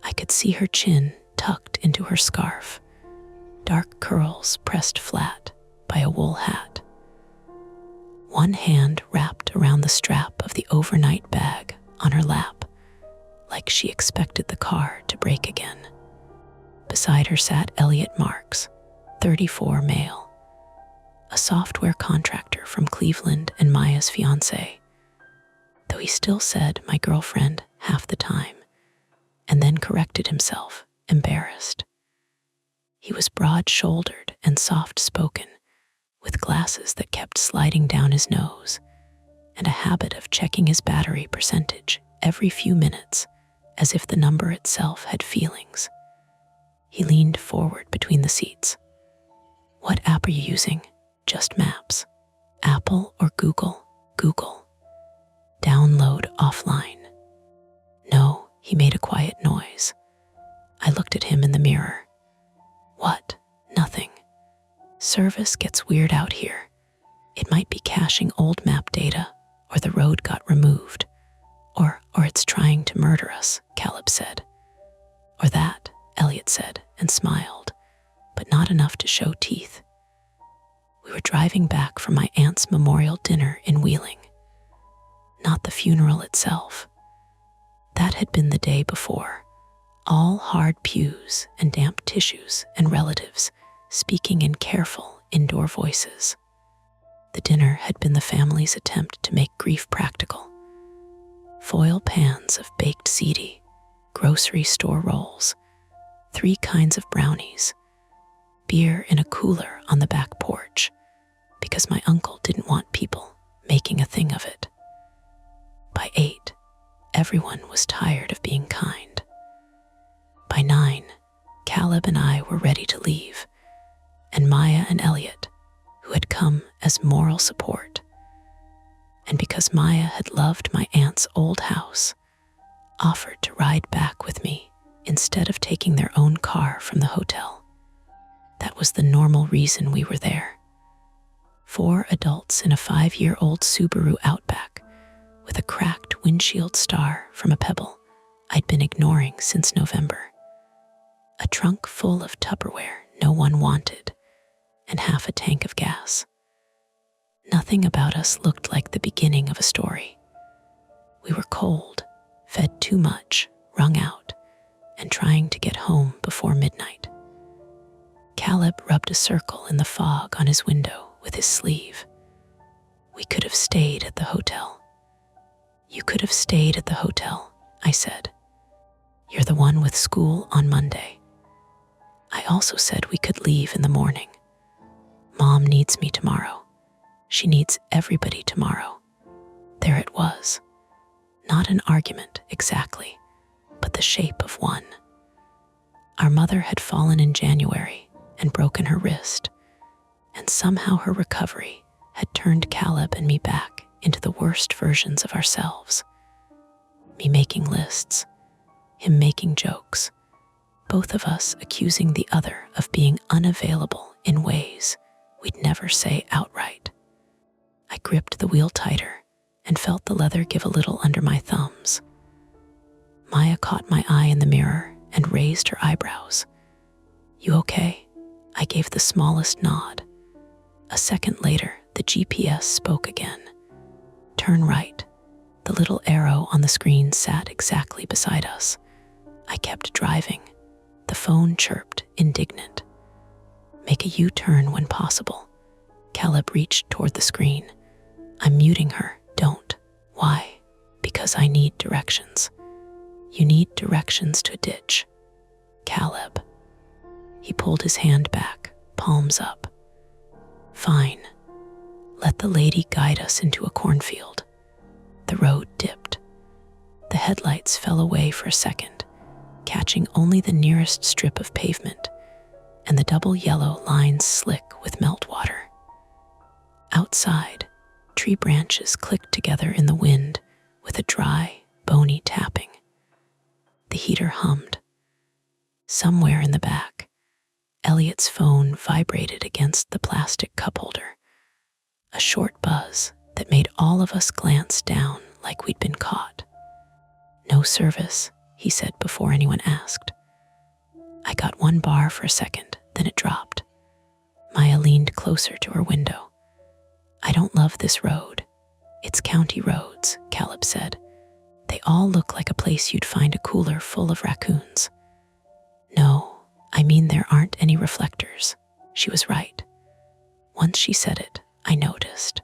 I could see her chin tucked into her scarf, dark curls pressed flat by a wool hat. One hand wrapped around the strap of the overnight bag on her lap, like she expected the car to break again. Beside her sat Elliot Marks, 34, male, a software contractor from Cleveland and Maya's fiancé, though he still said my girlfriend half the time, and then corrected himself, embarrassed. He was broad-shouldered and soft-spoken, with glasses that kept sliding down his nose, and a habit of checking his battery percentage every few minutes, as if the number itself had feelings. He leaned forward between the seats. "What app are you using?" "Just Maps." "Apple or Google?" "Google." "Download offline." "No," he made a quiet noise. I looked at him in the mirror. "What?" "Nothing. Service gets weird out here. It might be caching old map data, or the road got removed, or it's trying to murder us," Caleb said. "Or that," Elliot said and smiled, but not enough to show teeth. We were driving back from my aunt's memorial dinner in Wheeling. Not the funeral itself. That had been the day before, all hard pews and damp tissues and relatives speaking in careful indoor voices. The dinner had been the family's attempt to make grief practical. Foil pans of baked ziti, grocery store rolls, 3 kinds of brownies, beer in a cooler on the back porch, because my uncle didn't want people making a thing of it. By 8, everyone was tired of being kind. By 9, Caleb and I were ready to leave, and Maya and Elliot, who had come as moral support. And because Maya had loved my aunt's old house, offered to ride back with me instead of taking their own car from the hotel. That was the normal reason we were there. 4 adults in a 5-year-old Subaru Outback with a cracked windshield star from a pebble I'd been ignoring since November. A trunk full of Tupperware no one wanted, and half a tank of gas. Nothing about us looked like the beginning of a story. We were cold, fed too much, wrung out, and trying to get home before midnight. Caleb rubbed a circle in the fog on his window with his sleeve. "We could have stayed at the hotel." "You could have stayed at the hotel," I said. "You're the one with school on Monday." I also said we could leave in the morning. "Mom needs me tomorrow. She needs everybody tomorrow." There it was. Not an argument exactly, but the shape of one. Our mother had fallen in January and broken her wrist, and somehow her recovery had turned Caleb and me back into the worst versions of ourselves. Me making lists, him making jokes, both of us accusing the other of being unavailable in ways we'd never say outright. I gripped the wheel tighter and felt the leather give a little under my thumbs. Maya caught my eye in the mirror and raised her eyebrows. "You okay?" I gave the smallest nod. A second later, the GPS spoke again. "Turn right." The little arrow on the screen sat exactly beside us. I kept driving. The phone chirped, indignant. "Make a U-turn when possible." Caleb reached toward the screen. "I'm muting her. Don't." "Why?" Because I need directions. You need directions to a ditch. Caleb. He pulled his hand back, palms up. Fine. Let the lady guide us into a cornfield. The road dipped. The headlights fell away for a second, catching only the nearest strip of pavement, and the double yellow lines slick with meltwater. Outside, tree branches clicked together in the wind with a dry, bony tapping. The heater hummed. Somewhere in the back, Elliot's phone vibrated against the plastic cup holder, a short buzz that made all of us glance down like we'd been caught. No service, he said before anyone asked. I got 1 bar for a second, then it dropped. Maya leaned closer to her window. I don't love this road. It's county roads, Caleb said. They all look like a place you'd find a cooler full of raccoons. No, I mean there aren't any reflectors. She was right. Once she said it, I noticed.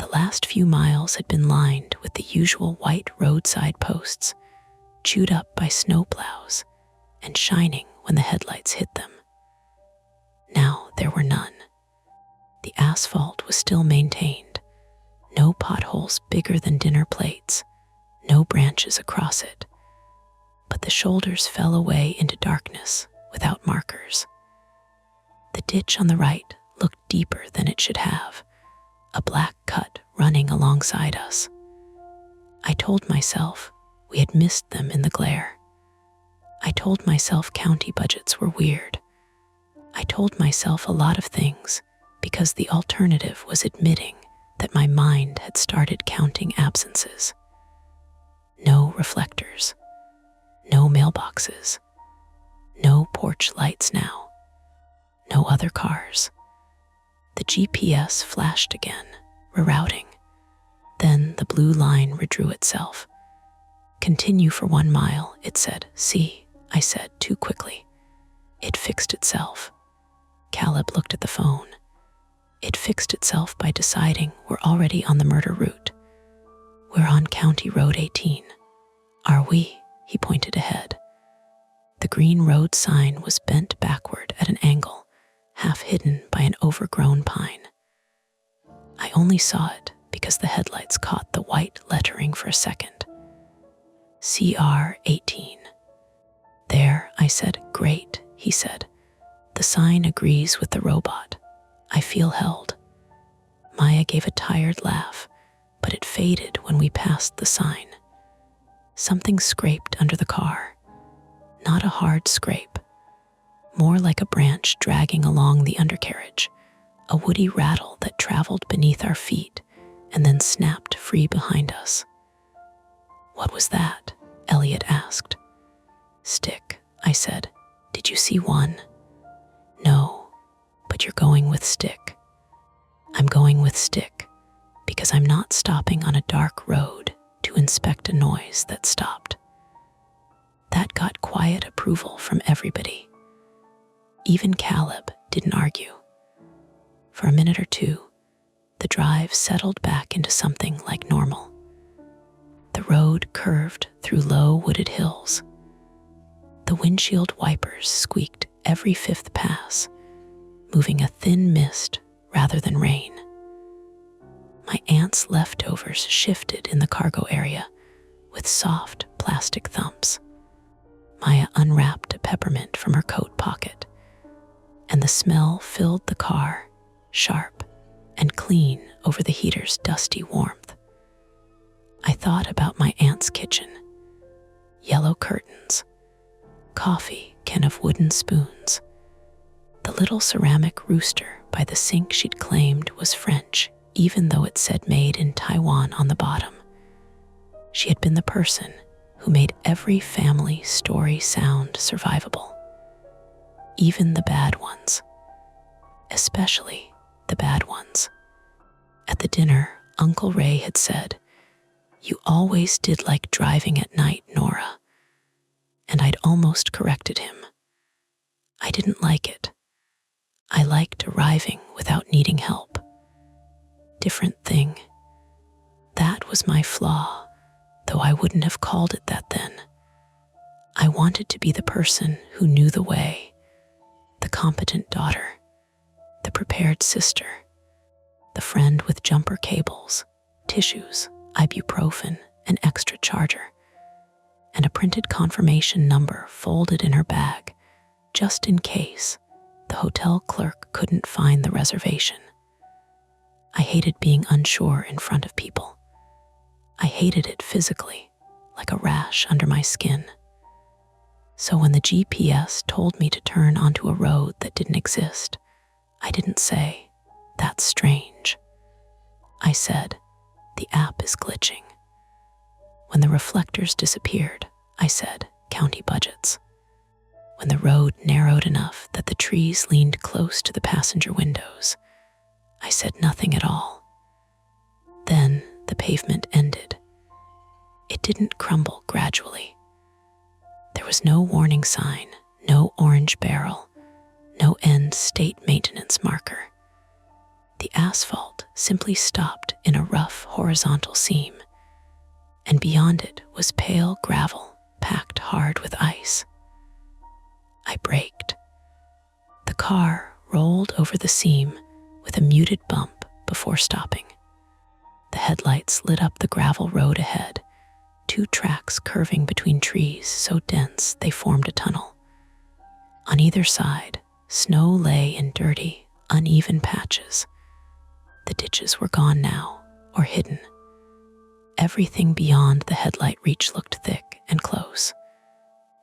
The last few miles had been lined with the usual white roadside posts, chewed up by snowplows and shining when the headlights hit them. Now there were none. The asphalt was still maintained, no potholes bigger than dinner plates, no branches across it. But the shoulders fell away into darkness without markers. The ditch on the right looked deeper than it should have, a black cut running alongside us. I told myself we had missed them in the glare. I told myself county budgets were weird. I told myself a lot of things because the alternative was admitting that my mind had started counting absences. No reflectors, no mailboxes, no porch lights now, no other cars. The GPS flashed again, rerouting. Then the blue line redrew itself. Continue for 1 mile, it said. See, I said too quickly. It fixed itself. Caleb looked at the phone. It fixed itself by deciding we're already on the murder route. We're on County Road 18. Are we? He pointed ahead. The green road sign was bent backward at an angle, half hidden by an overgrown pine. I only saw it because the headlights caught the white lettering for a second. CR 18. There, I said. Great, he said. The sign agrees with the robot. I feel held. Maya gave a tired laugh, but it faded when we passed the sign. Something scraped under the car. Not a hard scrape, more like a branch dragging along the undercarriage, a woody rattle that traveled beneath our feet and then snapped free behind us. What was that? Elliot asked. Stick, I said. Did you see one? No, but you're going with stick. I'm going with stick because I'm not stopping on a dark road to inspect a noise that stopped. That got quiet approval from everybody. Even Caleb didn't argue. For a minute or two, the drive settled back into something like normal. The road curved through low wooded hills. The windshield wipers squeaked every 5th pass, moving a thin mist rather than rain. My aunt's leftovers shifted in the cargo area with soft plastic thumps. Maya unwrapped a peppermint from her coat pocket, and the smell filled the car, sharp and clean over the heater's dusty warmth. I thought about my aunt's kitchen. Yellow curtains, coffee can of wooden spoons, the little ceramic rooster by the sink she'd claimed was French, even though it said made in Taiwan on the bottom. She had been the person who made every family story sound survivable. Even the bad ones. Especially the bad ones. At the dinner, Uncle Ray had said, "You always did like driving at night, Nora." And I'd almost corrected him. I didn't like it. I liked arriving without needing help. Different thing. That was my flaw, though I wouldn't have called it that then. I wanted to be the person who knew the way, the competent daughter, the prepared sister, the friend with jumper cables, tissues, ibuprofen, an extra charger, and a printed confirmation number folded in her bag, just in case the hotel clerk couldn't find the reservation. I hated being unsure in front of people. I hated it physically, like a rash under my skin. So when the GPS told me to turn onto a road that didn't exist, I didn't say, "That's strange." I said, "The app is glitching." When the reflectors disappeared, I said, "County budgets." When the road narrowed enough that the trees leaned close to the passenger windows, I said nothing at all. Then the pavement ended. It didn't crumble gradually. There was no warning sign, no orange barrel, no end state maintenance marker. The asphalt simply stopped in a rough horizontal seam, and beyond it was pale gravel packed hard with ice. I braked. The car rolled over the seam with a muted bump before stopping. The headlights lit up the gravel road ahead, 2 tracks curving between trees so dense they formed a tunnel. On either side, snow lay in dirty, uneven patches. The ditches were gone now, or hidden. Everything beyond the headlight reach looked thick and close.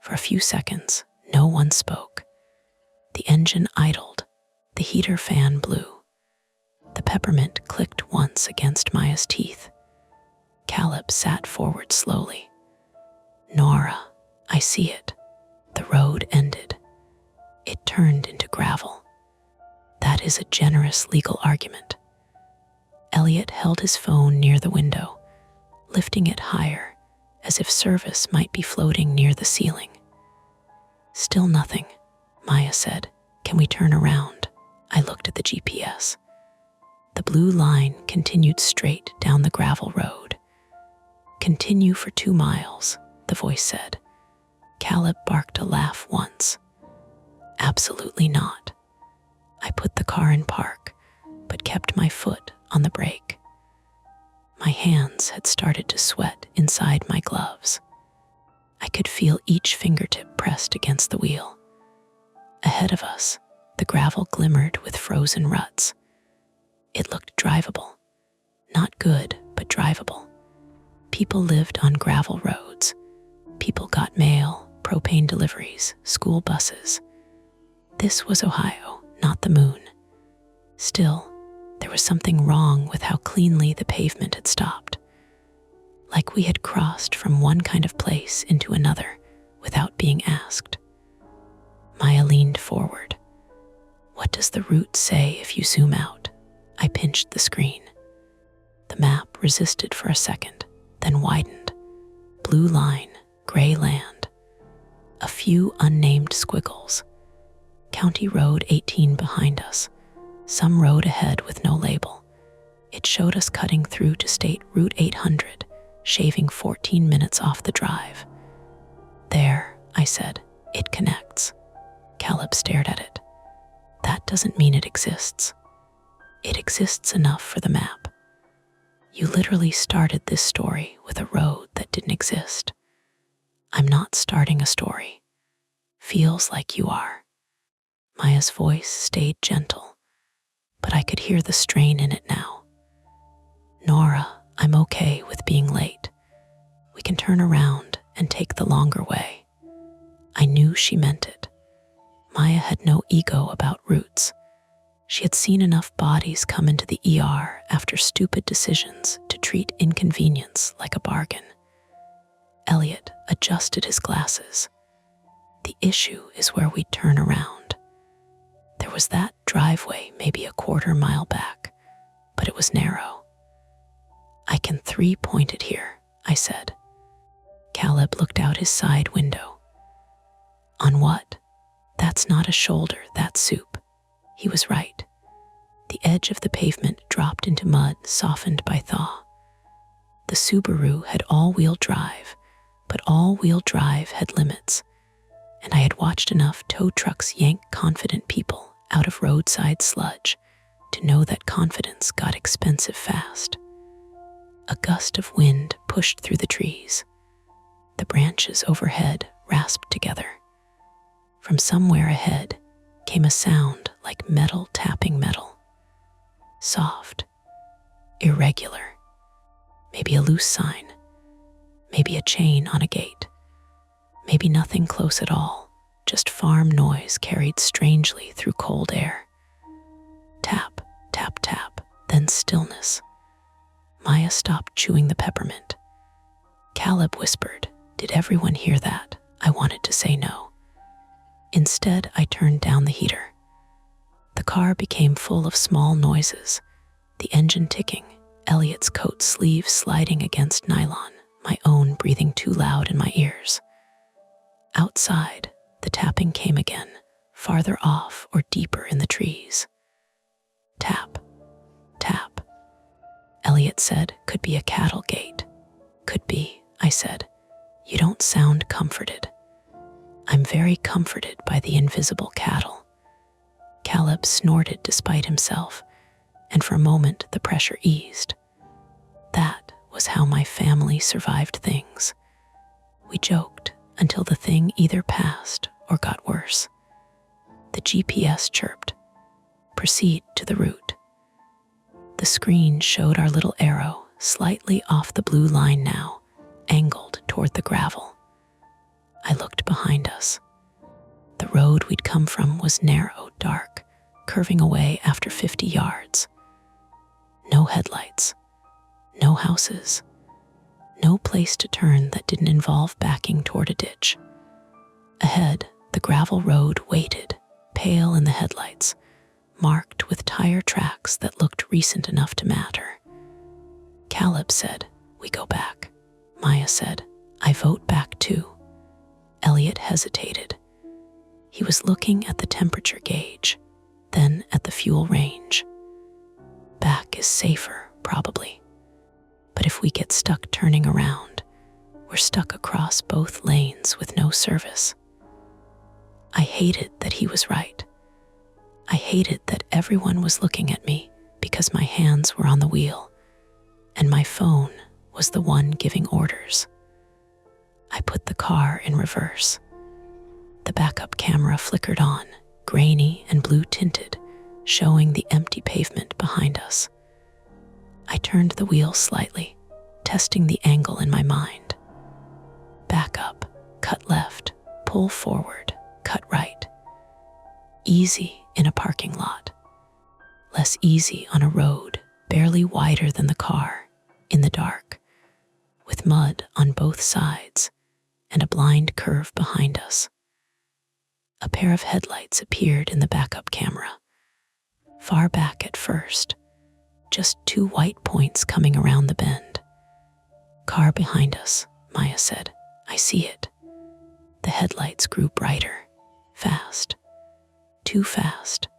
For a few seconds, no one spoke. The engine idled, the heater fan blew. The peppermint clicked once against Maya's teeth. Caleb sat forward slowly. "Nora, I see it." The road ended. It turned into gravel. That is a generous legal argument. Elliot held his phone near the window, lifting it higher, as if service might be floating near the ceiling. "Still nothing," Maya said. "Can we turn around?" I looked at the GPS. The blue line continued straight down the gravel road. "Continue for 2 miles, the voice said. Caleb barked a laugh once. "Absolutely not." I put the car in park, but kept my foot on the brake. My hands had started to sweat inside my gloves. I could feel each fingertip pressed against the wheel. Ahead of us, the gravel glimmered with frozen ruts. It looked drivable. Not good, but drivable. People lived on gravel roads. People got mail, propane deliveries, school buses. This was Ohio, not the moon. Still, there was something wrong with how cleanly the pavement had stopped. Like we had crossed from one kind of place into another without being asked. Maya leaned forward. "What does the route say if you zoom out?" I pinched the screen. The map resisted for a second, then widened. Blue line, gray land. A few unnamed squiggles. County Road 18 behind us. Some road ahead with no label. It showed us cutting through to State Route 800, shaving 14 minutes off the drive. "There," I said, "it connects." Caleb stared at it. "That doesn't mean it exists." "It exists enough for the map. You literally started this story with a road that didn't exist. I'm not starting a story. Feels like you are." Maya's voice stayed gentle, but I could hear the strain in it now. "Nora, I'm okay with being late. We can turn around and take the longer way." I knew she meant it. Maya had no ego about routes. She had seen enough bodies come into the ER after stupid decisions to treat inconvenience like a bargain. Elliot adjusted his glasses. "The issue is where we turn around. There was that driveway maybe a 1/4 mile back, but it was narrow." "I can 3-point it here," I said. Caleb looked out his side window. "On what? That's not a shoulder, that's soup." He was right. The edge of the pavement dropped into mud, softened by thaw. The Subaru had all-wheel drive, but all-wheel drive had limits, and I had watched enough tow trucks yank confident people out of roadside sludge to know that confidence got expensive fast. A gust of wind pushed through the trees. The branches overhead rasped together. From somewhere ahead came a sound like metal tapping metal. Soft, irregular, maybe a loose sign, maybe a chain on a gate, maybe nothing close at all, just farm noise carried strangely through cold air. Tap, tap, tap, then stillness. Maya stopped chewing the peppermint. Caleb whispered, "Did everyone hear that?" I wanted to say no. Instead, I turned down the heater. The car became full of small noises, the engine ticking, Elliot's coat sleeve sliding against nylon, my own breathing too loud in my ears. Outside, the tapping came again, farther off or deeper in the trees. Tap, tap. Elliot said, "Could be a cattle gate." "Could be," I said. "You don't sound comforted." "I'm very comforted by the invisible cattle." Caleb snorted despite himself, and for a moment the pressure eased. That was how my family survived things. We joked until the thing either passed or got worse. The GPS chirped, "Proceed to the route." The screen showed our little arrow slightly off the blue line now, angled toward the gravel. I looked behind us. The road we'd come from was narrow, dark, curving away after 50 yards. No headlights, no houses, no place to turn that didn't involve backing toward a ditch. Ahead, the gravel road waited, pale in the headlights, marked with tire tracks that looked recent enough to matter. Caleb said, "We go back." Maya said, "I vote back too." Elliot hesitated. He was looking at the temperature gauge, then at the fuel range. Back is safer, probably. But if we get stuck turning around, we're stuck across both lanes with no service. I hated that he was right. I hated that everyone was looking at me because my hands were on the wheel, and my phone was the one giving orders. I put the car in reverse. The backup camera flickered on, grainy and blue-tinted, showing the empty pavement behind us. I turned the wheel slightly, testing the angle in my mind. Back up, cut left, pull forward, cut right. Easy in a parking lot. Less easy on a road barely wider than the car, in the dark, with mud on both sides and a blind curve behind us. A pair of headlights appeared in the backup camera, far back at first, just two white points coming around the bend. "Car behind us," Maya said. "I see it." The headlights grew brighter, fast, too fast.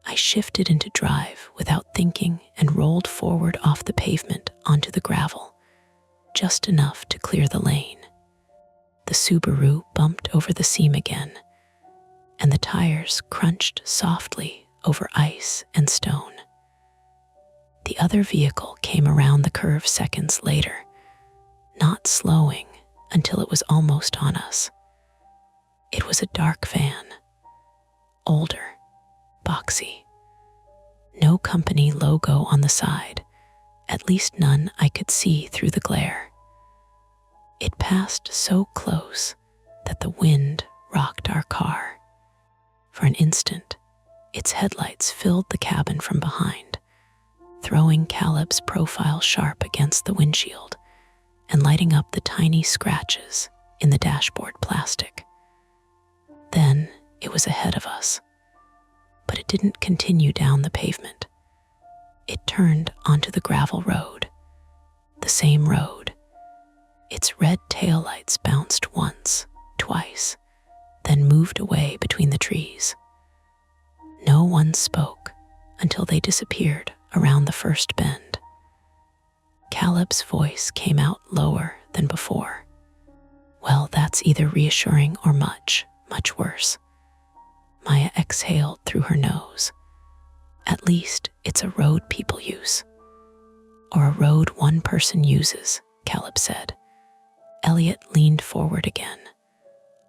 I shifted into drive without thinking and rolled forward off the pavement onto the gravel, just enough to clear the lane. The Subaru bumped over the seam again, and the tires crunched softly over ice and stone. The other vehicle came around the curve seconds later, not slowing until it was almost on us. It was a dark van, older, boxy. No company logo on the side, at least none I could see through the glare. It passed so close that the wind rocked our car. For an instant, its headlights filled the cabin from behind, throwing Caleb's profile sharp against the windshield and lighting up the tiny scratches in the dashboard plastic. Then it was ahead of us, but it didn't continue down the pavement. It turned onto the gravel road, the same road. Its red taillights bounced once, twice, then moved away between the trees. No one spoke until they disappeared around the first bend. Caleb's voice came out lower than before. Well, that's either reassuring or much, much worse. Maya exhaled through her nose. At least it's a road people use. Or a road one person uses, Caleb said. Elliot leaned forward again,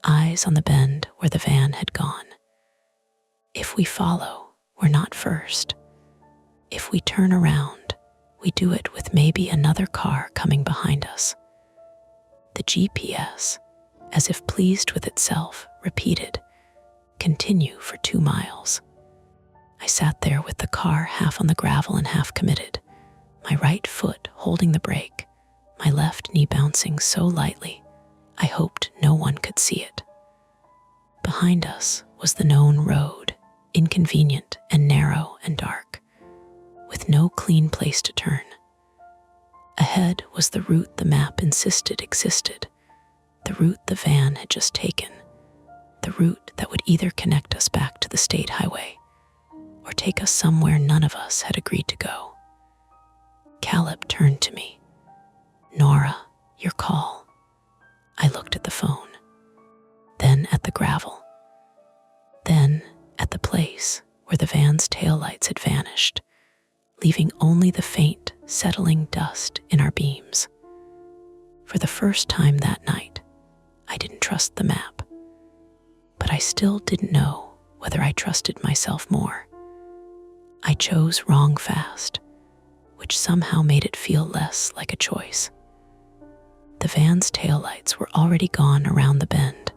eyes on the bend where the van had gone. If we follow, we're not first. If we turn around, we do it with maybe another car coming behind us. The GPS, as if pleased with itself, repeated, "Continue for 2 miles." I sat there with the car half on the gravel and half committed, my right foot holding the brake, my left knee bouncing so lightly, I hoped no one could see it. Behind us was the known road, inconvenient and narrow and dark, with no clean place to turn. Ahead was the route the map insisted existed, the route the van had just taken, the route that would either connect us back to the state highway or take us somewhere none of us had agreed to go. Caleb turned to me. "Nora, your call." I looked at the phone, then at the gravel, then at the place where the van's taillights had vanished, leaving only the faint, settling dust in our beams. For the first time that night, I didn't trust the map, but I still didn't know whether I trusted myself more. I chose wrong fast, which somehow made it feel less like a choice. The van's taillights were already gone around the bend,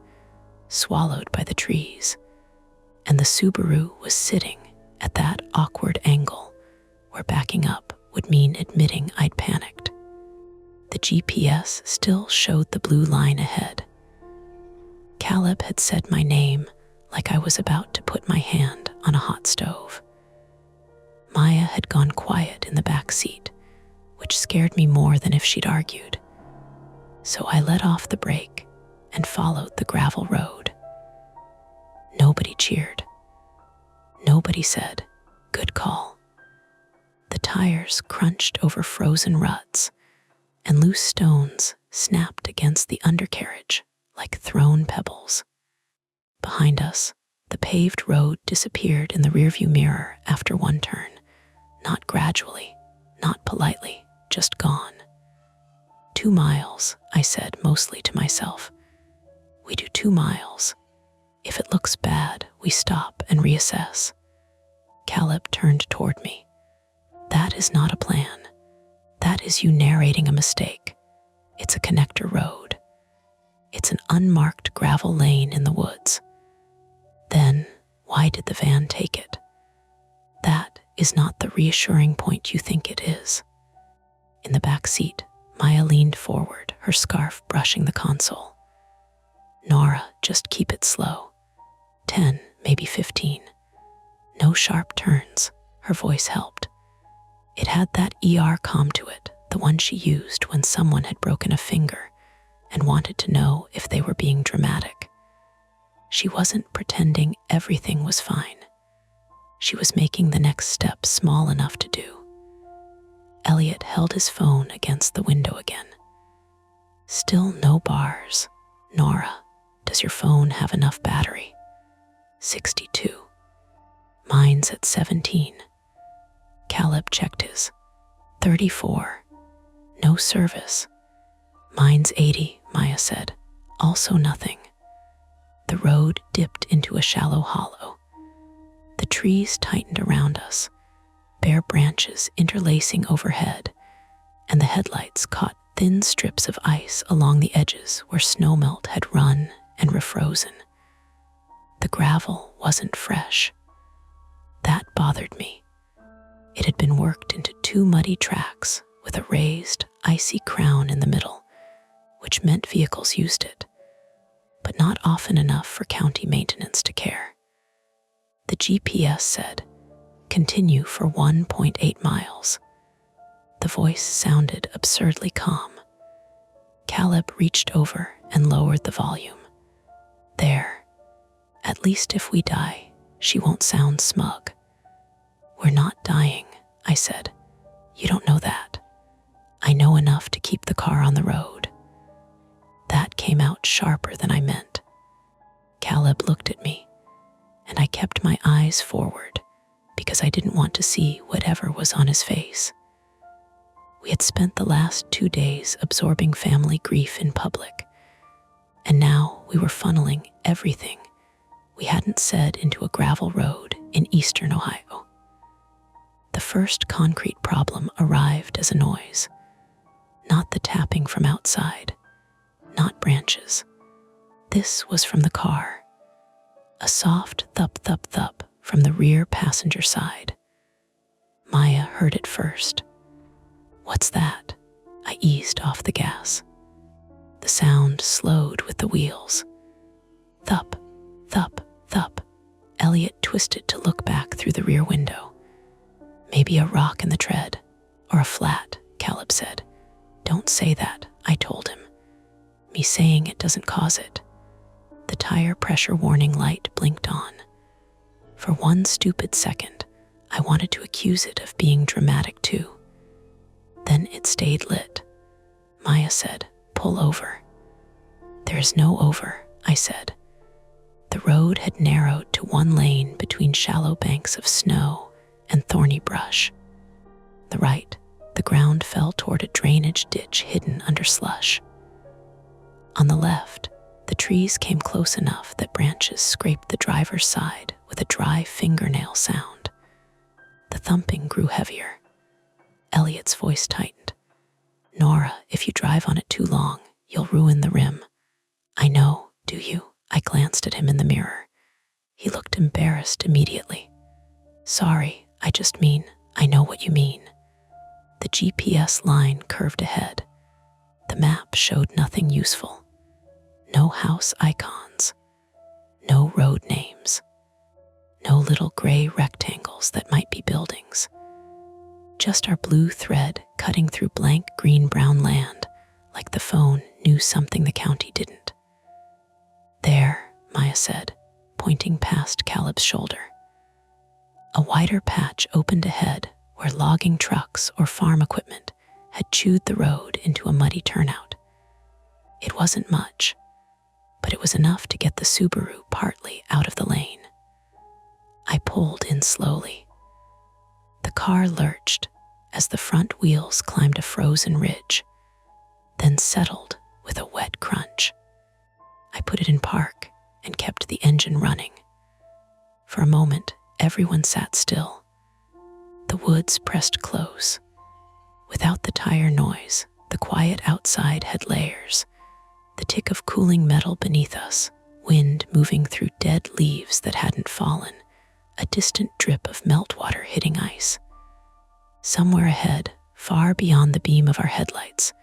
swallowed by the trees, and the Subaru was sitting at that awkward angle where backing up would mean admitting I'd panicked. The GPS still showed the blue line ahead. Caleb had said my name like I was about to put my hand on a hot stove. Maya had gone quiet in the back seat, which scared me more than if she'd argued. So I let off the brake and followed the gravel road. Nobody cheered. Nobody said, "Good call." The tires crunched over frozen ruts, and loose stones snapped against the undercarriage like thrown pebbles. Behind us, the paved road disappeared in the rearview mirror after one turn, not gradually, not politely, just gone. 2 miles, I said mostly to myself. We do 2 miles. If it looks bad, we stop and reassess. Caleb turned toward me. That is not a plan. That is you narrating a mistake. It's a connector road. It's an unmarked gravel lane in the woods. Then, why did the van take it? That is not the reassuring point you think it is. In the back seat, Maya leaned forward, her scarf brushing the console. "Nora, just keep it slow. 10, maybe 15. No sharp turns," her voice helped. It had that ER calm to it, the one she used when someone had broken a finger and wanted to know if they were being dramatic. She wasn't pretending everything was fine. She was making the next step small enough to do. Elliot held his phone against the window again. "Still no bars. Nora, does your phone have enough battery?" 62. "Mine's at 17. Caleb checked his. 34. "No service." "Mine's 80, Maya said. Also nothing." The road dipped into a shallow hollow. The trees tightened around us, bare branches interlacing overhead, and the headlights caught thin strips of ice along the edges where snowmelt had run and refrozen. The gravel wasn't fresh. That bothered me. It had been worked into 2 muddy tracks with a raised, icy crown in the middle, which meant vehicles used it, but not often enough for county maintenance to care. The GPS said, "Continue for 1.8 miles. The voice sounded absurdly calm. Caleb reached over and lowered the volume. "There. At least if we die, she won't sound smug." "We're not dying," I said. "You don't know that." I know enough to keep the car on the road." That came out sharper than I meant. Caleb looked at me, and I kept my eyes forward because I didn't want to see whatever was on his face. We had spent the last 2 days absorbing family grief in public, and now we were funneling everything we hadn't said into a gravel road in eastern Ohio. The first concrete problem arrived as a noise, not the tapping from outside, not branches. This was from the car, a soft thup thup thup from the rear passenger side. Maya heard it first. "What's that?" I eased off the gas. The sound slowed with the wheels. Thup, thup, thup. Elliot twisted to look back through the rear window. "Maybe a rock in the tread, or a flat," Caleb said. "Don't say that," I told him. "Me saying it doesn't cause it." The tire pressure warning light blinked on. For one stupid second, I wanted to accuse it of being dramatic too. Then it stayed lit. Maya said, "Pull over." "There is no over," I said. The road had narrowed to one lane between shallow banks of snow and thorny brush. The right, the ground fell toward a drainage ditch hidden under slush. On the left, the trees came close enough that branches scraped the driver's side with a dry fingernail sound. The thumping grew heavier. Elliot's voice tightened. "Nora, if you drive on it too long, you'll ruin the rim." "I know, do you?" I glanced at him in the mirror. He looked embarrassed immediately. "Sorry, I just mean, I know what you mean." The GPS line curved ahead. The map showed nothing useful. No house icons. No road names. No little gray rectangles that might be buildings. Just our blue thread cutting through blank green-brown land, like the phone knew something the county didn't. "There," Maya said, pointing past Caleb's shoulder. A wider patch opened ahead where logging trucks or farm equipment had chewed the road into a muddy turnout. It wasn't much, but it was enough to get the Subaru partly out of the lane. I pulled in slowly. The car lurched as the front wheels climbed a frozen ridge, then settled with a wet crunch. I put it in park and kept the engine running. For a moment, everyone sat still. The woods pressed close. Without the tire noise, the quiet outside had layers. The tick of cooling metal beneath us, wind moving through dead leaves that hadn't fallen, a distant drip of meltwater hitting ice. Somewhere ahead, far beyond the beam of our headlights,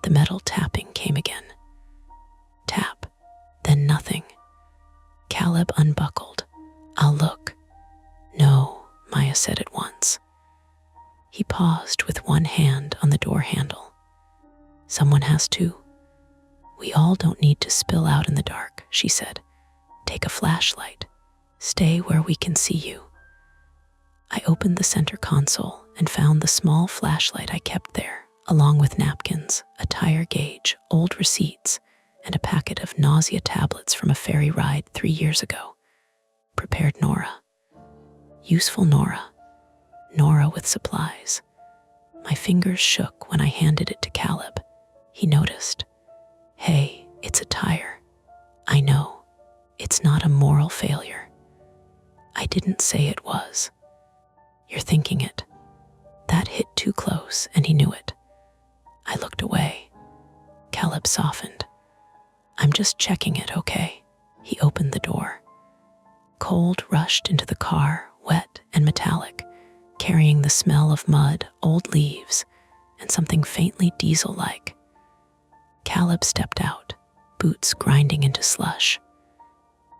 the metal tapping came again. Tap, then nothing. Caleb unbuckled. "I'll look." "No," Maya said at once. He paused with one hand on the door handle. "Someone has to." "We all don't need to spill out in the dark," she said. "Take a flashlight. Stay where we can see you." I opened the center console and found the small flashlight I kept there, along with napkins, a tire gauge, old receipts, and a packet of nausea tablets from a ferry ride 3 years ago. Prepared Nora. Useful Nora. Nora with supplies. My fingers shook when I handed it to Caleb. He noticed. "Hey, it's a tire." "I know. It's not a moral failure." I didn't say it was. "You're thinking it." That hit too close, and he knew it. I looked away. Caleb softened. "I'm just checking it, okay?" He opened the door. Cold rushed into the car, wet and metallic, carrying the smell of mud, old leaves, and something faintly diesel-like. Caleb stepped out, boots grinding into slush.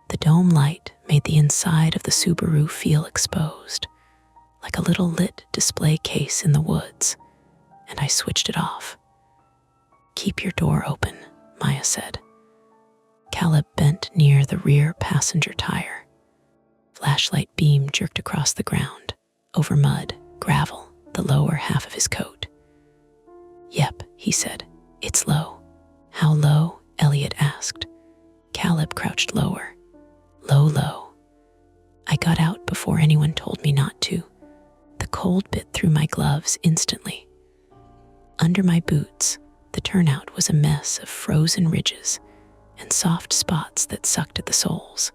The dome light made the inside of the Subaru feel exposed, like a little lit display case in the woods, and I switched it off. "Keep your door open," Maya said. Caleb bent near the rear passenger tire. Flashlight beam jerked across the ground, over mud, gravel, the lower half of his coat. Yep, he said. It's low. How low? Elliot asked. Caleb crouched lower. Low, low. I got out before anyone told me not to. The cold bit through my gloves instantly. Under my boots, the turnout was a mess of frozen ridges and soft spots that sucked at the soles.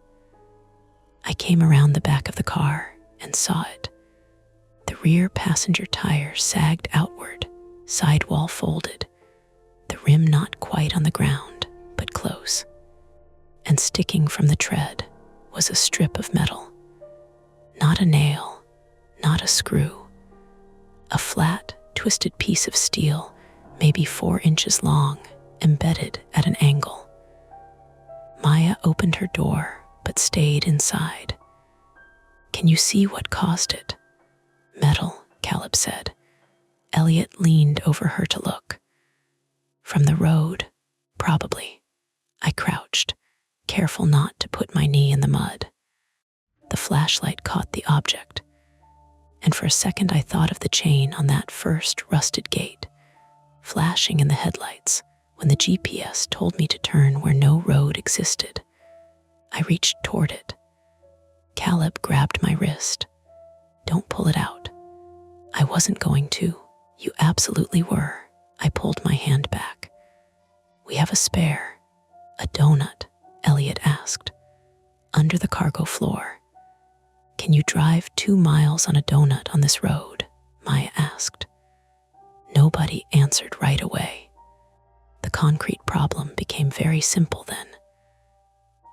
I came around the back of the car and saw it. The rear passenger tire sagged outward, sidewall folded, the rim not quite on the ground, but close. And sticking from the tread was a strip of metal. Not a nail, not a screw. A flat, twisted piece of steel, maybe 4 inches long, embedded at an angle. Maya opened her door, but stayed inside. Can you see what caused it? Metal, Caleb said. Elliot leaned over her to look. From the road, probably. I crouched, careful not to put my knee in the mud. The flashlight caught the object, and for a second I thought of the chain on that first rusted gate, flashing in the headlights when the GPS told me to turn where no road existed. I reached toward it. Caleb grabbed my wrist. Don't pull it out. I wasn't going to. You absolutely were. I pulled my hand back. We have a spare. A donut, Elliot asked. Under the cargo floor. Can you drive 2 miles on a donut on this road? Maya asked. Nobody answered right away. The concrete problem became very simple then.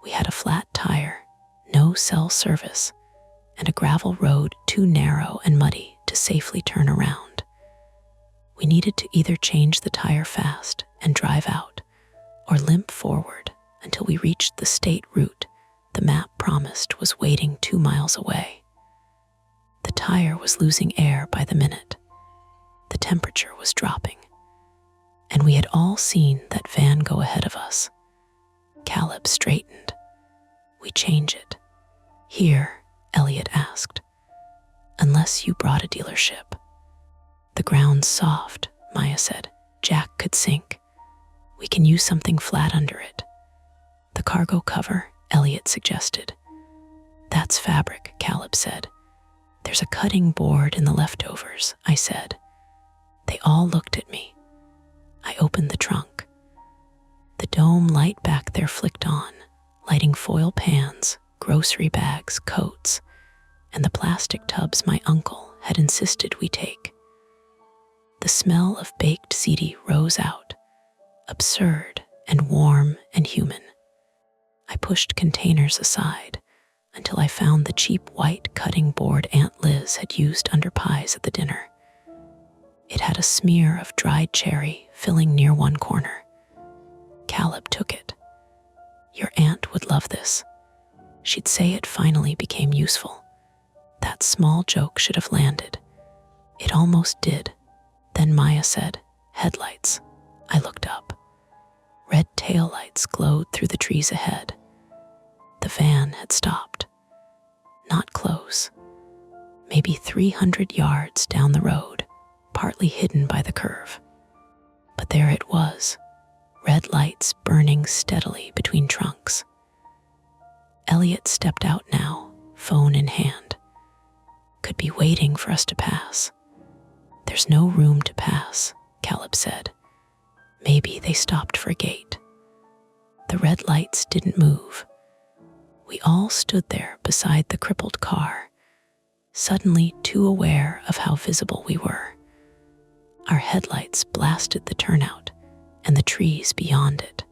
We had a flat tire, no cell service, and a gravel road too narrow and muddy to safely turn around. We needed to either change the tire fast and drive out, or limp forward until we reached the state route the map promised was waiting 2 miles away. The tire was losing air by the minute. The temperature was dropping, and we had all seen that van go ahead of us. Caleb straightened. We change it. Here, Elliot asked. Unless you brought a dealership. The ground's soft, Maya said. Jack could sink. We can use something flat under it. The cargo cover, Elliot suggested. That's fabric, Caleb said. There's a cutting board in the leftovers, I said. They all looked at me. I opened the trunk. The dome light back there flicked on, lighting foil pans, grocery bags, coats, and the plastic tubs my uncle had insisted we take. The smell of baked ziti rose out, absurd and warm and human. I pushed containers aside until I found the cheap white cutting board Aunt Liz had used under pies at the dinner. It had a smear of dried cherry filling near one corner. Caleb took it. Your aunt would love this. She'd say it finally became useful. That small joke should have landed. It almost did. Then Maya said, headlights. I looked up. Red taillights glowed through the trees ahead. The van had stopped. Not close. Maybe 300 yards down the road, partly hidden by the curve. But there it was, red lights burning steadily between trunks. Elliot stepped out now, phone in hand. Could be waiting for us to pass. There's no room to pass, Caleb said. Maybe they stopped for a gate. The red lights didn't move. We all stood there beside the crippled car, suddenly too aware of how visible we were. Our headlights blasted the turnout and the trees beyond it.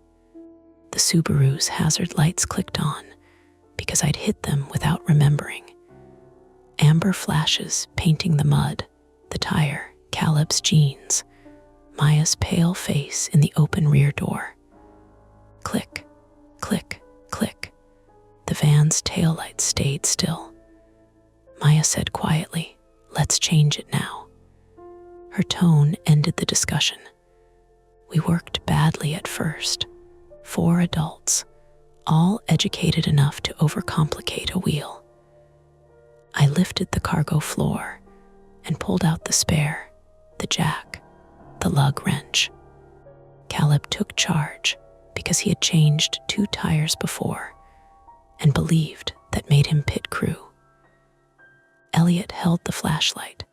The Subaru's hazard lights clicked on because I'd hit them without remembering. Amber flashes painting the mud, the tire, Caleb's jeans, Maya's pale face in the open rear door. Click, click, click. The van's taillights stayed still. Maya said quietly, let's change it now. Her tone ended the discussion. We worked badly at first. 4 adults, all educated enough to overcomplicate a wheel. I lifted the cargo floor and pulled out the spare, the jack, the lug wrench. Caleb took charge because he had changed 2 tires before and believed that made him pit crew. Elliot held the flashlight,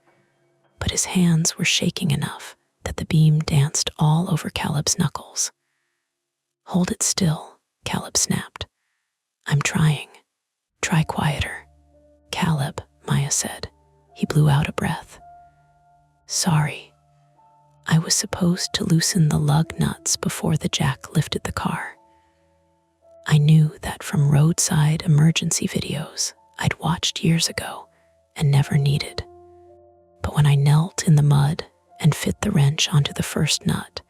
but his hands were shaking enough that the beam danced all over Caleb's knuckles. "Hold it still," Caleb snapped. "I'm trying. Try quieter." "Caleb," Maya said. He blew out a breath. "Sorry. I was supposed to loosen the lug nuts before the jack lifted the car. I knew that from roadside emergency videos I'd watched years ago and never needed. But when I knelt in the mud and fit the wrench onto the first nut,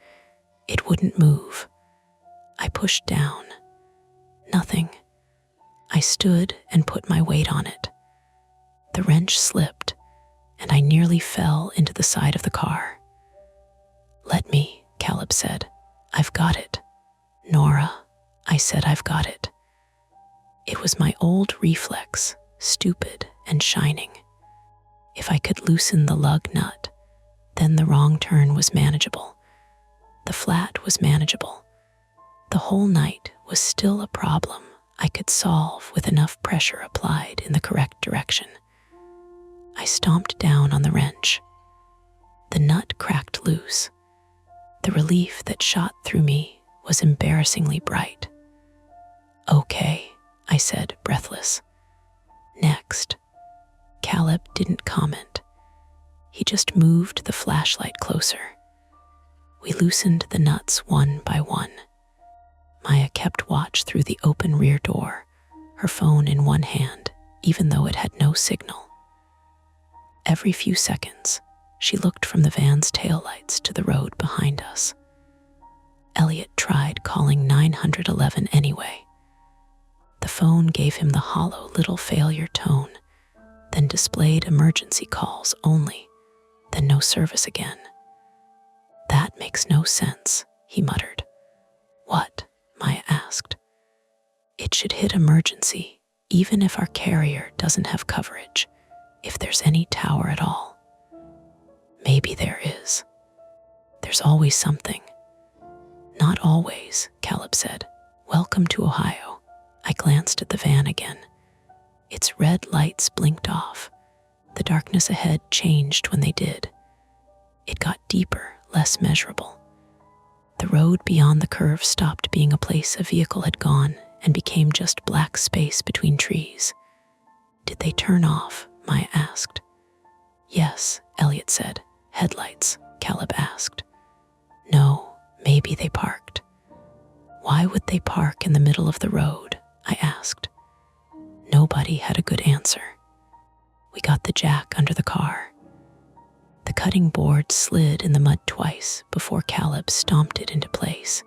it wouldn't move. I pushed down. Nothing. I stood and put my weight on it. The wrench slipped, and I nearly fell into the side of the car." "Let me," Caleb said. "I've got it." "Nora," I said, "I've got it." It was my old reflex, stupid and shining. If I could loosen the lug nut, then the wrong turn was manageable. The flat was manageable. The whole night was still a problem I could solve with enough pressure applied in the correct direction. I stomped down on the wrench. The nut cracked loose. The relief that shot through me was embarrassingly bright. "Okay," I said, breathless. "Next." Caleb didn't comment. He just moved the flashlight closer. We loosened the nuts one by one. Maya kept watch through the open rear door, her phone in one hand, even though it had no signal. Every few seconds, she looked from the van's taillights to the road behind us. Elliot tried calling 911 anyway. The phone gave him the hollow little failure tone, then displayed emergency calls only, then no service again. "That makes no sense," he muttered. "What?" Maya asked. "It should hit emergency, even if our carrier doesn't have coverage, if there's any tower at all." "Maybe there is. There's always something." "Not always," Caleb said. "Welcome to Ohio." I glanced at the van again. Its red lights blinked off. The darkness ahead changed when they did. It got deeper, less measurable. The road beyond the curve stopped being a place a vehicle had gone and became just black space between trees. "Did they turn off?" Maya asked. "Yes," Elliot said. "Headlights?" Caleb asked. "No, maybe they parked." "Why would they park in the middle of the road?" I asked. Nobody had a good answer. We got the jack under the car. The cutting board slid in the mud twice before Caleb stomped it into place.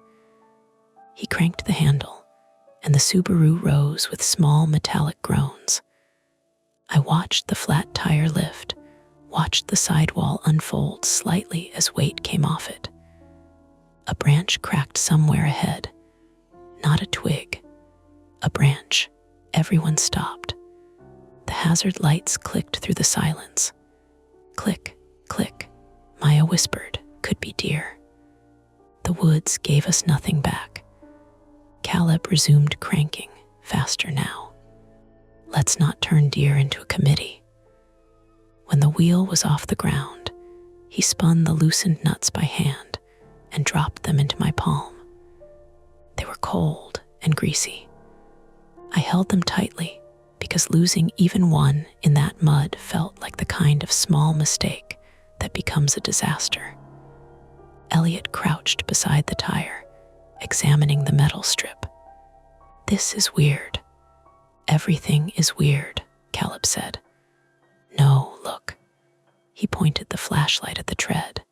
He cranked the handle, and the Subaru rose with small metallic groans. I watched the flat tire lift, watched the sidewall unfold slightly as weight came off it. A branch cracked somewhere ahead. Not a twig. A branch. Everyone stopped. The hazard lights clicked through the silence. "Click, click," Maya whispered, "could be deer." The woods gave us nothing back. Caleb resumed cranking, faster now. "Let's not turn deer into a committee." When the wheel was off the ground, he spun the loosened nuts by hand and dropped them into my palm. They were cold and greasy. I held them tightly because losing even one in that mud felt like the kind of small mistake that becomes a disaster. Elliot crouched beside the tire, examining the metal strip. "This is weird." "Everything is weird," Caleb said. "No, look." He pointed the flashlight at the tread.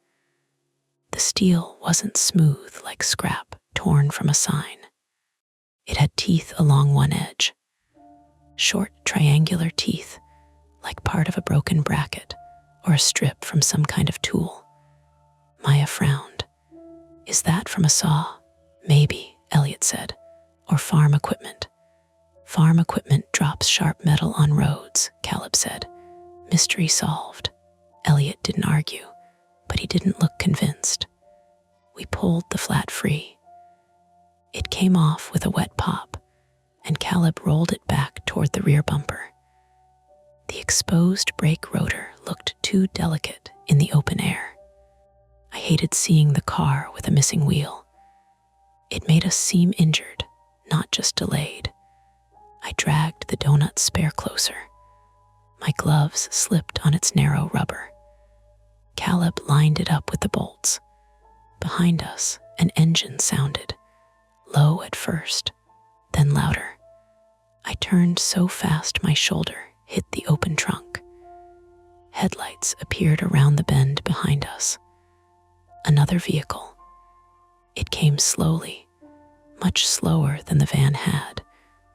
The steel wasn't smooth like scrap torn from a sign. It had teeth along one edge. Short, triangular teeth, like part of a broken bracket or a strip from some kind of tool. Maya frowned. "Is that from a saw?" "Maybe," Elliot said. "Or farm equipment." "Farm equipment drops sharp metal on roads," Caleb said. "Mystery solved." Elliot didn't argue, but he didn't look convinced. We pulled the flat free. It came off with a wet pop, and Caleb rolled it back toward the rear bumper. The exposed brake rotor looked too delicate in the open air. I hated seeing the car with a missing wheel. It made us seem injured, not just delayed. I dragged the donut spare closer. My gloves slipped on its narrow rubber. Caleb lined it up with the bolts. Behind us, an engine sounded, low at first, then louder. I turned so fast my shoulder hit the open trunk. Headlights appeared around the bend behind us. Another vehicle. It came slowly, much slower than the van had,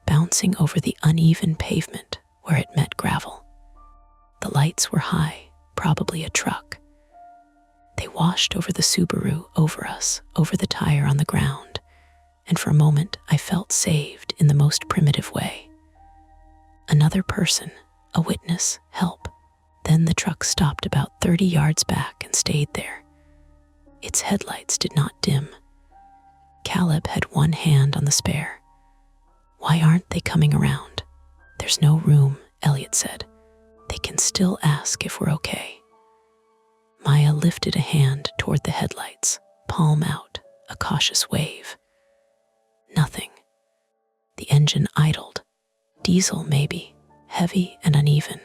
bouncing over the uneven pavement where it met gravel. The lights were high, probably a truck. They washed over the Subaru, over us, over the tire on the ground, and for a moment I felt saved in the most primitive way. Another person, a witness, help. Then the truck stopped about 30 yards back and stayed there. Its headlights did not dim. Caleb had one hand on the spare. "Why aren't they coming around?" "There's no room," Elliot said. "They can still ask if we're okay." Maya lifted a hand toward the headlights, palm out, a cautious wave. Nothing. The engine idled. Diesel, maybe, heavy and uneven.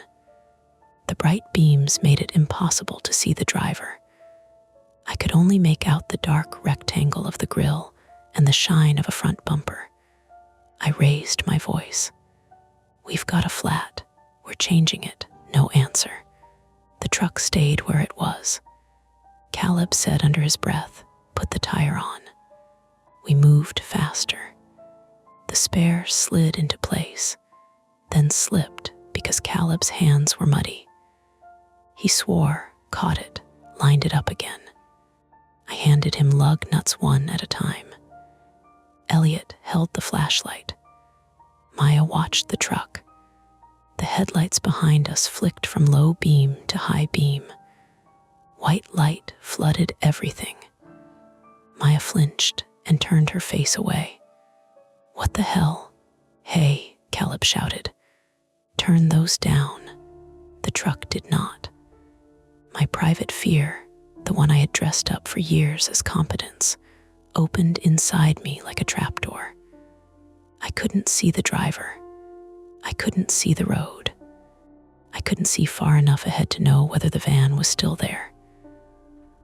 The bright beams made it impossible to see the driver. I could only make out the dark rectangle of the grille and the shine of a front bumper. I raised my voice. "We've got a flat. We're changing it." No answer. The truck stayed where it was. Caleb said under his breath, "Put the tire on." We moved faster. The spare slid into place, then slipped because Caleb's hands were muddy. He swore, caught it, lined it up again. I handed him lug nuts one at a time. Elliot held the flashlight. Maya watched the truck. The headlights behind us flicked from low beam to high beam. White light flooded everything. Maya flinched and turned her face away. "What the hell?" "Hey," Caleb shouted. "Turn those down." The truck did not. My private fear, the one I had dressed up for years as competence, opened inside me like a trapdoor. I couldn't see the driver. I couldn't see the road. I couldn't see far enough ahead to know whether the van was still there.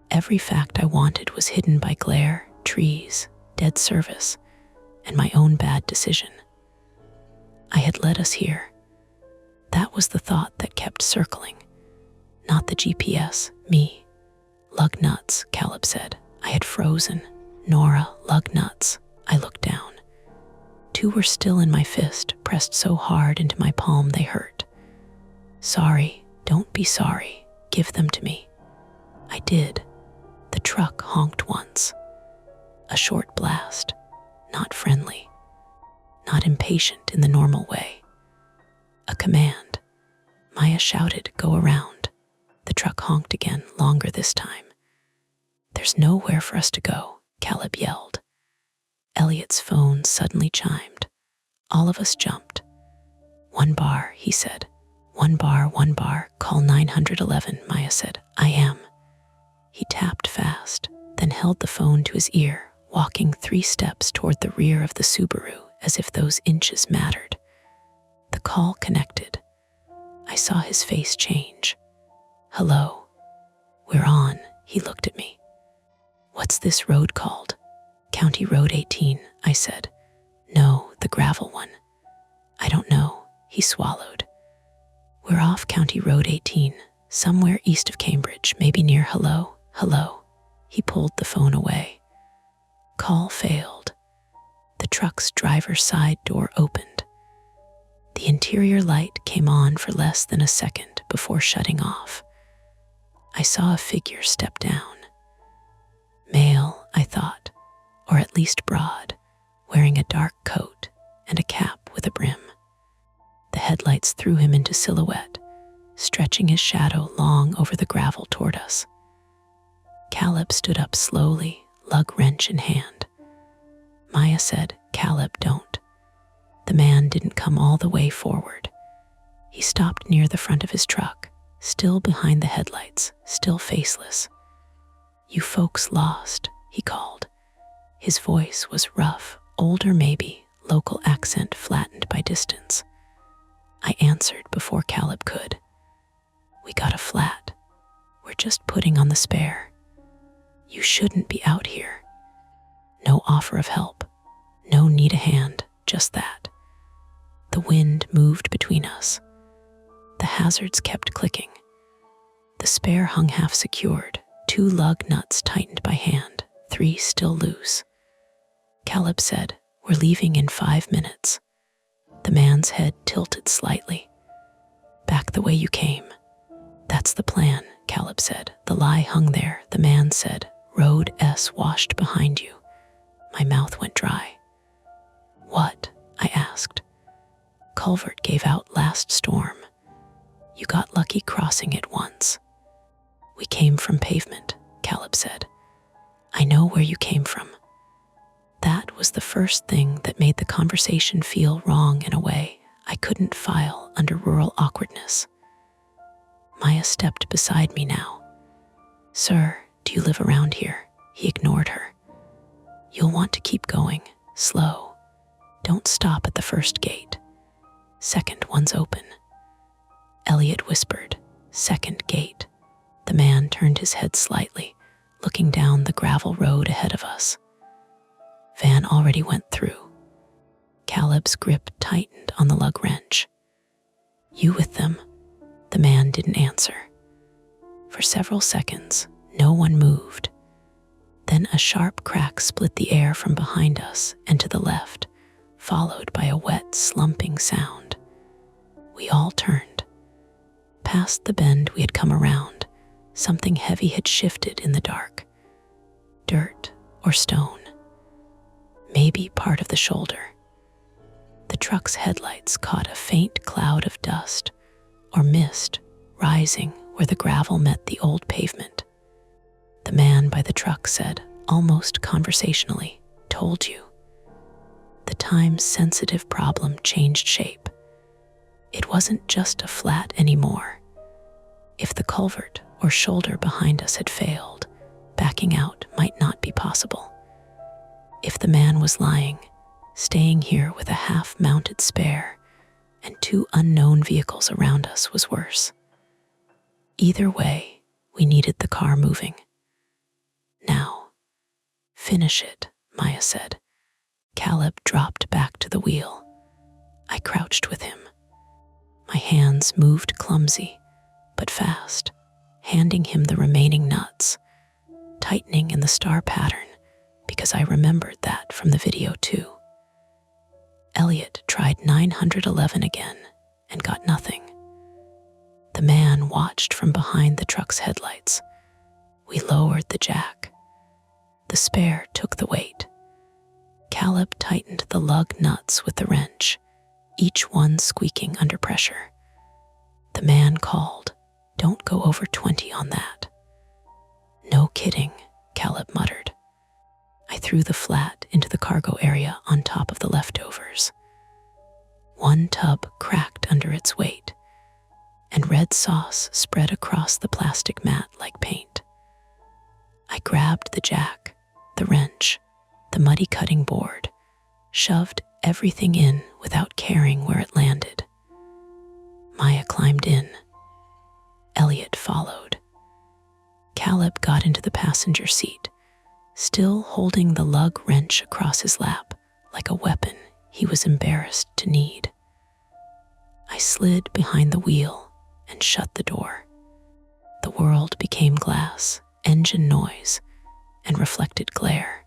Every fact I wanted was hidden by glare, trees, dead service, and my own bad decision. I had led us here. That was the thought that kept circling. Not the GPS, me. "Lug nuts," Caleb said. I had frozen. "Nora, lug nuts." I looked down. 2 were still in my fist, pressed so hard into my palm they hurt. "Sorry, don't be sorry. Give them to me." I did. The truck honked once. A short blast, not friendly, not impatient in the normal way. A command. Maya shouted, "Go around." The truck honked again, longer this time. "There's nowhere for us to go," Caleb yelled. Elliot's phone suddenly chimed. All of us jumped. "1 bar," he said. 1 bar, 1 bar, call 911, Maya said. "I am." He tapped fast, then held the phone to his ear, walking 3 steps toward the rear of the Subaru as if those inches mattered. The call connected. I saw his face change. "Hello." "We're on," he looked at me. "What's this road called?" "County Road 18, I said. "No, the gravel one." "I don't know," he swallowed. "We're off County Road 18, somewhere east of Cambridge, maybe near Hello." He pulled the phone away. Call failed. The truck's driver's side door opened. The interior light came on for less than a second before shutting off. I saw a figure step down. Male, I thought, or at least broad, wearing a dark coat and a cap with a brim. The headlights threw him into silhouette, stretching his shadow long over the gravel toward us. Caleb stood up slowly, lug wrench in hand. Maya said, "Caleb, don't." The man didn't come all the way forward. He stopped near the front of his truck, still behind the headlights, still faceless. "You folks lost," he called. His voice was rough, older maybe, local accent flattened by distance. I answered before Caleb could. "We got a flat. We're just putting on the spare. You shouldn't be out here." No offer of help, no need a hand, just that. The wind moved between us. The hazards kept clicking. The spare hung half secured, 2 lug nuts tightened by hand, 3 still loose. Caleb said, "We're leaving in 5 minutes." The man's head tilted slightly. "Back the way you came." "That's the plan," Caleb said. The lie hung there. The man said, "Road S washed behind you." My mouth went dry. "What?" I asked. "Culvert gave out last storm. You got lucky crossing it once." "We came from pavement," Caleb said. "I know where you came from." That was the first thing that made the conversation feel wrong in a way I couldn't file under rural awkwardness. Maya stepped beside me now. "Sir, do you live around here?" He ignored her. "You'll want to keep going, slow. Don't stop at the first gate. Second one's open." Elliot whispered, "Second gate." The man turned his head slightly, looking down the gravel road ahead of us. Van already went through. Caleb's grip tightened on the lug wrench. "You with them?" The man didn't answer. For several seconds, no one moved. Then a sharp crack split the air from behind us and to the left, followed by a wet, slumping sound. We all turned. Past the bend we had come around, something heavy had shifted in the dark. Dirt or stone. Maybe part of the shoulder. The truck's headlights caught a faint cloud of dust or mist rising where the gravel met the old pavement. The man by the truck said, almost conversationally, "Told you." The time-sensitive problem changed shape. It wasn't just a flat anymore. If the culvert or shoulder behind us had failed, backing out might not be possible. If the man was lying, staying here with a half-mounted spare and 2 unknown vehicles around us was worse. Either way, we needed the car moving. "Now, finish it," Maya said. Caleb dropped back to the wheel. I crouched with him. My hands moved clumsy, but fast, handing him the remaining nuts, tightening in the star pattern because I remembered that from the video too. Elliot tried 911 again and got nothing. The man watched from behind the truck's headlights. We lowered the jack. The spare took the weight. Caleb tightened the lug nuts with the wrench, each one squeaking under pressure. The man called, "Don't go over 20 on that." "No kidding," Caleb muttered. I threw the flat into the cargo area on top of the leftovers. One tub cracked under its weight, and red sauce spread across the plastic mat like paint. I grabbed the jack, the wrench, the muddy cutting board, shoved everything in without caring where it landed. Maya climbed in. Elliot followed. Caleb got into the passenger seat, still holding the lug wrench across his lap like a weapon he was embarrassed to need. I slid behind the wheel and shut the door. The world became glass, engine noise, and reflected glare.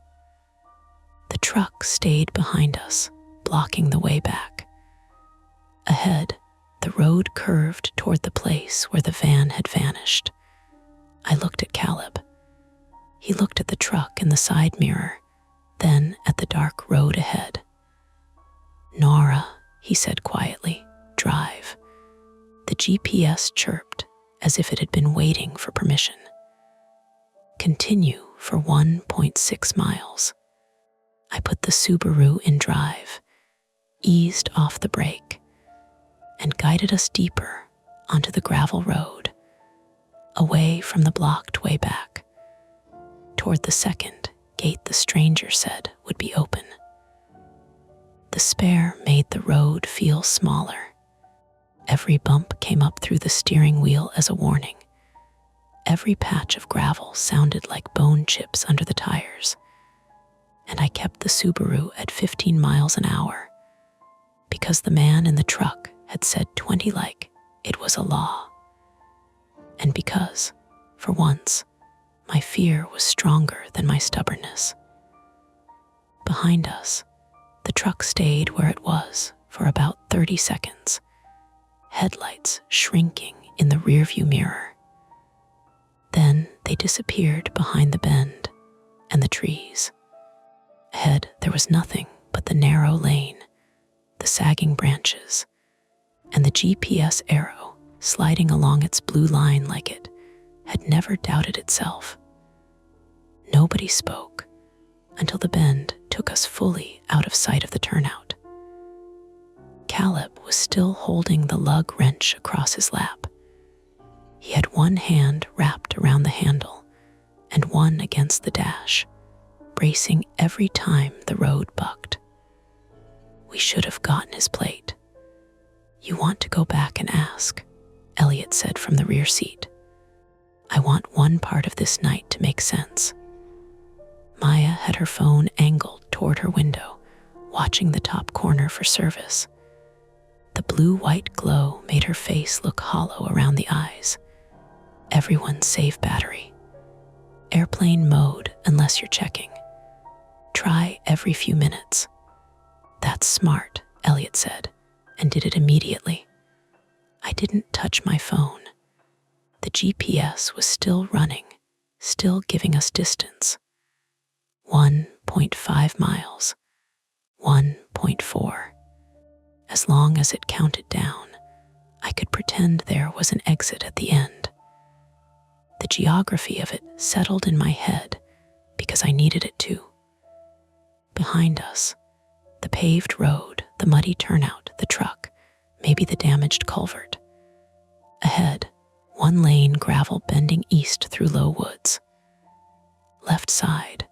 The truck stayed behind us, blocking the way back. Ahead, the road curved toward the place where the van had vanished. I looked at Caleb. He looked at the truck in the side mirror, then at the dark road ahead. "Nora," he said quietly, "drive." The GPS chirped as if it had been waiting for permission. "Continue for 1.6 miles. I put the Subaru in drive, eased off the brake, and guided us deeper onto the gravel road, away from the blocked way back, toward the second gate the stranger said would be open. The spare made the road feel smaller. Every bump came up through the steering wheel as a warning. Every patch of gravel sounded like bone chips under the tires, and I kept the Subaru at 15 miles an hour because the man in the truck had said 20 like it was a law. And because, for once, my fear was stronger than my stubbornness. Behind us, the truck stayed where it was for about 30 seconds, headlights shrinking in the rearview mirror. Then they disappeared behind the bend and the trees. Ahead, there was nothing but the narrow lane, the sagging branches, and the GPS arrow sliding along its blue line like it had never doubted itself. Nobody spoke until the bend took us fully out of sight of the turnout. Caleb was still holding the lug wrench across his lap. He had one hand wrapped around the handle and one against the dash, bracing every time the road bucked. We should have gotten his plate. "You want to go back and ask," Elliot said from the rear seat. "I want one part of this night to make sense." Maya had her phone angled toward her window, watching the top corner for service. The blue-white glow made her face look hollow around the eyes. "Everyone save battery. Airplane mode unless you're checking. Try every few minutes." "That's smart," Elliot said, and did it immediately. I didn't touch my phone. The GPS was still running, still giving us distance. 1.5 miles, 1.4. As long as it counted down, I could pretend there was an exit at the end. The geography of it settled in my head because I needed it to. Behind us, the paved road, the muddy turnout, the truck, maybe the damaged culvert. Ahead, one lane gravel bending east through low woods. Left side,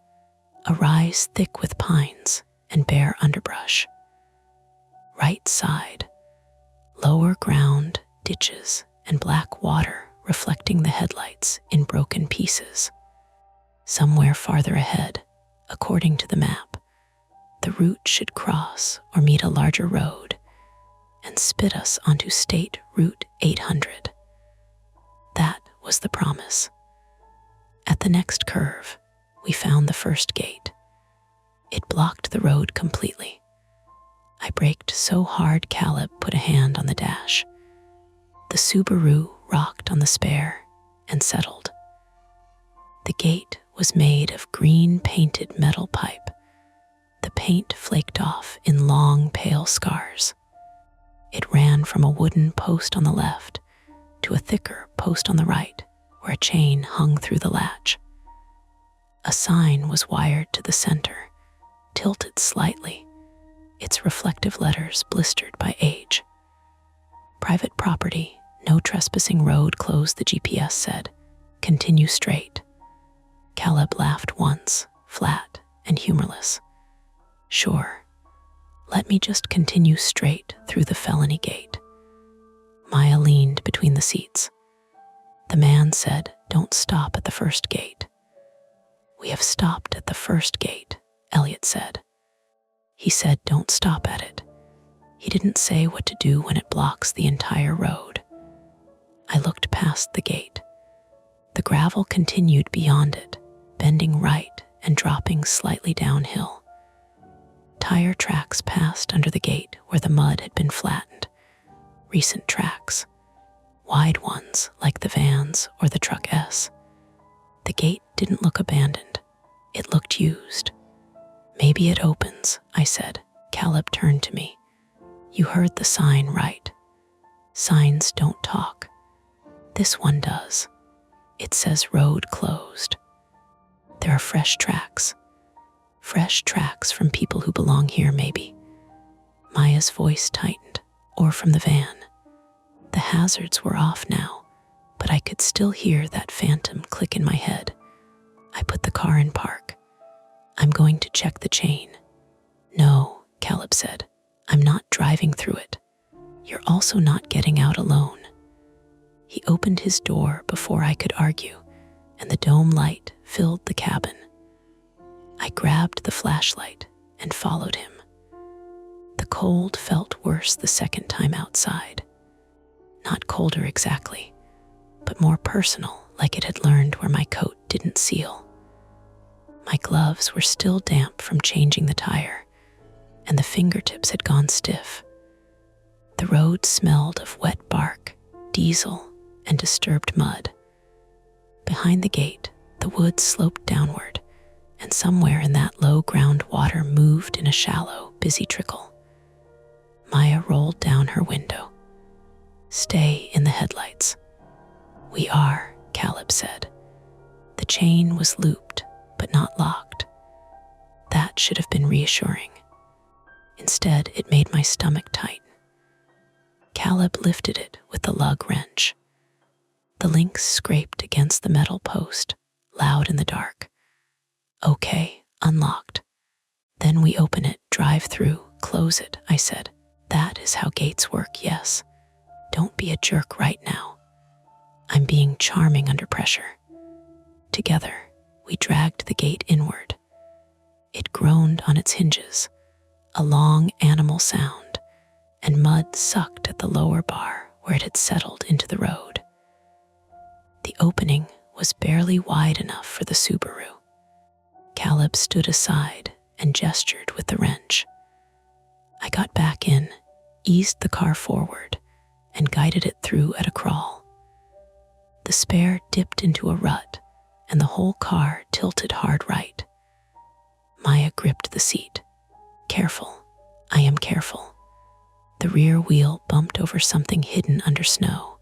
a rise thick with pines and bare underbrush. Right side, lower ground, ditches, and black water reflecting the headlights in broken pieces. Somewhere farther ahead, according to the map, the route should cross or meet a larger road and spit us onto State Route 800. That was the promise. At the next curve, we found the first gate. It blocked the road completely. I braked so hard Caleb put a hand on the dash. The Subaru rocked on the spare and settled. The gate was made of green painted metal pipe. The paint flaked off in long, pale scars. It ran from a wooden post on the left to a thicker post on the right, where a chain hung through the latch. A sign was wired to the center, tilted slightly, its reflective letters blistered by age. "Private property, no trespassing, road closed," the GPS said. "Continue straight." Caleb laughed once, flat and humorless. "Sure. Let me just continue straight through the felony gate." Maya leaned between the seats. The man said, "Don't stop at the first gate." "We have stopped at the first gate," Elliot said. He said, "Don't stop at it." He didn't say what to do when it blocks the entire road. I looked past the gate. The gravel continued beyond it, bending right and dropping slightly downhill. Tire tracks passed under the gate where the mud had been flattened. Recent tracks, wide ones like the van's or the truck S. The gate didn't look abandoned. It looked used. "Maybe it opens," I said. Caleb turned to me. "You heard the sign right. Signs don't talk. This one does. It says road closed." There are fresh tracks. Fresh tracks from people who belong here, maybe. Maya's voice tightened. Or from the van. The hazards were off now, but I could still hear that phantom click in my head. I put the car in park. I'm going to check the chain. No, Caleb said. I'm not driving through it. You're also not getting out alone. He opened his door before I could argue, and the dome light filled the cabin. I grabbed the flashlight and followed him. The cold felt worse the second time outside. Not colder exactly, but more personal, like it had learned where my coat didn't seal. My gloves were still damp from changing the tire, and the fingertips had gone stiff. The road smelled of wet bark, diesel, and disturbed mud. Behind the gate, the woods sloped downward, and somewhere in that low ground water moved in a shallow, busy trickle. Maya rolled down her window. Stay in the headlights. We are, Caleb said. The chain was looped, but not locked. That should have been reassuring. Instead, it made my stomach tighten. Caleb lifted it with the lug wrench. The links scraped against the metal post, loud in the dark. Okay, unlocked. Then we open it, drive through, close it, I said. That is how gates work, yes. Don't be a jerk right now. I'm being charming under pressure. Together, we dragged the gate inward. It groaned on its hinges, a long animal sound, and mud sucked at the lower bar where it had settled into the road. The opening was barely wide enough for the Subaru. Caleb stood aside and gestured with the wrench. I got back in, eased the car forward, and guided it through at a crawl. The spare dipped into a rut, and the whole car tilted hard right. Maya gripped the seat. Careful, I am careful. The rear wheel bumped over something hidden under snow.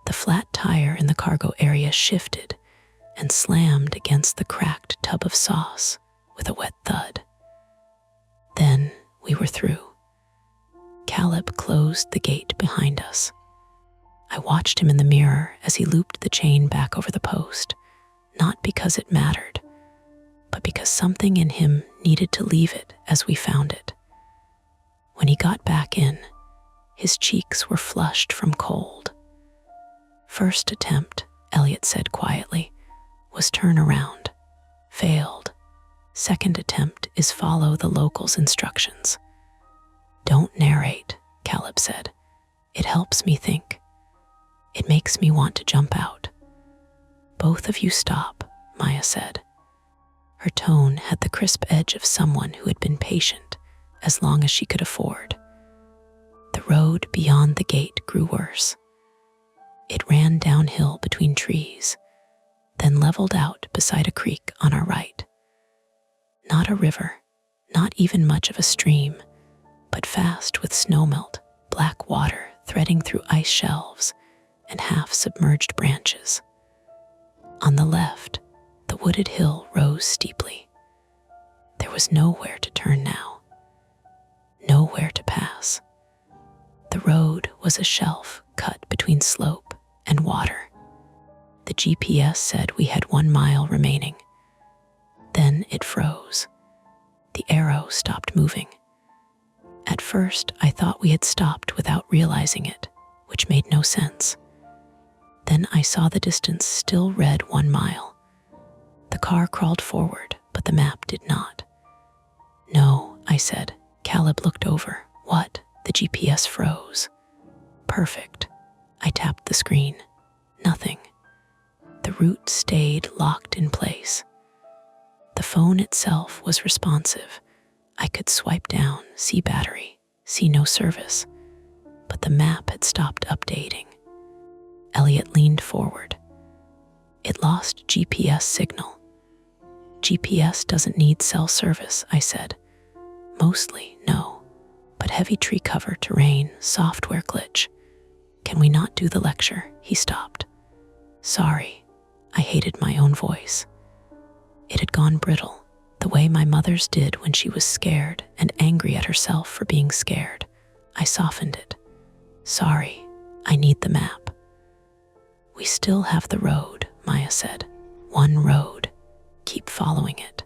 The flat tire in the cargo area shifted and slammed against the cracked tub of sauce with a wet thud. Then we were through. Caleb closed the gate behind us. I watched him in the mirror as he looped the chain back over the post, not because it mattered, but because something in him needed to leave it as we found it. When he got back in, his cheeks were flushed from cold. First attempt, Elliot said quietly, was turn around. Failed. Second attempt is follow the locals' instructions. Don't narrate, Caleb said. It helps me think. It makes me want to jump out. Both of you stop, Maya said. Her tone had the crisp edge of someone who had been patient as long as she could afford. The road beyond the gate grew worse. It ran downhill between trees, then leveled out beside a creek on our right. Not a river, not even much of a stream, but fast with snowmelt, black water threading through ice shelves and half-submerged branches. On the left, the wooded hill rose steeply. There was nowhere to turn now, nowhere to pass. The road was a shelf cut between slope and water. The GPS said we had 1 mile remaining. Then it froze. The arrow stopped moving. At first, I thought we had stopped without realizing it, which made no sense. Then I saw the distance still read 1 mile. The car crawled forward, but the map did not. No, I said. Caleb looked over. What? The GPS froze. Perfect. I tapped the screen. Nothing. The route stayed locked in place. The phone itself was responsive. I could swipe down, see battery, see no service. But the map had stopped updating. Elliot leaned forward. It lost GPS signal. GPS doesn't need cell service, I said. Mostly, no. But heavy tree cover, terrain, software glitch. Can we not do the lecture? He stopped. Sorry. I hated my own voice. It had gone brittle, the way my mother's did when she was scared and angry at herself for being scared. I softened it. Sorry, I need the map. We still have the road, Maya said. One road. Keep following it.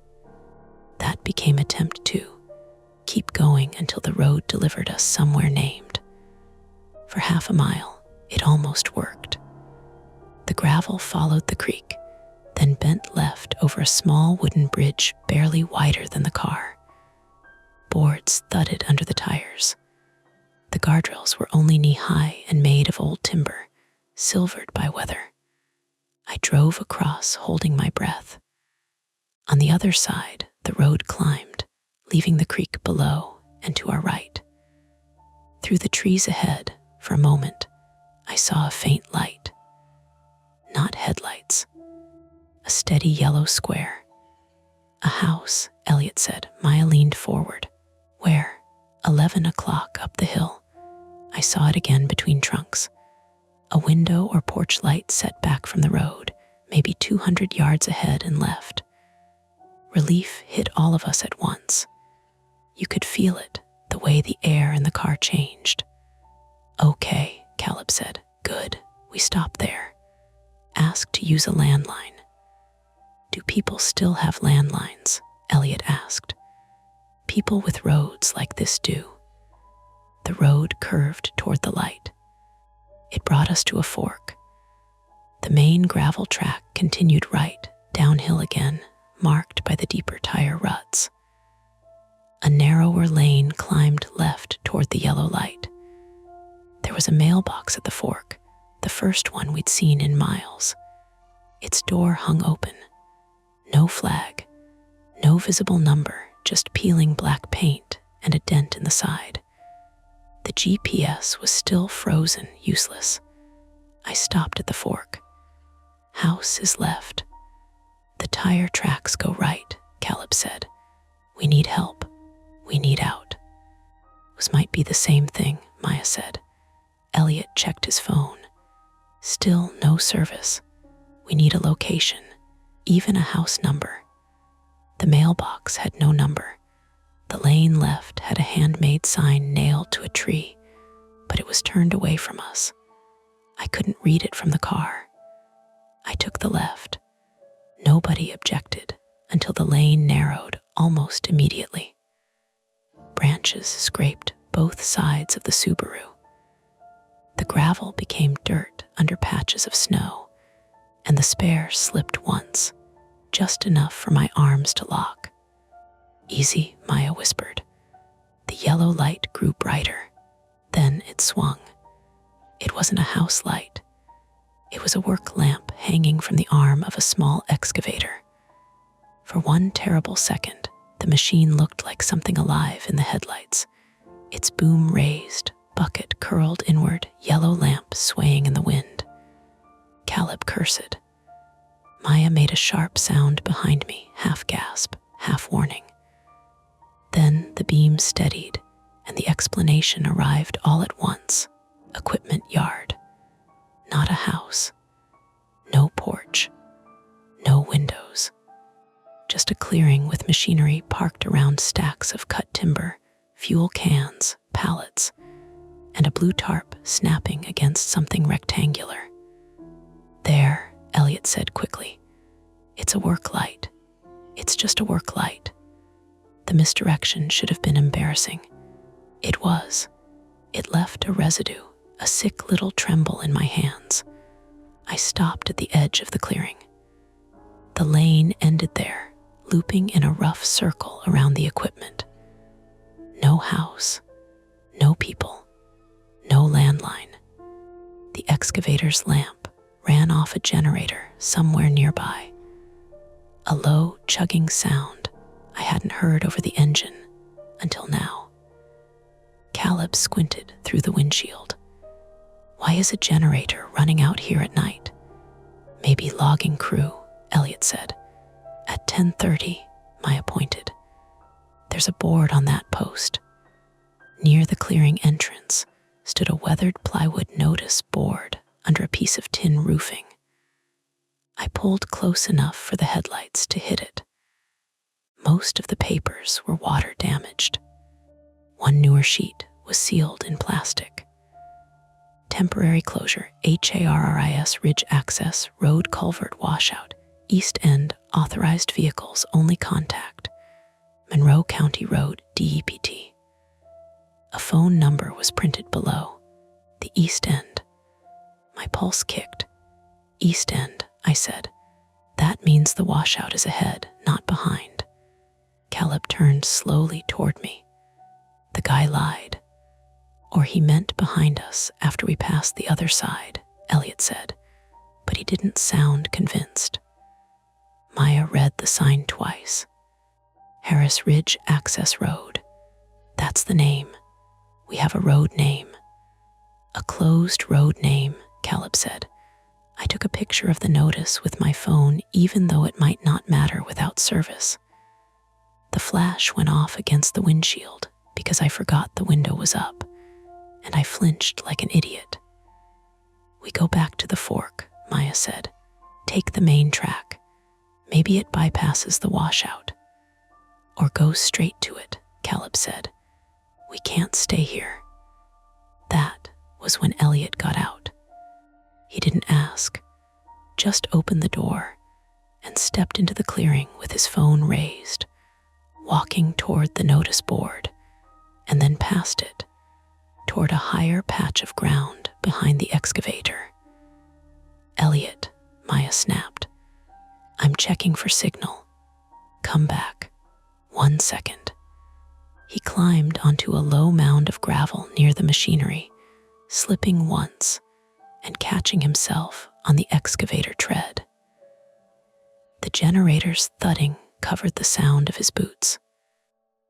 That became attempt 2. Keep going until the road delivered us somewhere named. For half a mile, it almost worked. The gravel followed the creek, then bent left over a small wooden bridge barely wider than the car. Boards thudded under the tires. The guardrails were only knee-high and made of old timber, silvered by weather. I drove across, holding my breath. On the other side, the road climbed, leaving the creek below and to our right. Through the trees ahead, for a moment, I saw a faint light. Not headlights. A steady yellow square. A house, Elliot said. Maya leaned forward. Where? 11 o'clock up the hill. I saw it again between trunks. A window or porch light set back from the road, maybe 200 yards ahead and left. Relief hit all of us at once. You could feel it, the way the air in the car changed. Okay, Caleb said. Good, we stopped there. Asked to use a landline. Do people still have landlines? Elliot asked. People with roads like this do. The road curved toward the light. It brought us to a fork. The main gravel track continued right, downhill again, marked by the deeper tire ruts. A narrower lane climbed left toward the yellow light. There was a mailbox at the fork, the first one we'd seen in miles. Its door hung open. No flag, no visible number, just peeling black paint and a dent in the side. The GPS was still frozen, useless. I stopped at the fork. House is left. The tire tracks go right, Caleb said. We need help. We need out. This might be the same thing, Maya said. Elliot checked his phone. Still no service. We need a location, even a house number. The mailbox had no number. The lane left had a handmade sign nailed to a tree, but it was turned away from us. I couldn't read it from the car. I took the left. Nobody objected until the lane narrowed almost immediately. Branches scraped both sides of the Subaru. The gravel became dirt under patches of snow, and the spare slipped once, just enough for my arms to lock. Easy, Maya whispered. The yellow light grew brighter. Then it swung. It wasn't a house light. It was a work lamp hanging from the arm of a small excavator. For one terrible second, the machine looked like something alive in the headlights. Its boom raised, bucket curled inward, yellow lamp swaying in the wind. Caleb cursed. Maya made a sharp sound behind me, half gasp, half warning. Then the beam steadied, and the explanation arrived all at once. Equipment yard. Not a house. No porch. No windows. Just a clearing with machinery parked around stacks of cut timber, fuel cans, pallets, and a blue tarp snapping against something rectangular. There, Elliot said quickly. It's a work light. It's just a work light. The misdirection should have been embarrassing. It was. It left a residue, a sick little tremble in my hands. I stopped at the edge of the clearing. The lane ended there, looping in a rough circle around the equipment. No house, no people, no landline. The excavator's lamp ran off a generator somewhere nearby. A low, chugging sound I hadn't heard over the engine until now. Caleb squinted through the windshield. Why is a generator running out here at night? Maybe logging crew, Elliot said. At 10:30, Maya pointed. There's a board on that post. Near the clearing entrance stood a weathered plywood notice board under a piece of tin roofing. I pulled close enough for the headlights to hit it. Most of the papers were water damaged. One newer sheet was sealed in plastic. Temporary closure, HARRIS Ridge Access, Road Culvert Washout, East End, Authorized Vehicles Only Contact, Monroe County Road, DEPT. A phone number was printed below, the East End. My pulse kicked. East End, I said. That means the washout is ahead, not behind. Caleb turned slowly toward me. The guy lied. Or he meant behind us after we passed the other side, Elliot said, but he didn't sound convinced. Maya read the sign twice. Harris Ridge Access Road. That's the name. We have a road name. A closed road name, Caleb said. I took a picture of the notice with my phone, even though it might not matter without service. The flash went off against the windshield because I forgot the window was up, and I flinched like an idiot. We go back to the fork, Maya said. Take the main track. Maybe it bypasses the washout. Or goes straight to it, Caleb said. We can't stay here. That was when Elliot got out. He didn't ask, just opened the door and stepped into the clearing with his phone raised, walking toward the notice board and then past it, toward a higher patch of ground behind the excavator. Elliot, Maya snapped. I'm checking for signal. Come back. 1 second. He climbed onto a low mound of gravel near the machinery, slipping once and catching himself on the excavator tread. The generator's thudding covered the sound of his boots.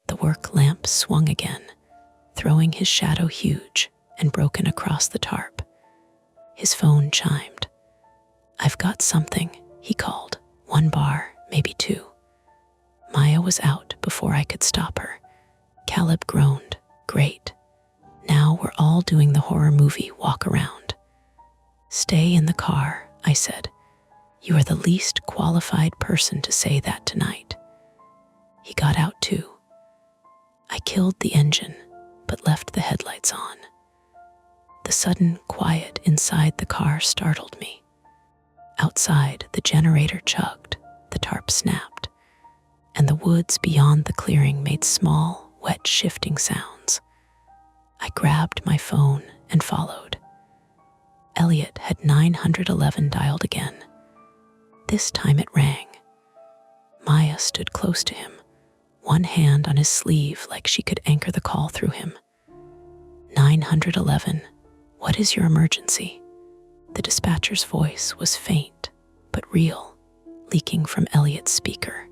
The work lamp swung again, throwing his shadow huge and broken across the tarp. His phone chimed. I've got something, he called. 1 bar, maybe 2. Maya was out before I could stop her. Caleb groaned. Great. Now we're all doing the horror movie walk around. Stay in the car, I said. You are the least qualified person to say that tonight. He got out too. I killed the engine, but left the headlights on. The sudden quiet inside the car startled me. Outside, the generator chugged, the tarp snapped, and the woods beyond the clearing made small, wet shifting sounds. I grabbed my phone and followed. Elliot had 911 dialed again. This time it rang. Maya stood close to him, one hand on his sleeve like she could anchor the call through him. 911, what is your emergency? The dispatcher's voice was faint, but real, leaking from Elliot's speaker.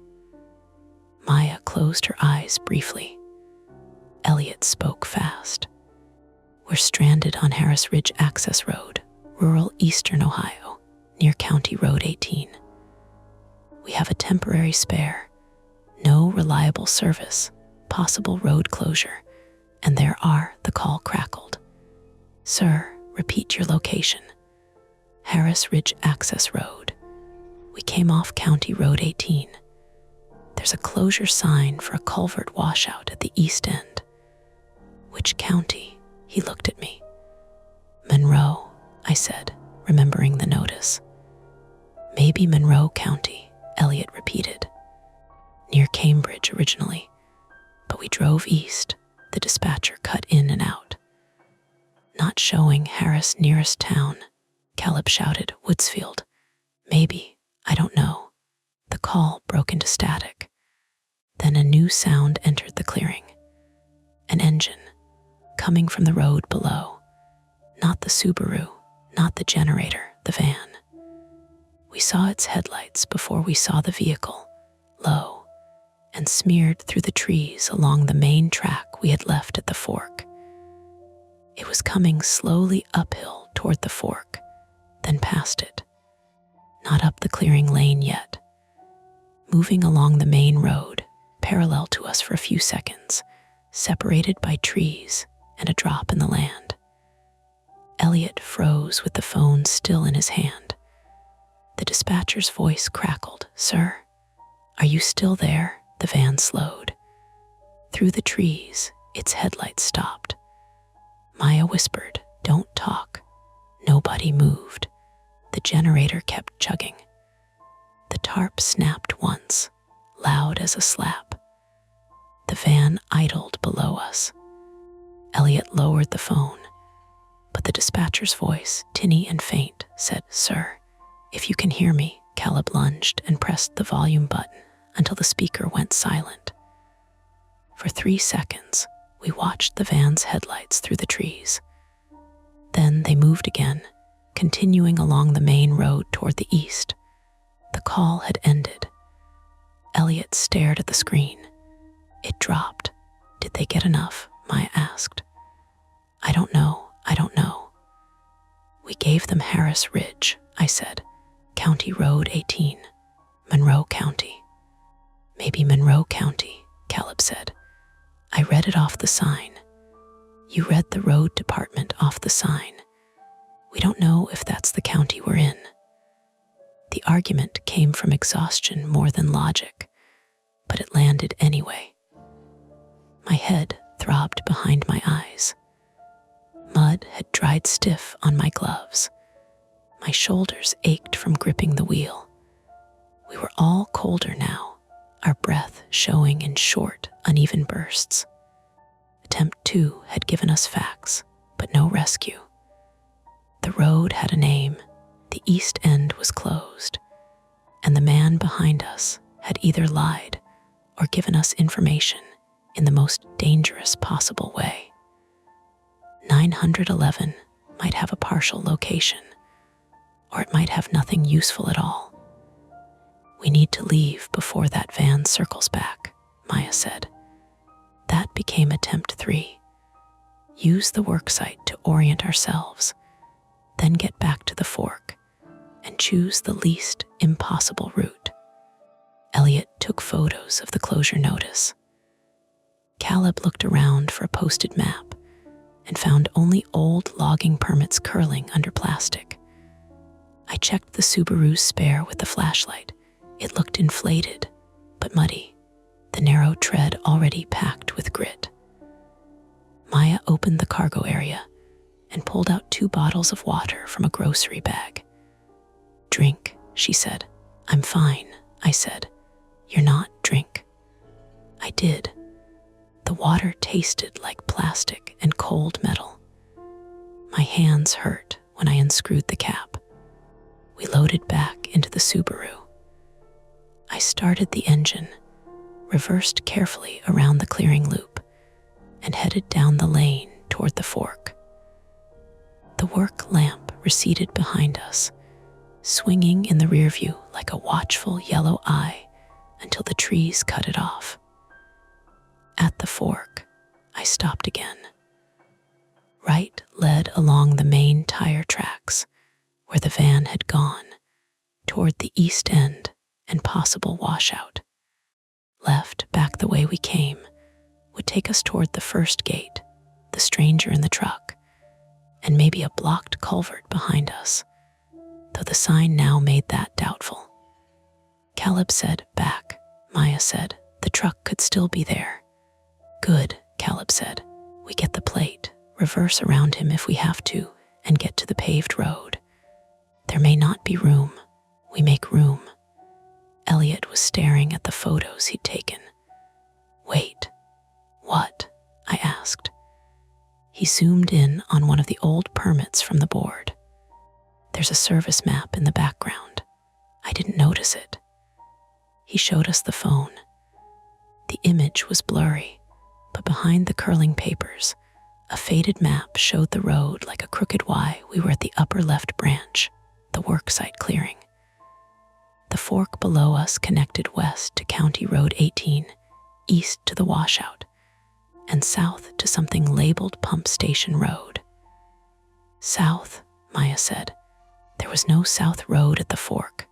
Maya closed her eyes briefly. Elliot spoke fast. We're stranded on Harris Ridge Access Road, rural eastern Ohio, near County Road 18. We have a temporary spare, no reliable service, possible road closure, and the call crackled. Sir, repeat your location. Harris Ridge Access Road. We came off County Road 18. There's a closure sign for a culvert washout at the east end. Which county? He looked at me. Monroe, I said, remembering the notice. Maybe Monroe County, Elliot repeated. Near Cambridge originally, but we drove east. The dispatcher cut in and out. Not showing Harris nearest town, Caleb shouted, Woodsfield. Maybe, I don't know. The call broke into static. Then a new sound entered the clearing. An engine, coming from the road below. Not the Subaru, not the generator, the van. We saw its headlights before we saw the vehicle, low, and smeared through the trees along the main track we had left at the fork. It was coming slowly uphill toward the fork, then past it. Not up the clearing lane yet. Moving along the main road, parallel to us for a few seconds, separated by trees and a drop in the land. Elliot froze with the phone still in his hand. The dispatcher's voice crackled. Sir, are you still there? The van slowed. Through the trees, its headlights stopped. Maya whispered, "Don't talk." Nobody moved. The generator kept chugging. The tarp snapped once, loud as a slap. The van idled below us. Elliot lowered the phone, but the dispatcher's voice, tinny and faint, said, "Sir, if you can hear me." Caleb lunged and pressed the volume button until the speaker went silent. For 3 seconds, we watched the van's headlights through the trees. Then they moved again, continuing along the main road toward the east. The call had ended. Elliot stared at the screen. It dropped. "Did they get enough?" Maya asked. I don't know. "We gave them Harris Ridge," I said. "County Road 18, Monroe County." "Maybe Monroe County," Caleb said. "I read it off the sign." "You read the road department off the sign. We don't know if that's the county we're in." The argument came from exhaustion more than logic, but it landed anyway. My head throbbed behind my eyes. Mud had dried stiff on my gloves. My shoulders ached from gripping the wheel. We were all colder now, our breath showing in short, uneven bursts. Attempt 2 had given us facts, but no rescue. The road had a name, the east end was closed, and the man behind us had either lied or given us information in the most dangerous possible way. 911 might have a partial location, or it might have nothing useful at all. "We need to leave before that van circles back," Maya said. That became attempt 3. Use the worksite to orient ourselves, then get back to the fork and choose the least impossible route. Elliot took photos of the closure notice. Caleb looked around for a posted map and found only old logging permits curling under plastic. I checked the Subaru's spare with the flashlight. It looked inflated, but muddy, the narrow tread already packed with grit. Maya opened the cargo area and pulled out 2 bottles of water from a grocery bag. "Drink," she said. "I'm fine," I said. "You're not, drink." I did. The water tasted like plastic and cold metal. My hands hurt when I unscrewed the cap. We loaded back into the Subaru. I started the engine, reversed carefully around the clearing loop, and headed down the lane toward the fork. The work lamp receded behind us, swinging in the rear view like a watchful yellow eye until the trees cut it off. At the fork, I stopped again. Right led along the main tire tracks, where the van had gone, toward the east end and possible washout. Left back the way we came would take us toward the first gate, the stranger in the truck, and maybe a blocked culvert behind us, though the sign now made that doubtful. Caleb said, "Back," Maya said. "The truck could still be there." "Good," Caleb said. "We get the plate, reverse around him if we have to, and get to the paved road. There may not be room. We make room." Elliot was staring at the photos he'd taken. "Wait, what?" I asked. He zoomed in on one of the old permits from the board. "There's a service map in the background. I didn't notice it." He showed us the phone. The image was blurry, but behind the curling papers, a faded map showed the road like a crooked Y. We were at the upper left branch, the worksite clearing. The fork below us connected west to County Road 18, east to the washout, and south to something labeled Pump Station Road. "South," Maya said. "There was no south road at the fork."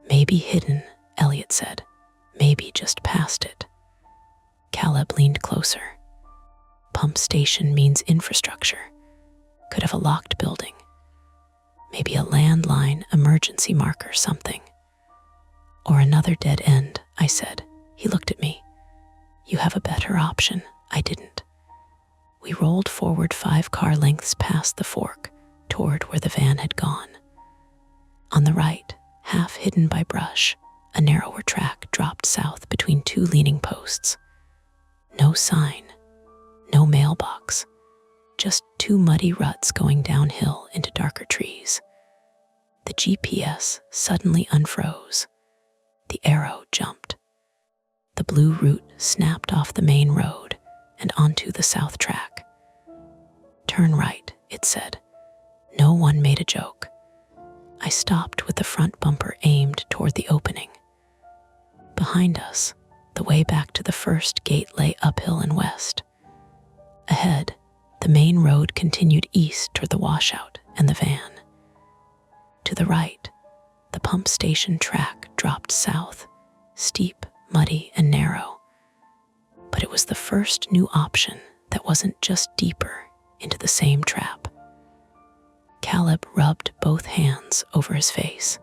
"Maybe hidden," Elliot said. "Maybe just past it." Caleb leaned closer. "Pump station means infrastructure. Could have a locked building. Maybe a landline emergency marker, something." "Or another dead end," I said. He looked at me. You have a better option. I didn't. We rolled forward 5 car lengths past the fork, toward where the van had gone. On the right, half hidden by brush, a narrower track dropped south between 2 leaning posts. No sign, no mailbox, just 2 muddy ruts going downhill into darker trees. The GPS suddenly unfroze. The arrow jumped. The blue route snapped off the main road and onto the south track. Turn right, it said. No one made a joke. I stopped with the front bumper aimed toward the opening. Behind us, the way back to the first gate lay uphill and west. Ahead, the main road continued east toward the washout and the van. To the right, the pump station track dropped south, steep, muddy, and narrow. But it was the first new option that wasn't just deeper into the same trap. Caleb rubbed both hands over his face.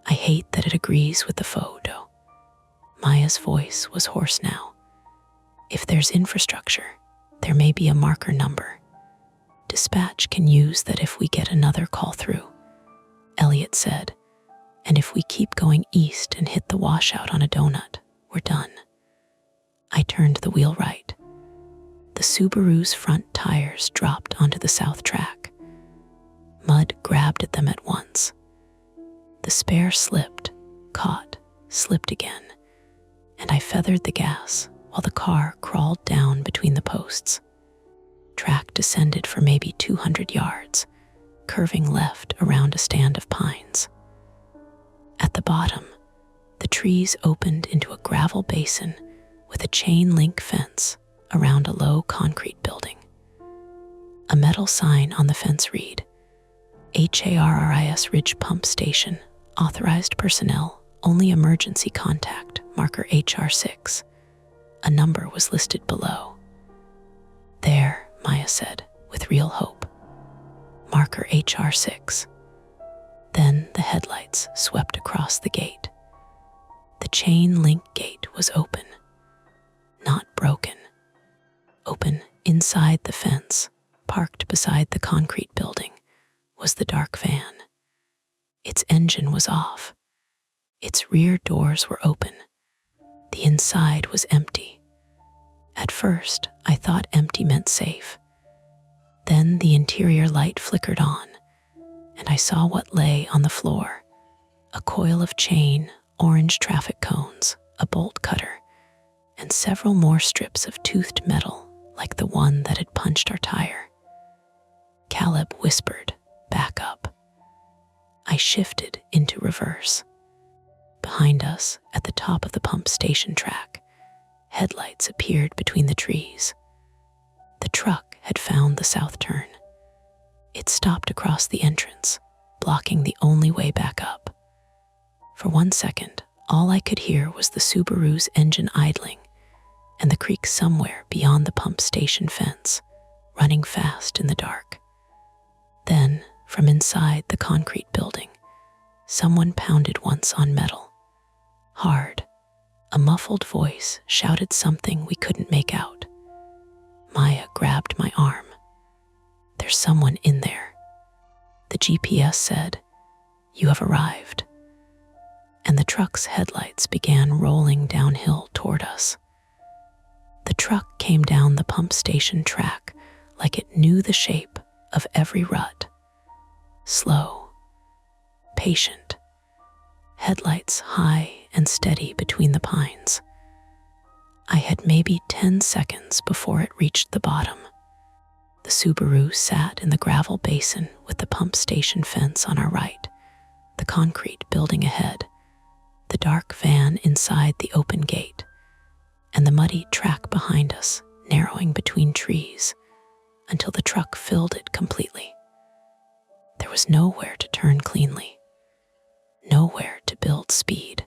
I hate that it agrees with the photo. Maya's voice was hoarse now. If there's infrastructure, there may be a marker number. Dispatch can use that if we get another call through, Elliot said, and if we keep going east and hit the washout on a donut, we're done. I turned the wheel right. The Subaru's front tires dropped onto the south track. Mud grabbed at them at once. The spare slipped, caught, slipped again, and I feathered the gas while the car crawled down between the posts. Track descended for maybe 200 yards, curving left around a stand of pines. At the bottom, the trees opened into a gravel basin with a chain link fence around a low concrete building. A metal sign on the fence read, HARRIS Ridge Pump Station, authorized personnel, only emergency contact, marker HR6. A number was listed below. There, Maya said, with real hope. Marker HR6. Then the headlights swept across the gate. The chain link gate was open. Not broken. Open inside the fence, parked beside the concrete building, was the dark van. Its engine was off. Its rear doors were open. The inside was empty. At first, I thought empty meant safe. Then the interior light flickered on, and I saw what lay on the floor: a coil of chain, orange traffic cones, a bolt cutter, and several more strips of toothed metal like the one that had punched our tire. Caleb whispered, "Back up." I shifted into reverse. Behind us, at the top of the pump station track, headlights appeared between the trees. The truck had found the south turn. It stopped across the entrance, blocking the only way back up. For 1 second, all I could hear was the Subaru's engine idling and the creek somewhere beyond the pump station fence, running fast in the dark. Then, from inside the concrete building, someone pounded once on metal. Hard. A muffled voice shouted something we couldn't make out. Maya grabbed my arm. "There's someone in there." The GPS said, "You have arrived." And the truck's headlights began rolling downhill toward us. The truck came down the pump station track like it knew the shape of every rut. Slow, patient, headlights high and steady between the pines. I had maybe 10 seconds before it reached the bottom. The Subaru sat in the gravel basin with the pump station fence on our right, the concrete building ahead, the dark van inside the open gate, and the muddy track behind us, narrowing between trees until the truck filled it completely. There was nowhere to turn cleanly, nowhere to build speed.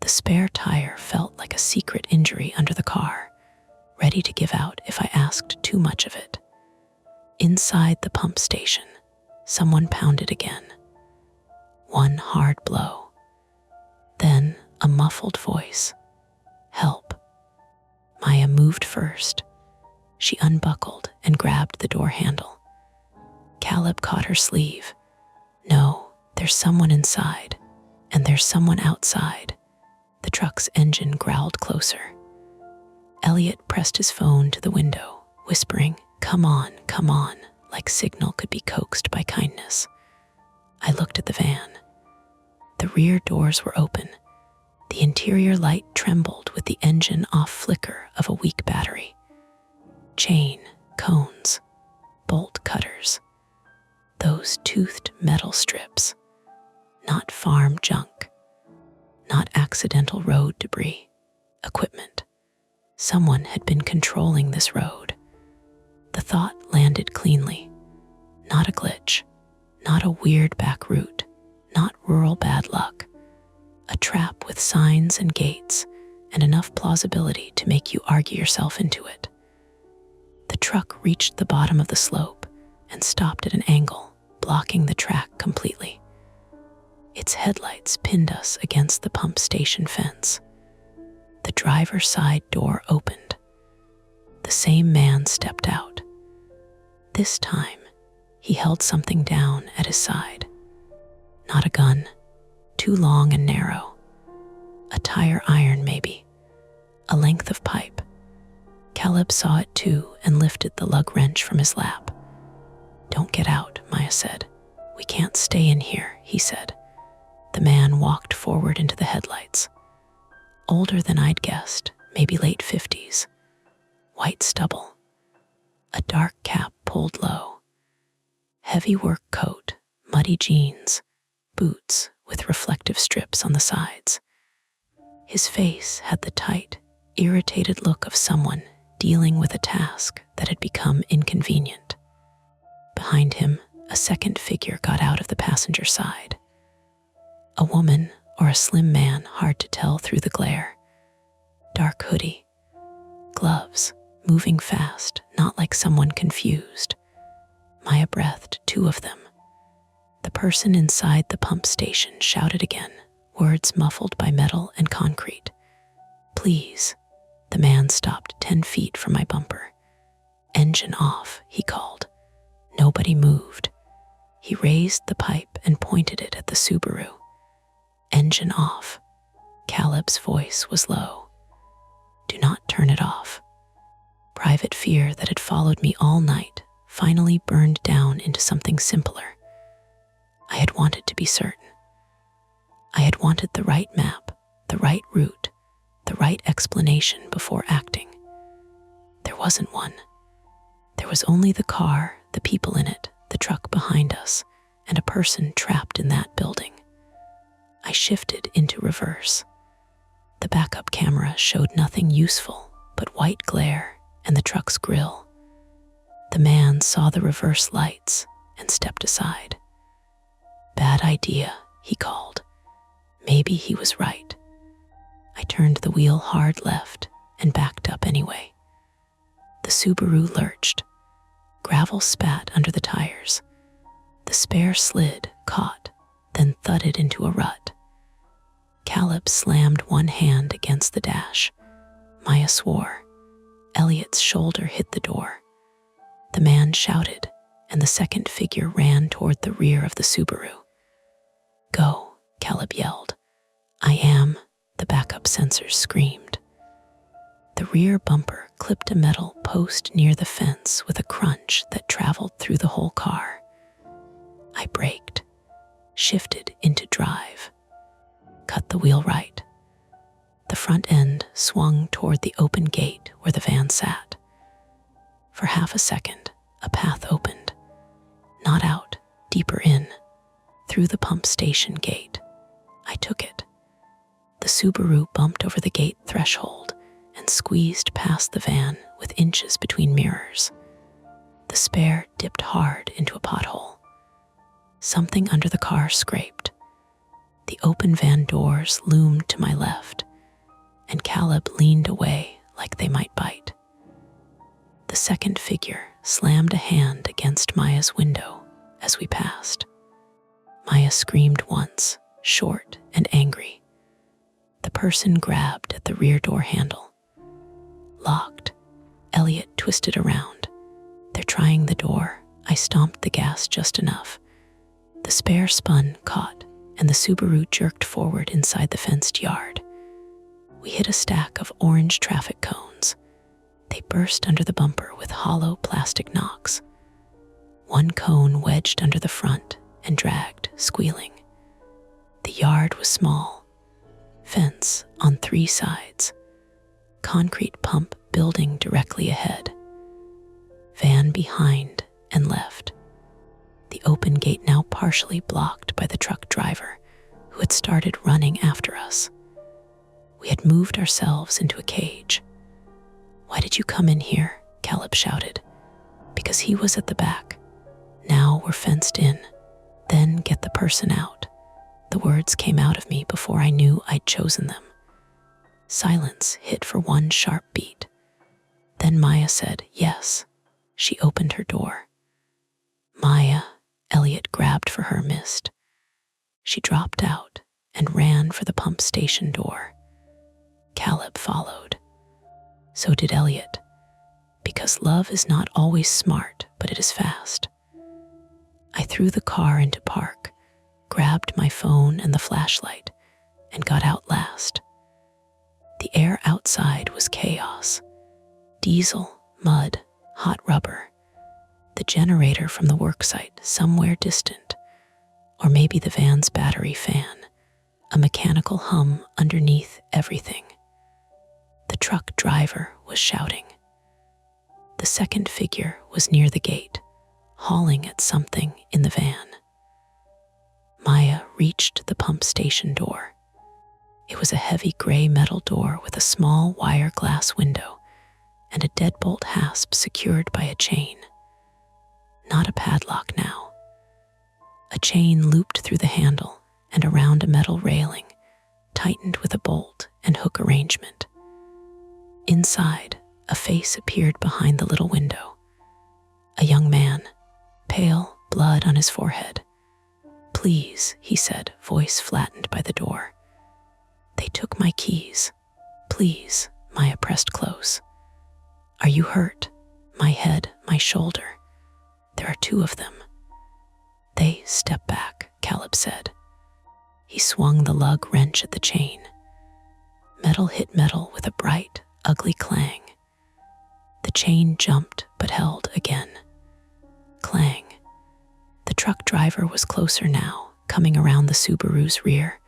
The spare tire felt like a secret injury under the car, ready to give out if I asked too much of it. Inside the pump station, someone pounded again. One hard blow. Then a muffled voice. Help. Maya moved first. She unbuckled and grabbed the door handle. Caleb caught her sleeve. No, there's someone inside, and there's someone outside. The truck's engine growled closer. Elliot pressed his phone to the window, whispering, come on, like signal could be coaxed by kindness. I looked at the van. The rear doors were open. The interior light trembled with the engine off flicker of a weak battery. Chain, cones, bolt cutters. Those toothed metal strips. Not farm junk. Not accidental road debris. Equipment. Someone had been controlling this road. The thought landed cleanly. Not a glitch. Not a weird back route. Not rural bad luck. A trap with signs and gates and enough plausibility to make you argue yourself into it. The truck reached the bottom of the slope and stopped at an angle, blocking the track completely. Its headlights pinned us against the pump station fence. The driver's side door opened. The same man stepped out. This time, he held something down at his side. Not a gun, too long and narrow. A tire iron, maybe. A length of pipe. Caleb saw it too and lifted the lug wrench from his lap. Don't get out, Maya said. We can't stay in here, he said. The man walked forward into the headlights. Older than I'd guessed, maybe late 50s. White stubble. A dark cap pulled low. Heavy work coat, muddy jeans, boots with reflective strips on the sides. His face had the tight, irritated look of someone dealing with a task that had become inconvenient. Behind him, a second figure got out of the passenger side. A woman or a slim man, hard to tell through the glare. Dark hoodie. Gloves, moving fast, not like someone confused. Maya breathed 2 of them. The person inside the pump station shouted again, words muffled by metal and concrete. Please. The man stopped 10 feet from my bumper. Engine off, he called. Nobody moved. He raised the pipe and pointed it at the Subaru. Engine off. Caleb's voice was low. Do not turn it off. Private fear that had followed me all night finally burned down into something simpler. I had wanted to be certain. I had wanted the right map, the right route, the right explanation before acting. There wasn't one. There was only the car, the people in it, the truck behind us, and a person trapped in that building. I shifted into reverse. The backup camera showed nothing useful but white glare and the truck's grill. The man saw the reverse lights and stepped aside. Bad idea, he called. Maybe he was right. I turned the wheel hard left and backed up anyway. The Subaru lurched. Gravel spat under the tires. The spare slid, caught, then thudded into a rut. Caleb slammed one hand against the dash. Maya swore. Elliot's shoulder hit the door. The man shouted, and the second figure ran toward the rear of the Subaru. Go, Caleb yelled. I am, the backup sensors screamed. The rear bumper clipped a metal post near the fence with a crunch that traveled through the whole car. I braked, shifted into drive, cut the wheel right. The front end swung toward the open gate where the van sat. For half a second, a path opened. Not out, deeper in, through the pump station gate. I took it. The Subaru bumped over the gate threshold and squeezed past the van with inches between mirrors. The spare dipped hard into a pothole. Something under the car scraped. The open van doors loomed to my left, and Caleb leaned away like they might bite. The second figure slammed a hand against Maya's window as we passed. Maya screamed once, short and angry. The person grabbed at the rear door handle. Locked. Elliot twisted around. They're trying the door. I stomped the gas just enough. The spare spun, caught, and the Subaru jerked forward inside the fenced yard. We hit a stack of orange traffic cones. They burst under the bumper with hollow plastic knocks. One cone wedged under the front and dragged, squealing. The yard was small. Fence on 3 sides. Concrete pump building directly ahead. Van behind and left. The open gate now partially blocked by the truck driver, who had started running after us. We had moved ourselves into a cage. "Why did you come in here?" Caleb shouted. "Because he was at the back. Now we're fenced in. Then get the person out." The words came out of me before I knew I'd chosen them. Silence hit for one sharp beat. Then Maya said, "Yes." She opened her door. "Maya," Elliot grabbed for her, missed. She dropped out and ran for the pump station door. Caleb followed. So did Elliot. Because love is not always smart, but it is fast. I threw the car into park, grabbed my phone and the flashlight, and got out last. The air outside was chaos. Diesel, mud, hot rubber. The generator from the worksite somewhere distant. Or maybe the van's battery fan, a mechanical hum underneath everything. The truck driver was shouting. The second figure was near the gate, hauling at something in the van. Maya reached the pump station door. It was a heavy gray metal door with a small wire glass window and a deadbolt hasp secured by a chain. Not a padlock now. A chain looped through the handle and around a metal railing, tightened with a bolt and hook arrangement. Inside, a face appeared behind the little window. A young man, pale, blood on his forehead. "Please," he said, voice flattened by the door. "They took my keys. Please," Maya pressed close. "Are you hurt?" My head, my shoulder. "There are 2 of them." "They step back," Caleb said. He swung the lug wrench at the chain. Metal hit metal with a bright, ugly clang. The chain jumped but held again. Clang. The truck driver was closer now, coming around the Subaru's rear,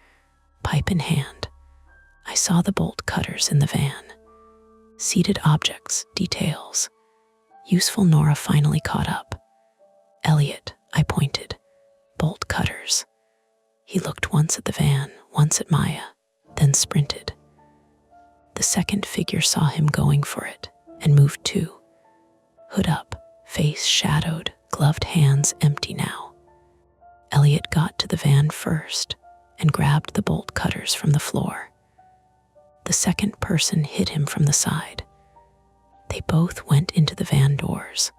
pipe in hand. I saw the bolt cutters in the van. Seated objects, details. Useful Nora finally caught up. "Elliot," I pointed. "Bolt cutters." He looked once at the van, once at Maya, then sprinted. The second figure saw him going for it and moved too. Hood up, face shadowed, gloved hands empty now. Elliot got to the van first and grabbed the bolt cutters from the floor. The second person hit him from the side. They both went into the van doors.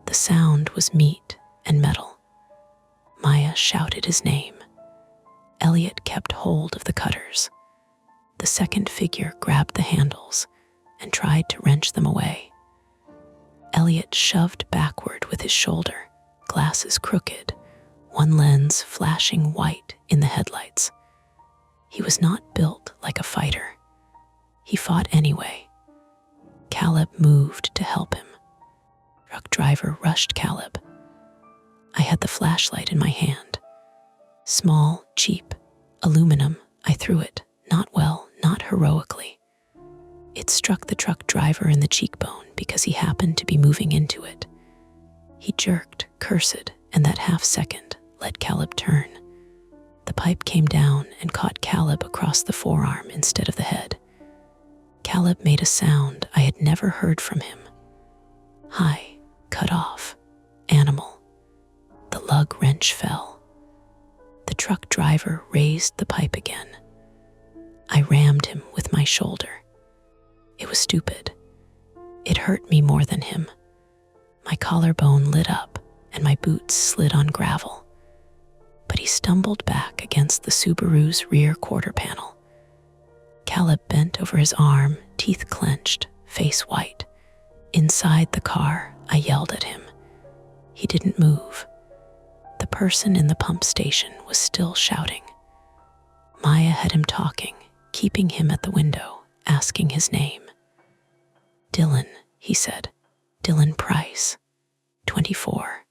The sound was meat and metal. Maya shouted his name. Elliot kept hold of the cutters. The second figure grabbed the handles and tried to wrench them away. Elliot shoved backward with his shoulder, glasses crooked, one lens flashing white in the headlights. He was not built like a fighter. He fought anyway. Caleb moved to help him. Truck driver rushed Caleb. I had the flashlight in my hand. Small, cheap, aluminum. I threw it, not well, not heroically. It struck the truck driver in the cheekbone because he happened to be moving into it. He jerked, cursed, and that half second let Caleb turn. The pipe came down and caught Caleb across the forearm instead of the head. Caleb made a sound I had never heard from him. High, cut off, animal. The lug wrench fell. The truck driver raised the pipe again. I rammed him with my shoulder. It was stupid. It hurt me more than him. My collarbone lit up and my boots slid on gravel. But he stumbled back against the Subaru's rear quarter panel. Caleb bent over his arm, teeth clenched, face white. Inside the car, I yelled at him. He didn't move. The person in the pump station was still shouting. Maya had him talking, keeping him at the window, asking his name. Dylan, he said. Dylan Price, 24.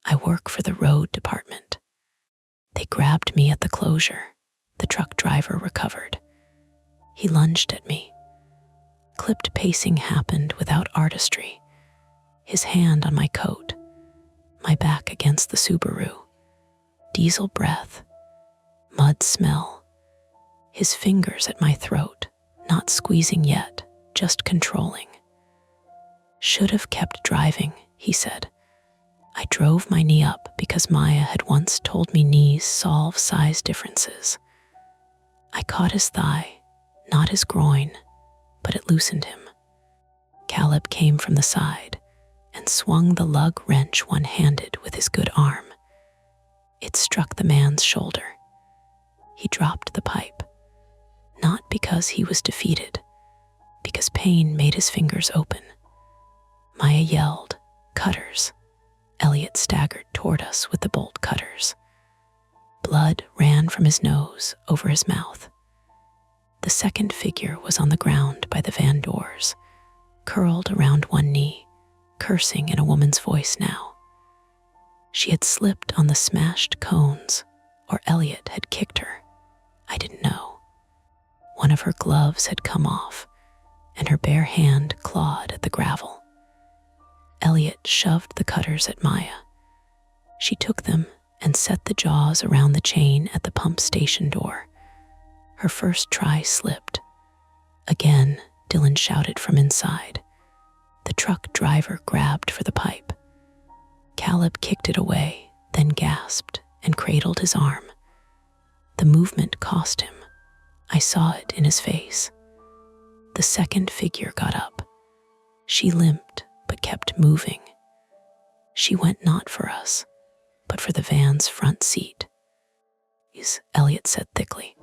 I work for the road department. They grabbed me at the closure. The truck driver recovered. He lunged at me. Clipped pacing happened without artistry. His hand on my coat, my back against the Subaru. Diesel breath, mud smell. His fingers at my throat, not squeezing yet, just controlling. Should have kept driving, he said. I drove my knee up because Maya had once told me knees solve size differences. I caught his thigh, not his groin, but it loosened him. Caleb came from the side and swung the lug wrench one-handed with his good arm. It struck the man's shoulder. He dropped the pipe, not because he was defeated, because pain made his fingers open. Maya yelled, "Cutters!" Elliot staggered toward us with the bolt cutters. Blood ran from his nose over his mouth. The second figure was on the ground by the van doors, curled around one knee, cursing in a woman's voice now. She had slipped on the smashed cones, or Elliot had kicked her. I didn't know. One of her gloves had come off, and her bare hand clawed at the gravel. Elliot shoved the cutters at Maya. She took them and set the jaws around the chain at the pump station door. Her first try slipped. Again, Dylan shouted from inside. The truck driver grabbed for the pipe. Caleb kicked it away, then gasped and cradled his arm. The movement cost him. I saw it in his face. The second figure got up. She limped, but kept moving. She went not for us, but for the van's front seat. Elliot said thickly.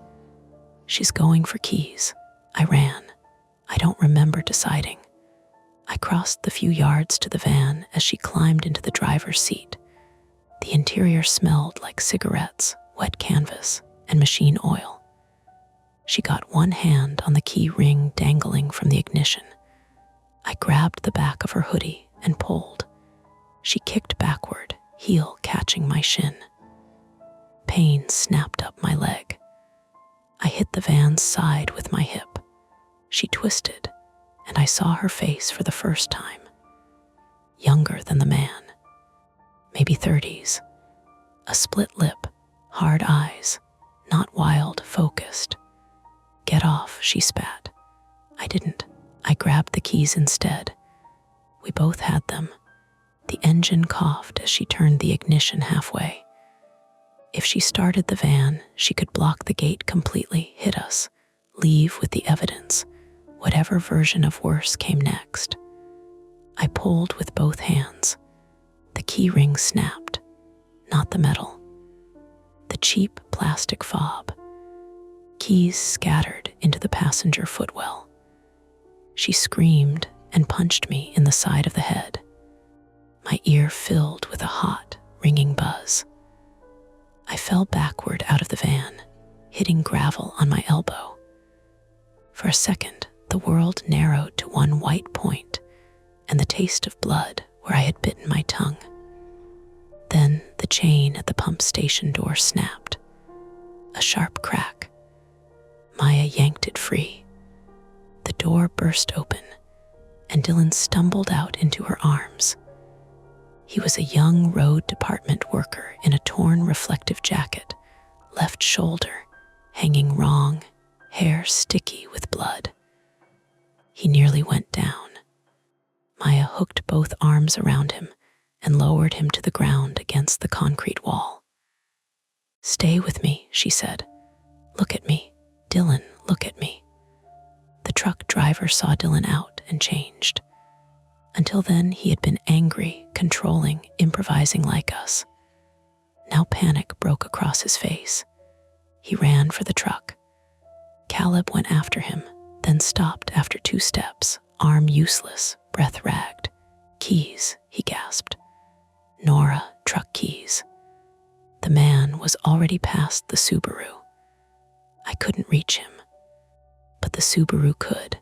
She's going for keys. I ran. I don't remember deciding. I crossed the few yards to the van as she climbed into the driver's seat. The interior smelled like cigarettes, wet canvas, and machine oil. She got one hand on the key ring dangling from the ignition. I grabbed the back of her hoodie and pulled. She kicked backward, heel catching my shin. Pain snapped up my leg. I hit the van's side with my hip. She twisted, and I saw her face for the first time. Younger than the man. Maybe 30s. A split lip, hard eyes, not wild, focused. Get off, she spat. I didn't. I grabbed the keys instead. We both had them. The engine coughed as she turned the ignition halfway. If she started the van, she could block the gate completely, hit us, leave with the evidence, whatever version of worse came next. I pulled with both hands. The key ring snapped, not the metal. The cheap plastic fob. Keys scattered into the passenger footwell. She screamed and punched me in the side of the head. My ear filled with a hot, ringing buzz. I fell backward out of the van, hitting gravel on my elbow. For a second, the world narrowed to one white point and the taste of blood where I had bitten my tongue. Then the chain at the pump station door snapped. A sharp crack. Maya yanked it free. The door burst open, and Dylan stumbled out into her arms. He was a young road department worker in a torn reflective jacket, left shoulder hanging wrong, hair sticky with blood. He nearly went down. Maya hooked both arms around him and lowered him to the ground against the concrete wall. "Stay with me," she said. "Look at me. Dylan, look at me." The truck driver saw Dylan out and changed. Until then, he had been angry, controlling, improvising like us. Now panic broke across his face. He ran for the truck. Caleb went after him, then stopped after 2 steps, arm useless, breath ragged. "Keys," he gasped. "Nora, truck keys." The man was already past the Subaru. I couldn't reach him, but the Subaru could.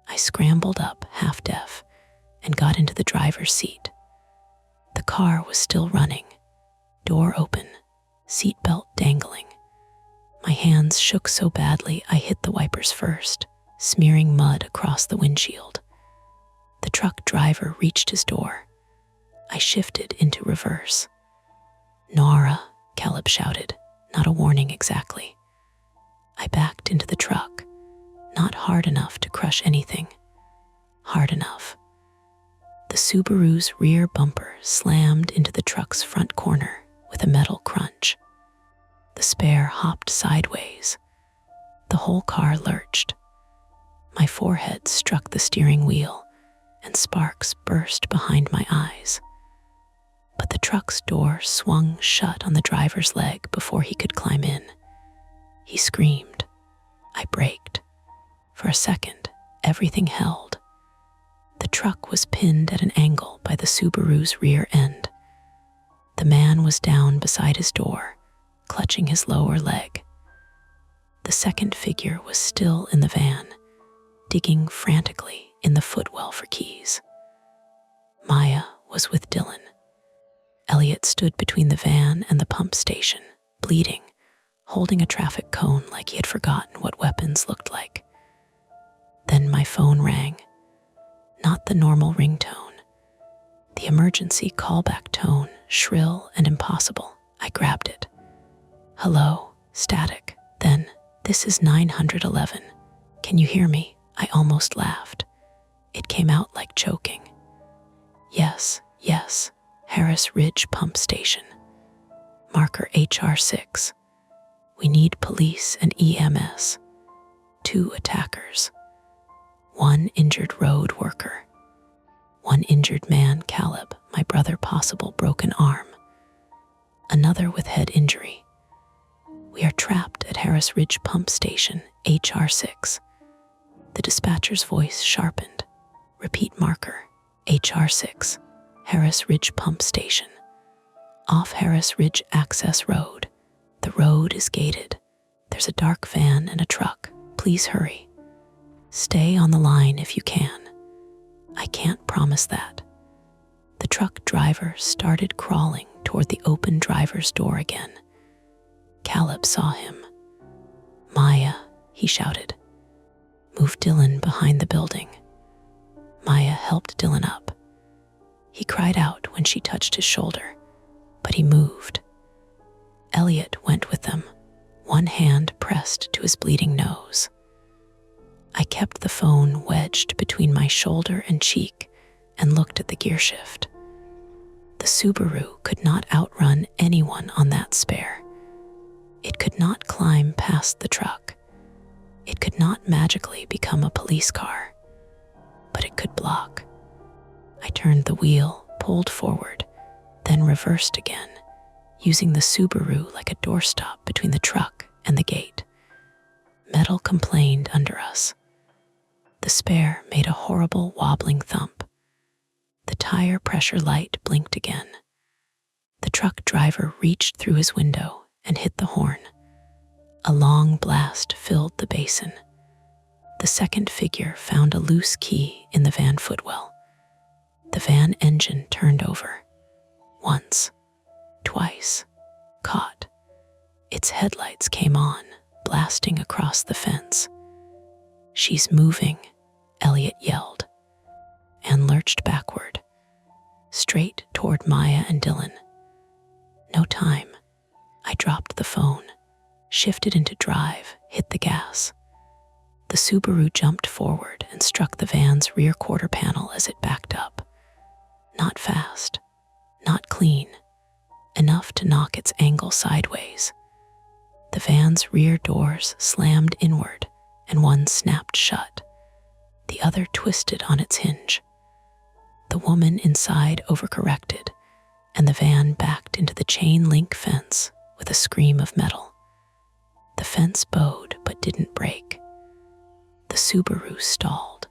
I scrambled up, half deaf, and got into the driver's seat. The car was still running, door open, seatbelt dangling. My hands shook so badly I hit the wipers first, smearing mud across the windshield. The truck driver reached his door. I shifted into reverse. "Nora," Caleb shouted, not a warning exactly. I backed into the truck, not hard enough to crush anything. Hard enough. The Subaru's rear bumper slammed into the truck's front corner with a metal crunch. The spare hopped sideways. The whole car lurched. My forehead struck the steering wheel, and sparks burst behind my eyes. But the truck's door swung shut on the driver's leg before he could climb in. He screamed. I braked. For a second, everything held. The truck was pinned at an angle by the Subaru's rear end. The man was down beside his door, clutching his lower leg. The second figure was still in the van, digging frantically in the footwell for keys. Maya was with Dylan. Elliot stood between the van and the pump station, bleeding, holding a traffic cone like he had forgotten what weapons looked like. Then my phone rang. Not the normal ringtone. The emergency callback tone, shrill and impossible. I grabbed it. "Hello," static. Then, "This is 911. Can you hear me?" I almost laughed. It came out like choking. Yes, Harris Ridge Pump Station. Marker HR6. We need police and EMS. 2 attackers. 1 injured road worker. 1 injured man, Caleb, my brother, possible broken arm. Another with head injury. We are trapped at Harris Ridge Pump Station, HR6. The dispatcher's voice sharpened. Repeat marker, HR6, Harris Ridge Pump Station. Off Harris Ridge Access Road. The road is gated. There's a dark van and a truck. Please hurry. Stay on the line if you can. I can't promise that. The truck driver started crawling toward the open driver's door again. Caleb saw him. "Maya," he shouted. "Move Dylan behind the building." Maya helped Dylan up. He cried out when she touched his shoulder, but he moved. Elliot went with them, one hand pressed to his bleeding nose. I kept the phone wedged between my shoulder and cheek and looked at the gear shift. The Subaru could not outrun anyone on that spare. It could not climb past the truck. It could not magically become a police car, but it could block. I turned the wheel, pulled forward, then reversed again, using the Subaru like a doorstop between the truck and the gate. Metal complained under us. The spare made a horrible wobbling thump. The tire pressure light blinked again. The truck driver reached through his window and hit the horn. A long blast filled the basin. The second figure found a loose key in the van footwell. The van engine turned over. Once, twice, caught. Its headlights came on, blasting across the fence. "She's moving," Elliot yelled, and lurched backward, straight toward Maya and Dylan. No time. I dropped the phone, shifted into drive, hit the gas. The Subaru jumped forward and struck the van's rear quarter panel as it backed up. Not fast, not clean, enough to knock its angle sideways. The van's rear doors slammed inward and one snapped shut. The other twisted on its hinge. The woman inside overcorrected, and the van backed into the chain link fence with a scream of metal. The fence bowed but didn't break. The Subaru stalled.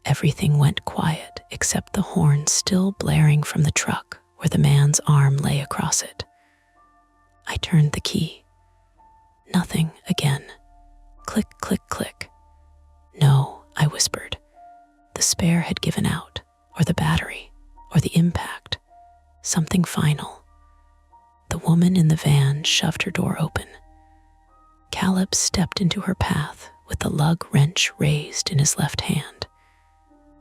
Everything went quiet except the horn still blaring from the truck where the man's arm lay across it. I turned the key. Nothing again. Click, click, click. No, I whispered. The spare had given out, or the battery, or the impact. Something final. The woman in the van shoved her door open. Caleb stepped into her path with the lug wrench raised in his left hand.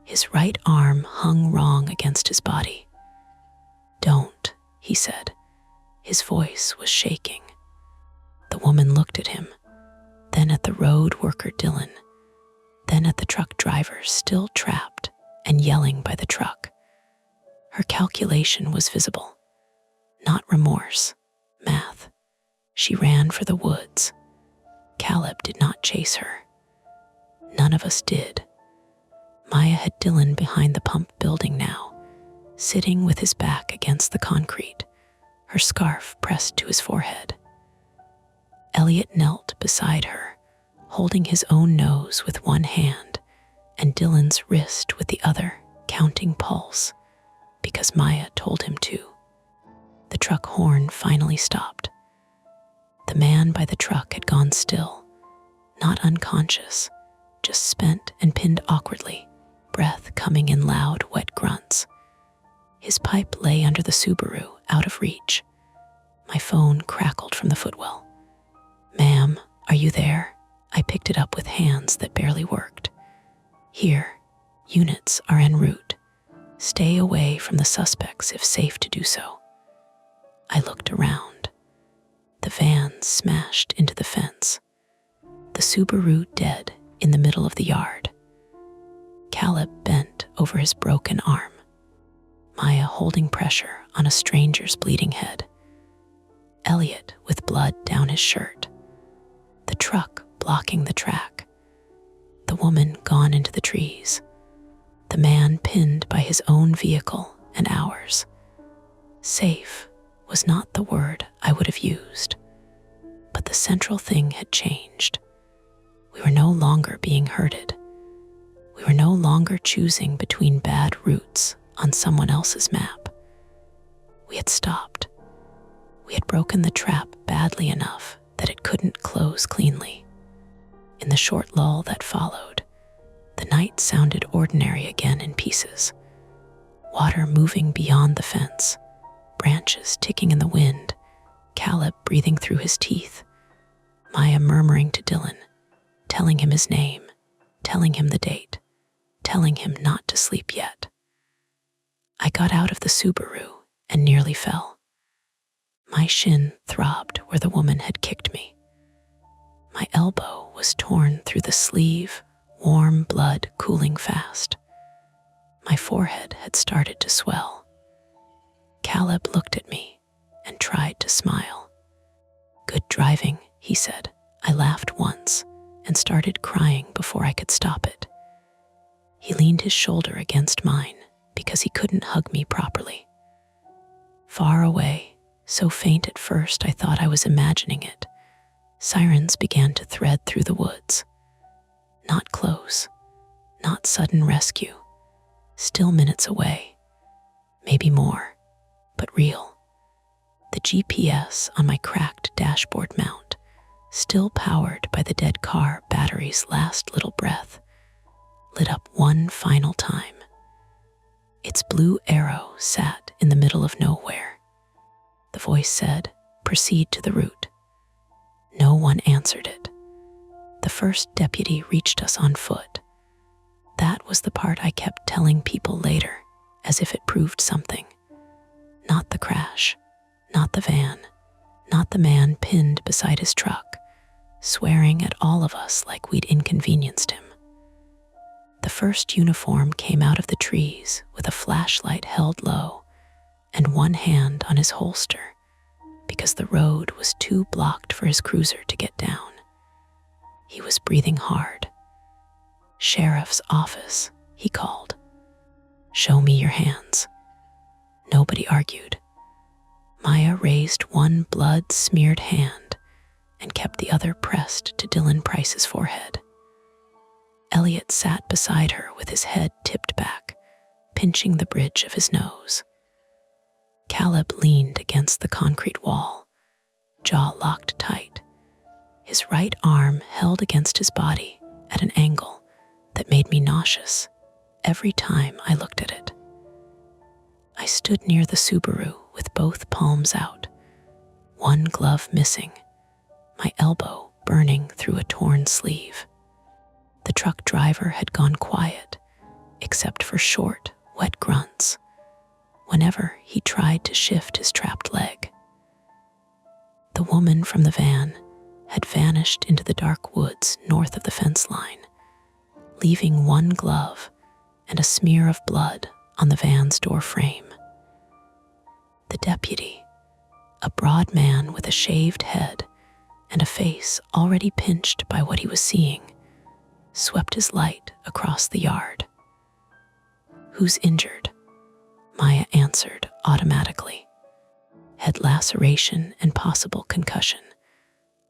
His right arm hung wrong against his body. "Don't," he said. His voice was shaking. The woman looked at him, then at the road worker Dylan, then at the truck driver still trapped and yelling by the truck. Her calculation was visible. Not remorse, math. She ran for the woods. Caleb did not chase her. None of us did. Maya had Dylan behind the pump building now, sitting with his back against the concrete, her scarf pressed to his forehead. Elliot knelt beside her, holding his own nose with one hand and Dylan's wrist with the other, counting pulse, because Maya told him to. The truck horn finally stopped. The man by the truck had gone still, not unconscious, just spent and pinned awkwardly, breath coming in loud, wet grunts. His pipe lay under the Subaru, out of reach. My phone crackled from the footwell. "Ma'am, are you there?" I picked it up with hands that barely worked. "Here, units are en route. Stay away from the suspects if safe to do so." I looked around. The van smashed into the fence. The Subaru dead in the middle of the yard. Caleb bent over his broken arm. Maya holding pressure on a stranger's bleeding head. Elliot with blood down his shirt. The truck blocking the track. The woman gone into the trees. The man pinned by his own vehicle and ours. Safe was not the word I would have used, but the central thing had changed. We were no longer being herded. We were no longer choosing between bad routes on someone else's map. We had stopped. We had broken the trap badly enough that it couldn't close cleanly. In the short lull that followed, the night sounded ordinary again in pieces. Water moving beyond the fence, branches ticking in the wind, Caleb breathing through his teeth, Maya murmuring to Dylan, telling him his name, telling him the date, telling him not to sleep yet. I got out of the Subaru and nearly fell. My shin throbbed where the woman had kicked me. My elbow was torn through the sleeve, warm blood cooling fast. My forehead had started to swell. Caleb looked at me and tried to smile. "Good driving," he said. I laughed once and started crying before I could stop it. He leaned his shoulder against mine because he couldn't hug me properly. Far away, so faint at first I thought I was imagining it, sirens began to thread through the woods. Not close, not sudden rescue, still minutes away, maybe more, but real. The GPS on my cracked dashboard mount, still powered by the dead car battery's last little breath, lit up one final time. Its blue arrow sat in the middle of nowhere. The voice said, "Proceed to the route." No one answered it. The first deputy reached us on foot. That was the part I kept telling people later, as if it proved something. Not the crash, not the van, not the man pinned beside his truck, swearing at all of us like we'd inconvenienced him. The first uniform came out of the trees with a flashlight held low and one hand on his holster because the road was too blocked for his cruiser to get down. He was breathing hard. "Sheriff's office," he called. "Show me your hands." Nobody argued. Maya raised one blood-smeared hand, and kept the other pressed to Dylan Price's forehead. Elliot sat beside her with his head tipped back, pinching the bridge of his nose. Caleb leaned against the concrete wall, jaw locked tight, his right arm held against his body at an angle that made me nauseous every time I looked at it. I stood near the Subaru with both palms out, one glove missing, my elbow burning through a torn sleeve. The truck driver had gone quiet, except for short, wet grunts whenever he tried to shift his trapped leg. The woman from the van had vanished into the dark woods north of the fence line, leaving one glove and a smear of blood on the van's door frame. The deputy, a broad man with a shaved head and a face already pinched by what he was seeing, swept his light across the yard. "Who's injured?" Maya answered automatically. Head laceration and possible concussion,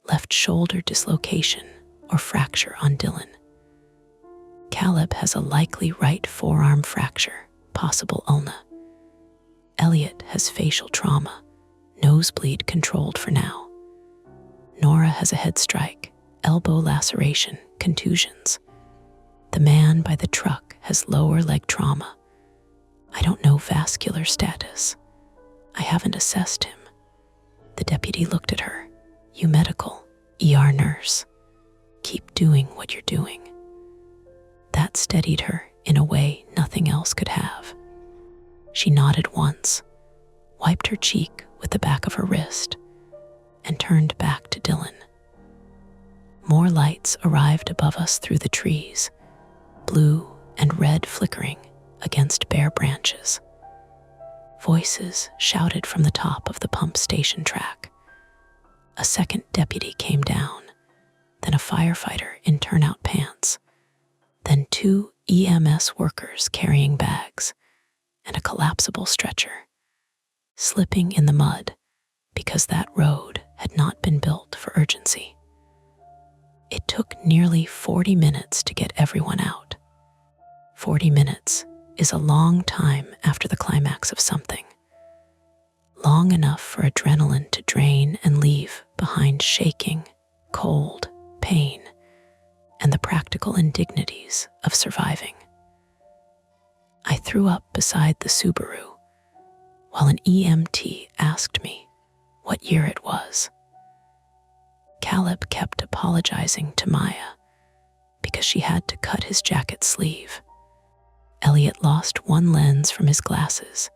left shoulder dislocation or fracture on Dylan. Caleb has a likely right forearm fracture, possible ulna. Elliot has facial trauma, nosebleed controlled for now. Nora has a head strike, elbow laceration, contusions. The man by the truck has lower leg trauma. I don't know vascular status. I haven't assessed him. The deputy looked at her. "You medical, ER nurse. Keep doing what you're doing." That steadied her in a way nothing else could have. She nodded once, wiped her cheek with the back of her wrist, and turned back to Dylan. More lights arrived above us through the trees, blue and red flickering against bare branches. Voices shouted from the top of the pump station track. A second deputy came down, then a firefighter in turnout pants, then 2 EMS workers carrying bags, and a collapsible stretcher, slipping in the mud because that road had not been built for urgency. It took nearly 40 minutes to get everyone out. 40 minutes is a long time after the climax of something. Long enough for adrenaline to drain and leave behind shaking, cold, pain, and the practical indignities of surviving. I threw up beside the Subaru while an EMT asked me what year it was. Caleb kept apologizing to Maya because she had to cut his jacket sleeve. Elliot lost one lens from his glasses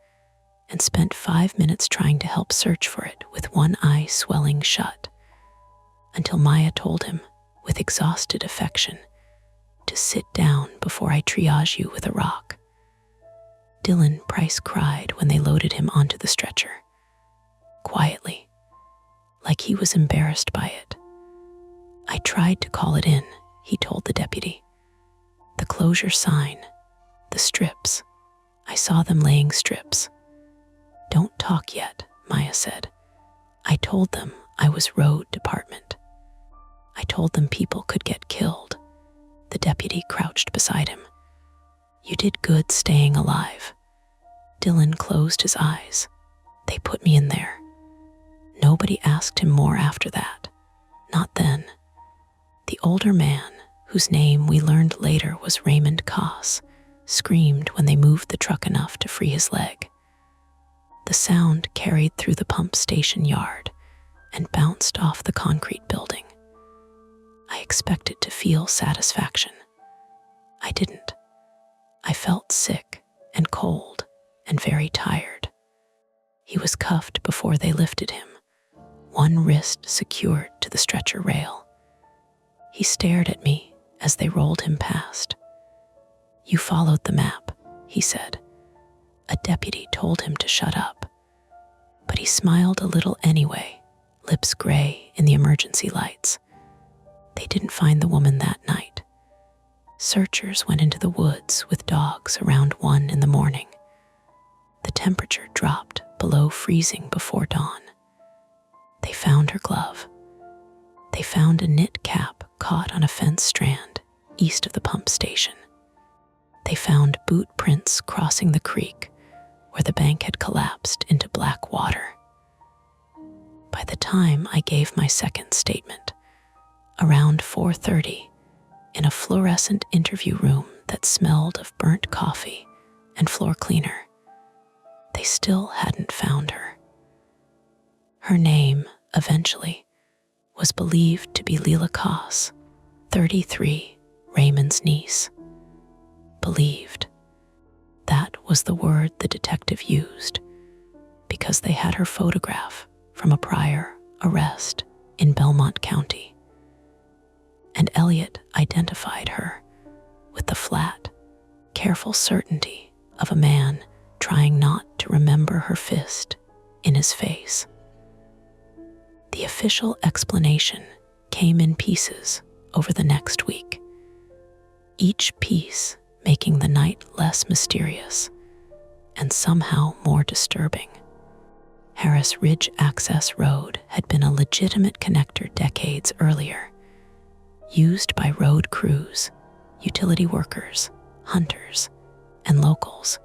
and spent 5 minutes trying to help search for it with one eye swelling shut, until Maya told him, with exhausted affection, to sit down before I triage you with a rock. Dylan Price cried when they loaded him onto the stretcher, quietly, like he was embarrassed by it. "I tried to call it in," he told the deputy. "The closure sign, the strips. I saw them laying strips." "Don't talk yet," Maya said. "I told them I was road department. I told them people could get killed." The deputy crouched beside him. "You did good staying alive." Dylan closed his eyes. "They put me in there." Nobody asked him more after that. Not then. The older man, whose name we learned later was Raymond Koss, screamed when they moved the truck enough to free his leg. The sound carried through the pump station yard and bounced off the concrete building. I expected to feel satisfaction. I didn't. I felt sick and cold and very tired. He was cuffed before they lifted him, one wrist secured to the stretcher rail. He stared at me as they rolled him past. "You followed the map," he said. A deputy told him to shut up, but he smiled a little anyway, lips gray in the emergency lights. They didn't find the woman that night. Searchers went into the woods with dogs around 1 in the morning. The temperature dropped below freezing before dawn. They found her glove. They found a knit cap caught on a fence strand east of the pump station. They found boot prints crossing the creek where the bank had collapsed into black water. By the time I gave my second statement, around 4:30, in a fluorescent interview room that smelled of burnt coffee and floor cleaner, they still hadn't found her. Her name, eventually, was believed to be Leela Koss, 33, Raymond's niece. Believed. That was the word the detective used, because they had her photograph from a prior arrest in Belmont County. And Elliot identified her with the flat, careful certainty of a man trying not to remember her fist in his face. The official explanation came in pieces over the next week, each piece making the night less mysterious and somehow more disturbing. Harris Ridge Access Road had been a legitimate connector decades earlier, used by road crews, utility workers, hunters, and locals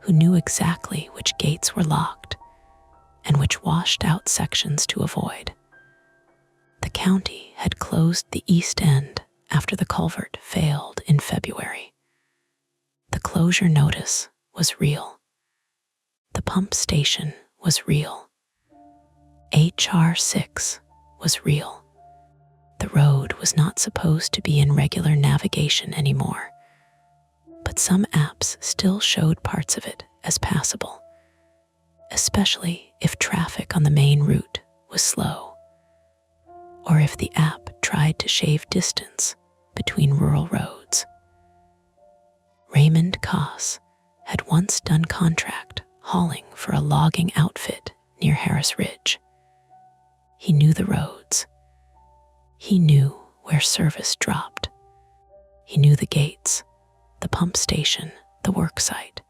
who knew exactly which gates were locked and which washed out sections to avoid. The county had closed the east end after the culvert failed in February. The closure notice was real. The pump station was real. HR 6 was real. The road was not supposed to be in regular navigation anymore, but some apps still showed parts of it as passable, especially if traffic on the main route was slow, or if the app tried to shave distance between rural roads. Raymond Koss had once done contract hauling for a logging outfit near Harris Ridge. He knew the roads. He knew where service dropped. He knew the gates, the pump station, the work site,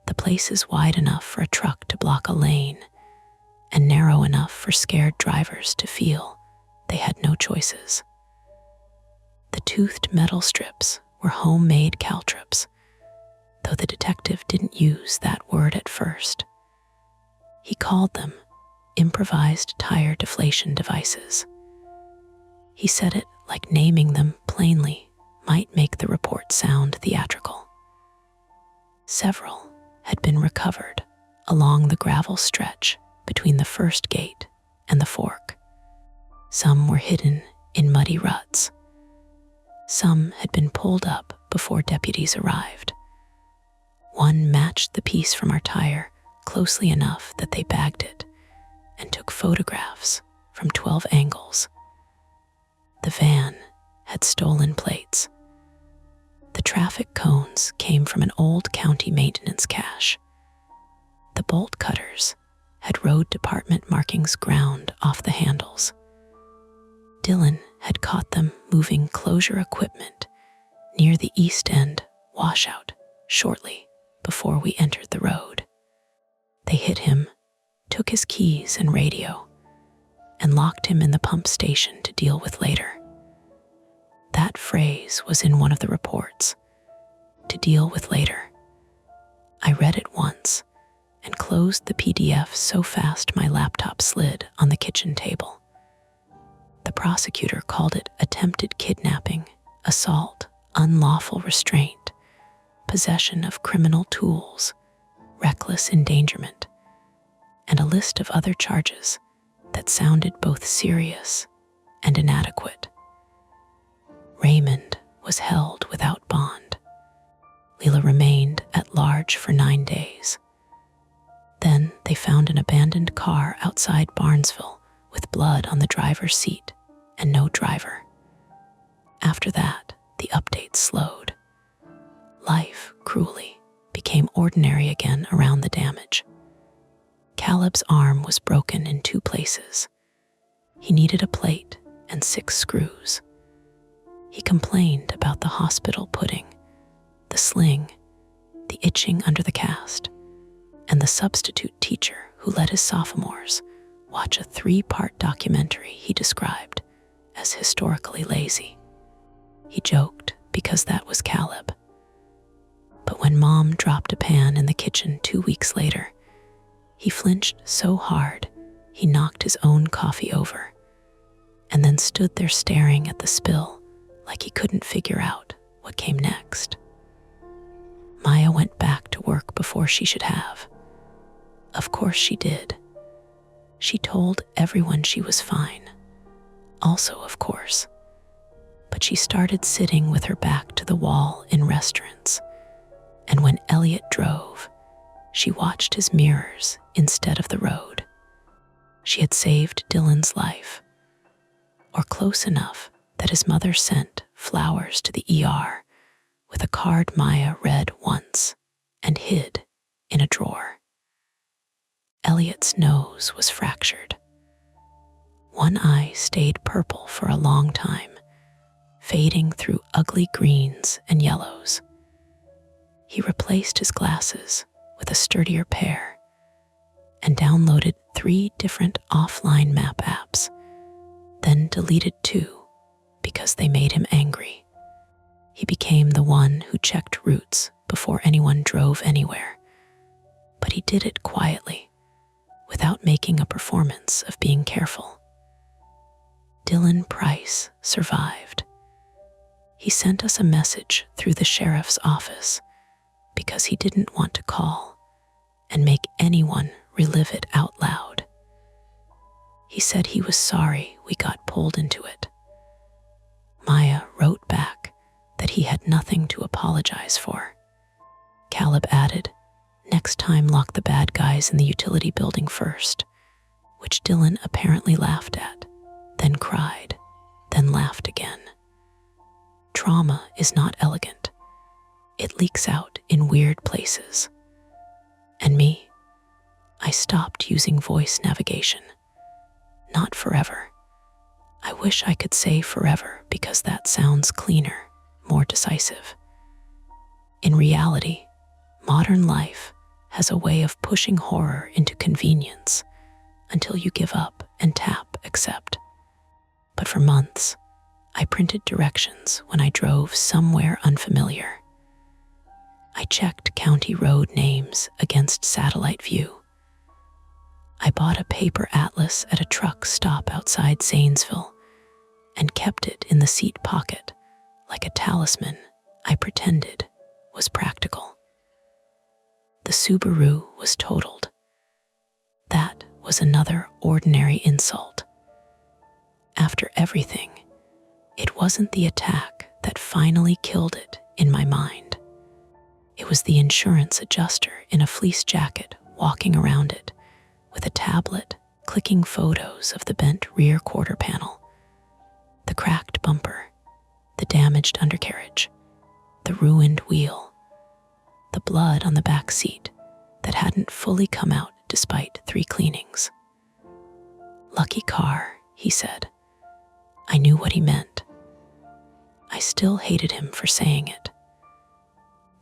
the places wide enough for a truck to block a lane and narrow enough for scared drivers to feel they had no choices. The toothed metal strips were homemade caltrops, though the detective didn't use that word at first. He called them improvised tire deflation devices. He said it like naming them plainly might make the report sound theatrical. Several had been recovered along the gravel stretch between the first gate and the fork. Some were hidden in muddy ruts. Some had been pulled up before deputies arrived. One matched the piece from our tire closely enough that they bagged it and took photographs from 12 angles. The van had stolen plates. The traffic cones came from an old county maintenance cache. The bolt cutters had road department markings ground off the handles. Dylan had caught them moving closure equipment near the East End washout shortly before we entered the road. They hit him, took his keys and radio, and locked him in the pump station to deal with later. That phrase was in one of the reports, to deal with later. I read it once and closed the PDF so fast my laptop slid on the kitchen table. The prosecutor called it attempted kidnapping, assault, unlawful restraint, possession of criminal tools, reckless endangerment, and a list of other charges that sounded both serious and inadequate. Raymond was held without bond. Leela remained at large for 9 days. Then they found an abandoned car outside Barnesville with blood on the driver's seat and no driver. After that, the updates slowed. Life, cruelly, became ordinary again around the damage. Caleb's arm was broken in 2 places. He needed a plate and 6 screws. He complained about the hospital pudding, the sling, the itching under the cast, and the substitute teacher who let his sophomores watch a 3-part documentary he described as historically lazy. He joked because that was Caleb. But when Mom dropped a pan in the kitchen 2 weeks later, he flinched so hard he knocked his own coffee over, and then stood there staring at the spill like he couldn't figure out what came next. Maya went back to work before she should have. Of course she did. She told everyone she was fine. Also, of course. But she started sitting with her back to the wall in restaurants, and when Elliot drove, she watched his mirrors instead of the road. She had saved Dylan's life, or close enough that his mother sent flowers to the ER with a card Maya read once and hid in a drawer. Elliot's nose was fractured. One eye stayed purple for a long time, fading through ugly greens and yellows. He replaced his glasses with a sturdier pair and downloaded 3 different offline map apps, then deleted 2 because they made him angry. He became the one who checked routes before anyone drove anywhere, but he did it quietly, without making a performance of being careful. Dylan Price survived. He sent us a message through the sheriff's office because he didn't want to call and make anyone relive it out loud. He said he was sorry we got pulled into it. Maya wrote back that he had nothing to apologize for. Caleb added, "Next time lock the bad guys in the utility building first," which Dylan apparently laughed at, then cried, then laughed again. Trauma is not elegant. It leaks out in weird places. And me, I stopped using voice navigation. Not forever. I wish I could say forever because that sounds cleaner, more decisive. In reality, modern life has a way of pushing horror into convenience until you give up and tap accept. But for months, I printed directions when I drove somewhere unfamiliar. I checked county road names against satellite view. I bought a paper atlas at a truck stop outside Zanesville and kept it in the seat pocket like a talisman I pretended was practical. The Subaru was totaled. That was another ordinary insult. After everything, it wasn't the attack that finally killed it in my mind. It was the insurance adjuster in a fleece jacket walking around it with a tablet clicking photos of the bent rear quarter panel, the cracked bumper, the damaged undercarriage, the ruined wheel, the blood on the back seat that hadn't fully come out despite 3 cleanings. "Lucky car," he said. I knew what he meant. I still hated him for saying it.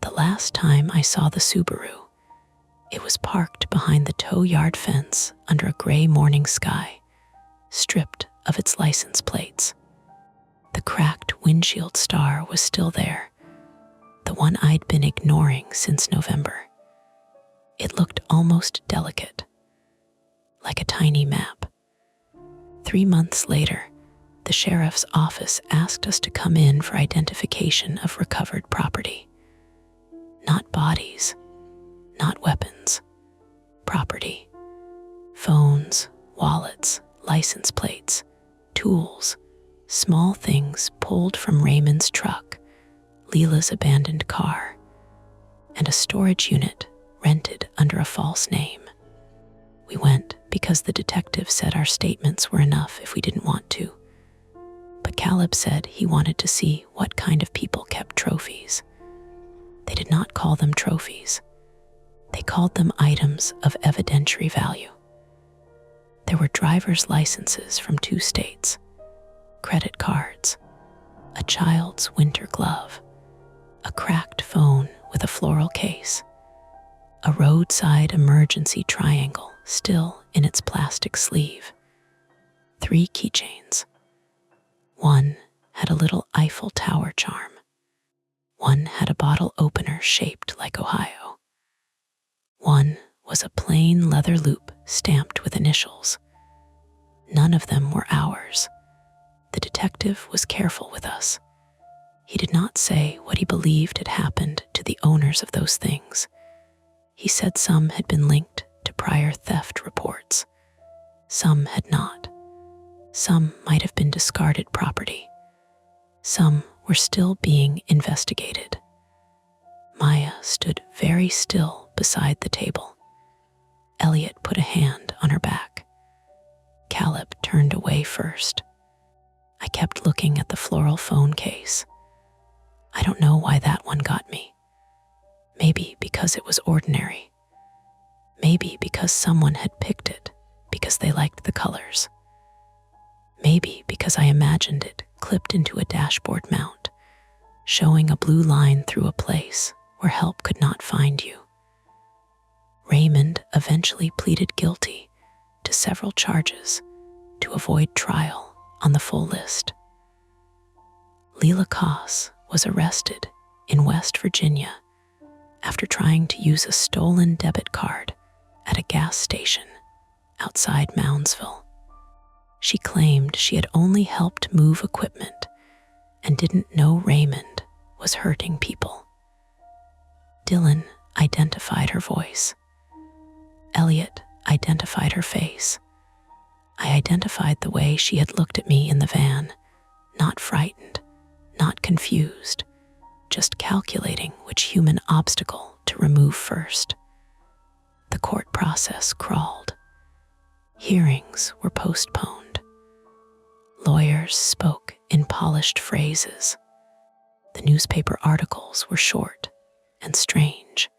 The last time I saw the Subaru, it was parked behind the tow yard fence under a gray morning sky, stripped of its license plates. The cracked windshield star was still there, the one I'd been ignoring since November. It looked almost delicate, like a tiny map. 3 months later, the sheriff's office asked us to come in for identification of recovered property. Not bodies, not weapons, property. Phones, wallets, license plates, tools, small things pulled from Raymond's truck, Leela's abandoned car, and a storage unit rented under a false name. We went because the detective said our statements were enough if we didn't want to. But Caleb said he wanted to see what kind of people kept trophies. They did not call them trophies. They called them items of evidentiary value. There were driver's licenses from 2 states, credit cards, a child's winter glove, a cracked phone with a floral case, a roadside emergency triangle still in its plastic sleeve. 3 keychains. One had a little Eiffel Tower charm. One had a bottle opener shaped like Ohio. One was a plain leather loop stamped with initials. None of them were ours. The detective was careful with us. He did not say what he believed had happened to the owners of those things. He said some had been linked to prior theft reports. Some had not. Some might have been discarded property. Some were still being investigated. Maya stood very still beside the table. Elliot put a hand on her back. Caleb turned away first. I kept looking at the floral phone case. I don't know why that one got me. Maybe because it was ordinary. Maybe because someone had picked it because they liked the colors. Maybe because I imagined it clipped into a dashboard mount, showing a blue line through a place where help could not find you. Raymond eventually pleaded guilty to several charges to avoid trial on the full list. Leela Koss was arrested in West Virginia after trying to use a stolen debit card at a gas station outside Moundsville. She claimed she had only helped move equipment and didn't know Raymond was hurting people. Dylan identified her voice. Elliot identified her face. I identified the way she had looked at me in the van, not frightened, not confused, just calculating which human obstacle to remove first. The court process crawled. Hearings were postponed. Lawyers spoke in polished phrases. The newspaper articles were short and strange,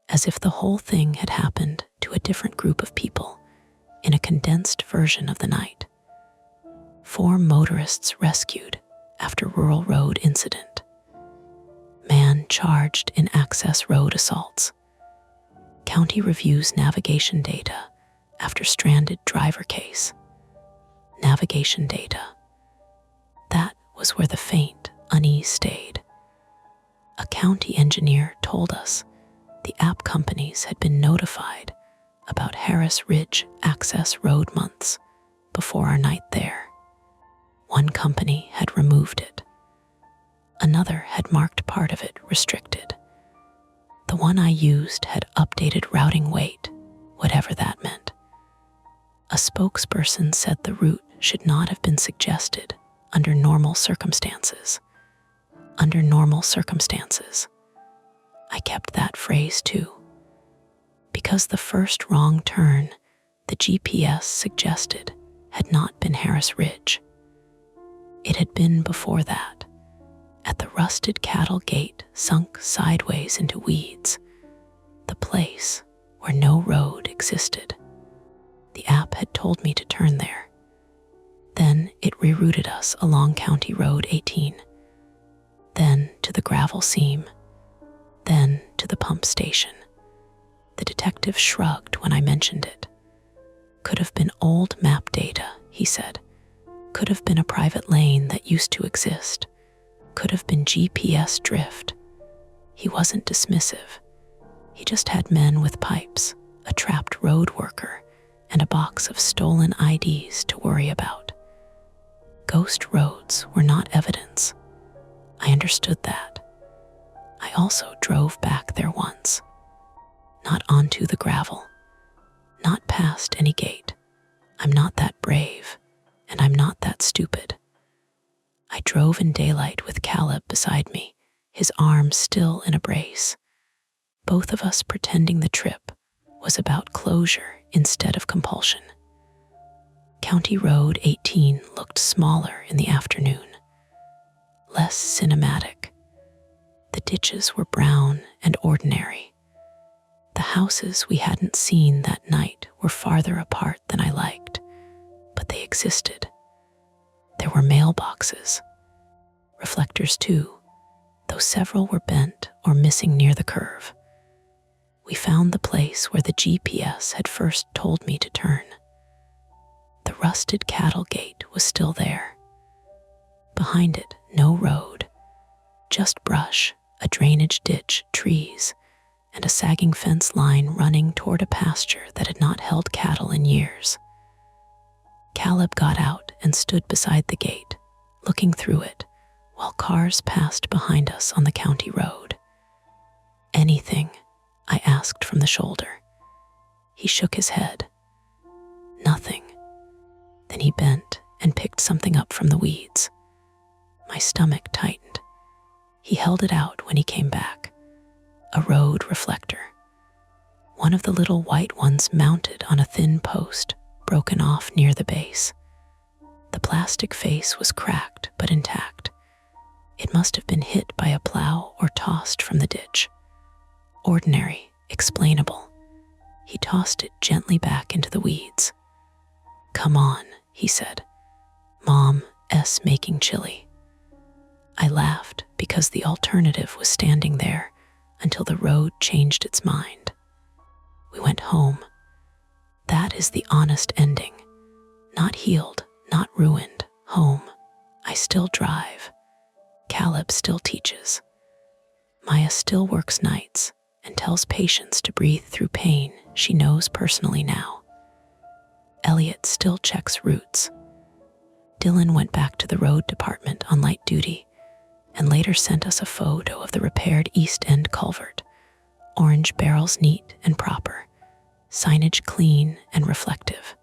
as if the whole thing had happened to a different group of people in a condensed version of the night. 4 motorists rescued after rural road incident. Man charged in access road assaults. County reviews navigation data after stranded driver case. Navigation data. That was where the faint unease stayed. A county engineer told us the app companies had been notified about Harris Ridge access road months before our night there. One company had removed it. Another had marked part of it restricted. The one I used had updated routing weight, whatever that meant. A spokesperson said the route should not have been suggested under normal circumstances. Under normal circumstances. I kept that phrase too. Because the first wrong turn the GPS suggested had not been Harris Ridge. It had been before that, at the rusted cattle gate sunk sideways into weeds, the place where no road existed. The app had told me to turn there. Then it rerouted us along County Road 18, then to the gravel seam, then to the pump station. The detective shrugged when I mentioned it. Could have been old map data, he said. Could have been a private lane that used to exist. Could have been GPS drift. He wasn't dismissive. He just had men with pipes, a trapped road worker, and a box of stolen IDs to worry about. Ghost roads were not evidence. I understood that. I also drove back there once. Not onto the gravel. Not past any gate. I'm not that brave, and I'm not that stupid. I drove in daylight with Caleb beside me, his arm still in a brace. Both of us pretending the trip was about closure instead of compulsion. County Road 18 looked smaller in the afternoon, less cinematic. The ditches were brown and ordinary. The houses we hadn't seen that night were farther apart than I liked, but they existed. There were mailboxes, reflectors too, though several were bent or missing near the curve. We found the place where the GPS had first told me to turn. The rusted cattle gate was still there. Behind it, no road, just brush, a drainage ditch, trees, and a sagging fence line running toward a pasture that had not held cattle in years. Caleb got out and stood beside the gate, looking through it, while cars passed behind us on the county road. "Anything?" I asked from the shoulder. He shook his head. "Nothing." Then he bent and picked something up from the weeds. My stomach tightened. He held it out when he came back. A road reflector. One of the little white ones mounted on a thin post, broken off near the base. The plastic face was cracked but intact. It must have been hit by a plow or tossed from the ditch. Ordinary, explainable. He tossed it gently back into the weeds. "Come on," he said. "Mom's making chili." I laughed because the alternative was standing there until the road changed its mind. We went home. That is the honest ending. Not healed, not ruined. Home. I still drive. Caleb still teaches. Maya still works nights and tells patients to breathe through pain she knows personally now. Elliot still checks routes. Dylan went back to the road department on light duty and later sent us a photo of the repaired East End culvert. Orange barrels neat and proper, signage clean and reflective.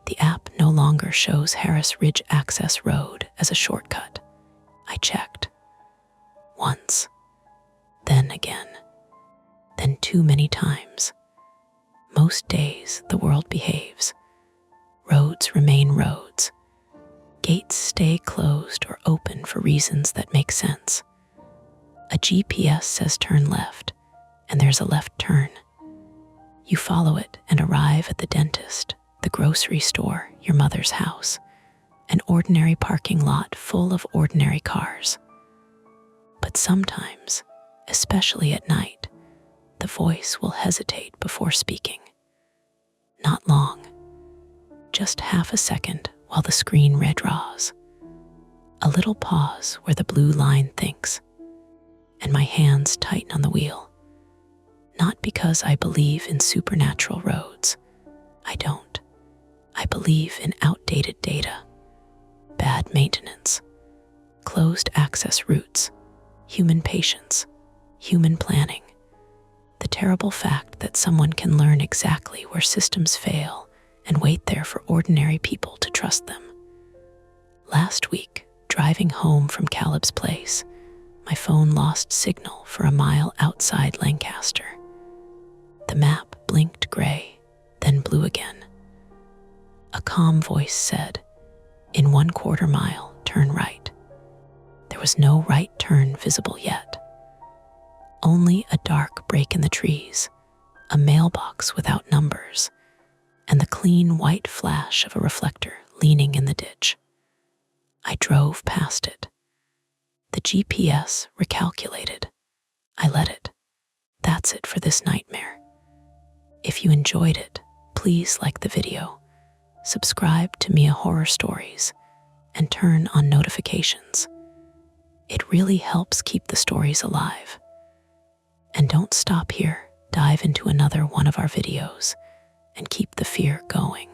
The app no longer shows Harris Ridge Access Road as a shortcut. I checked. Once. Then again. Then too many times. Most days the world behaves. Roads remain roads. Gates stay closed or open for reasons that make sense. A GPS says turn left, and there's a left turn. You follow it and arrive at the dentist, the grocery store, your mother's house, an ordinary parking lot full of ordinary cars. But sometimes, especially at night, the voice will hesitate before speaking. Not long, just half a second while the screen redraws. A little pause where the blue line thinks, and my hands tighten on the wheel. Not because I believe in supernatural roads. I don't. I believe in outdated data, bad maintenance, closed access routes, human patience, human planning. The terrible fact that someone can learn exactly where systems fail and wait there for ordinary people to trust them. Last week, driving home from Caleb's place, my phone lost signal for a mile outside Lancaster. The map blinked gray, then blue again. A calm voice said, "In 1/4 mile, turn right." There was no right turn visible yet. Only a dark break in the trees, a mailbox without numbers, and the clean white flash of a reflector leaning in the ditch. I drove past it. The GPS recalculated. I let it. That's it for this nightmare. If you enjoyed it, please like the video, subscribe to Mia Horror Stories, and turn on notifications. It really helps keep the stories alive. And don't stop here. Dive into another one of our videos and keep the fear going.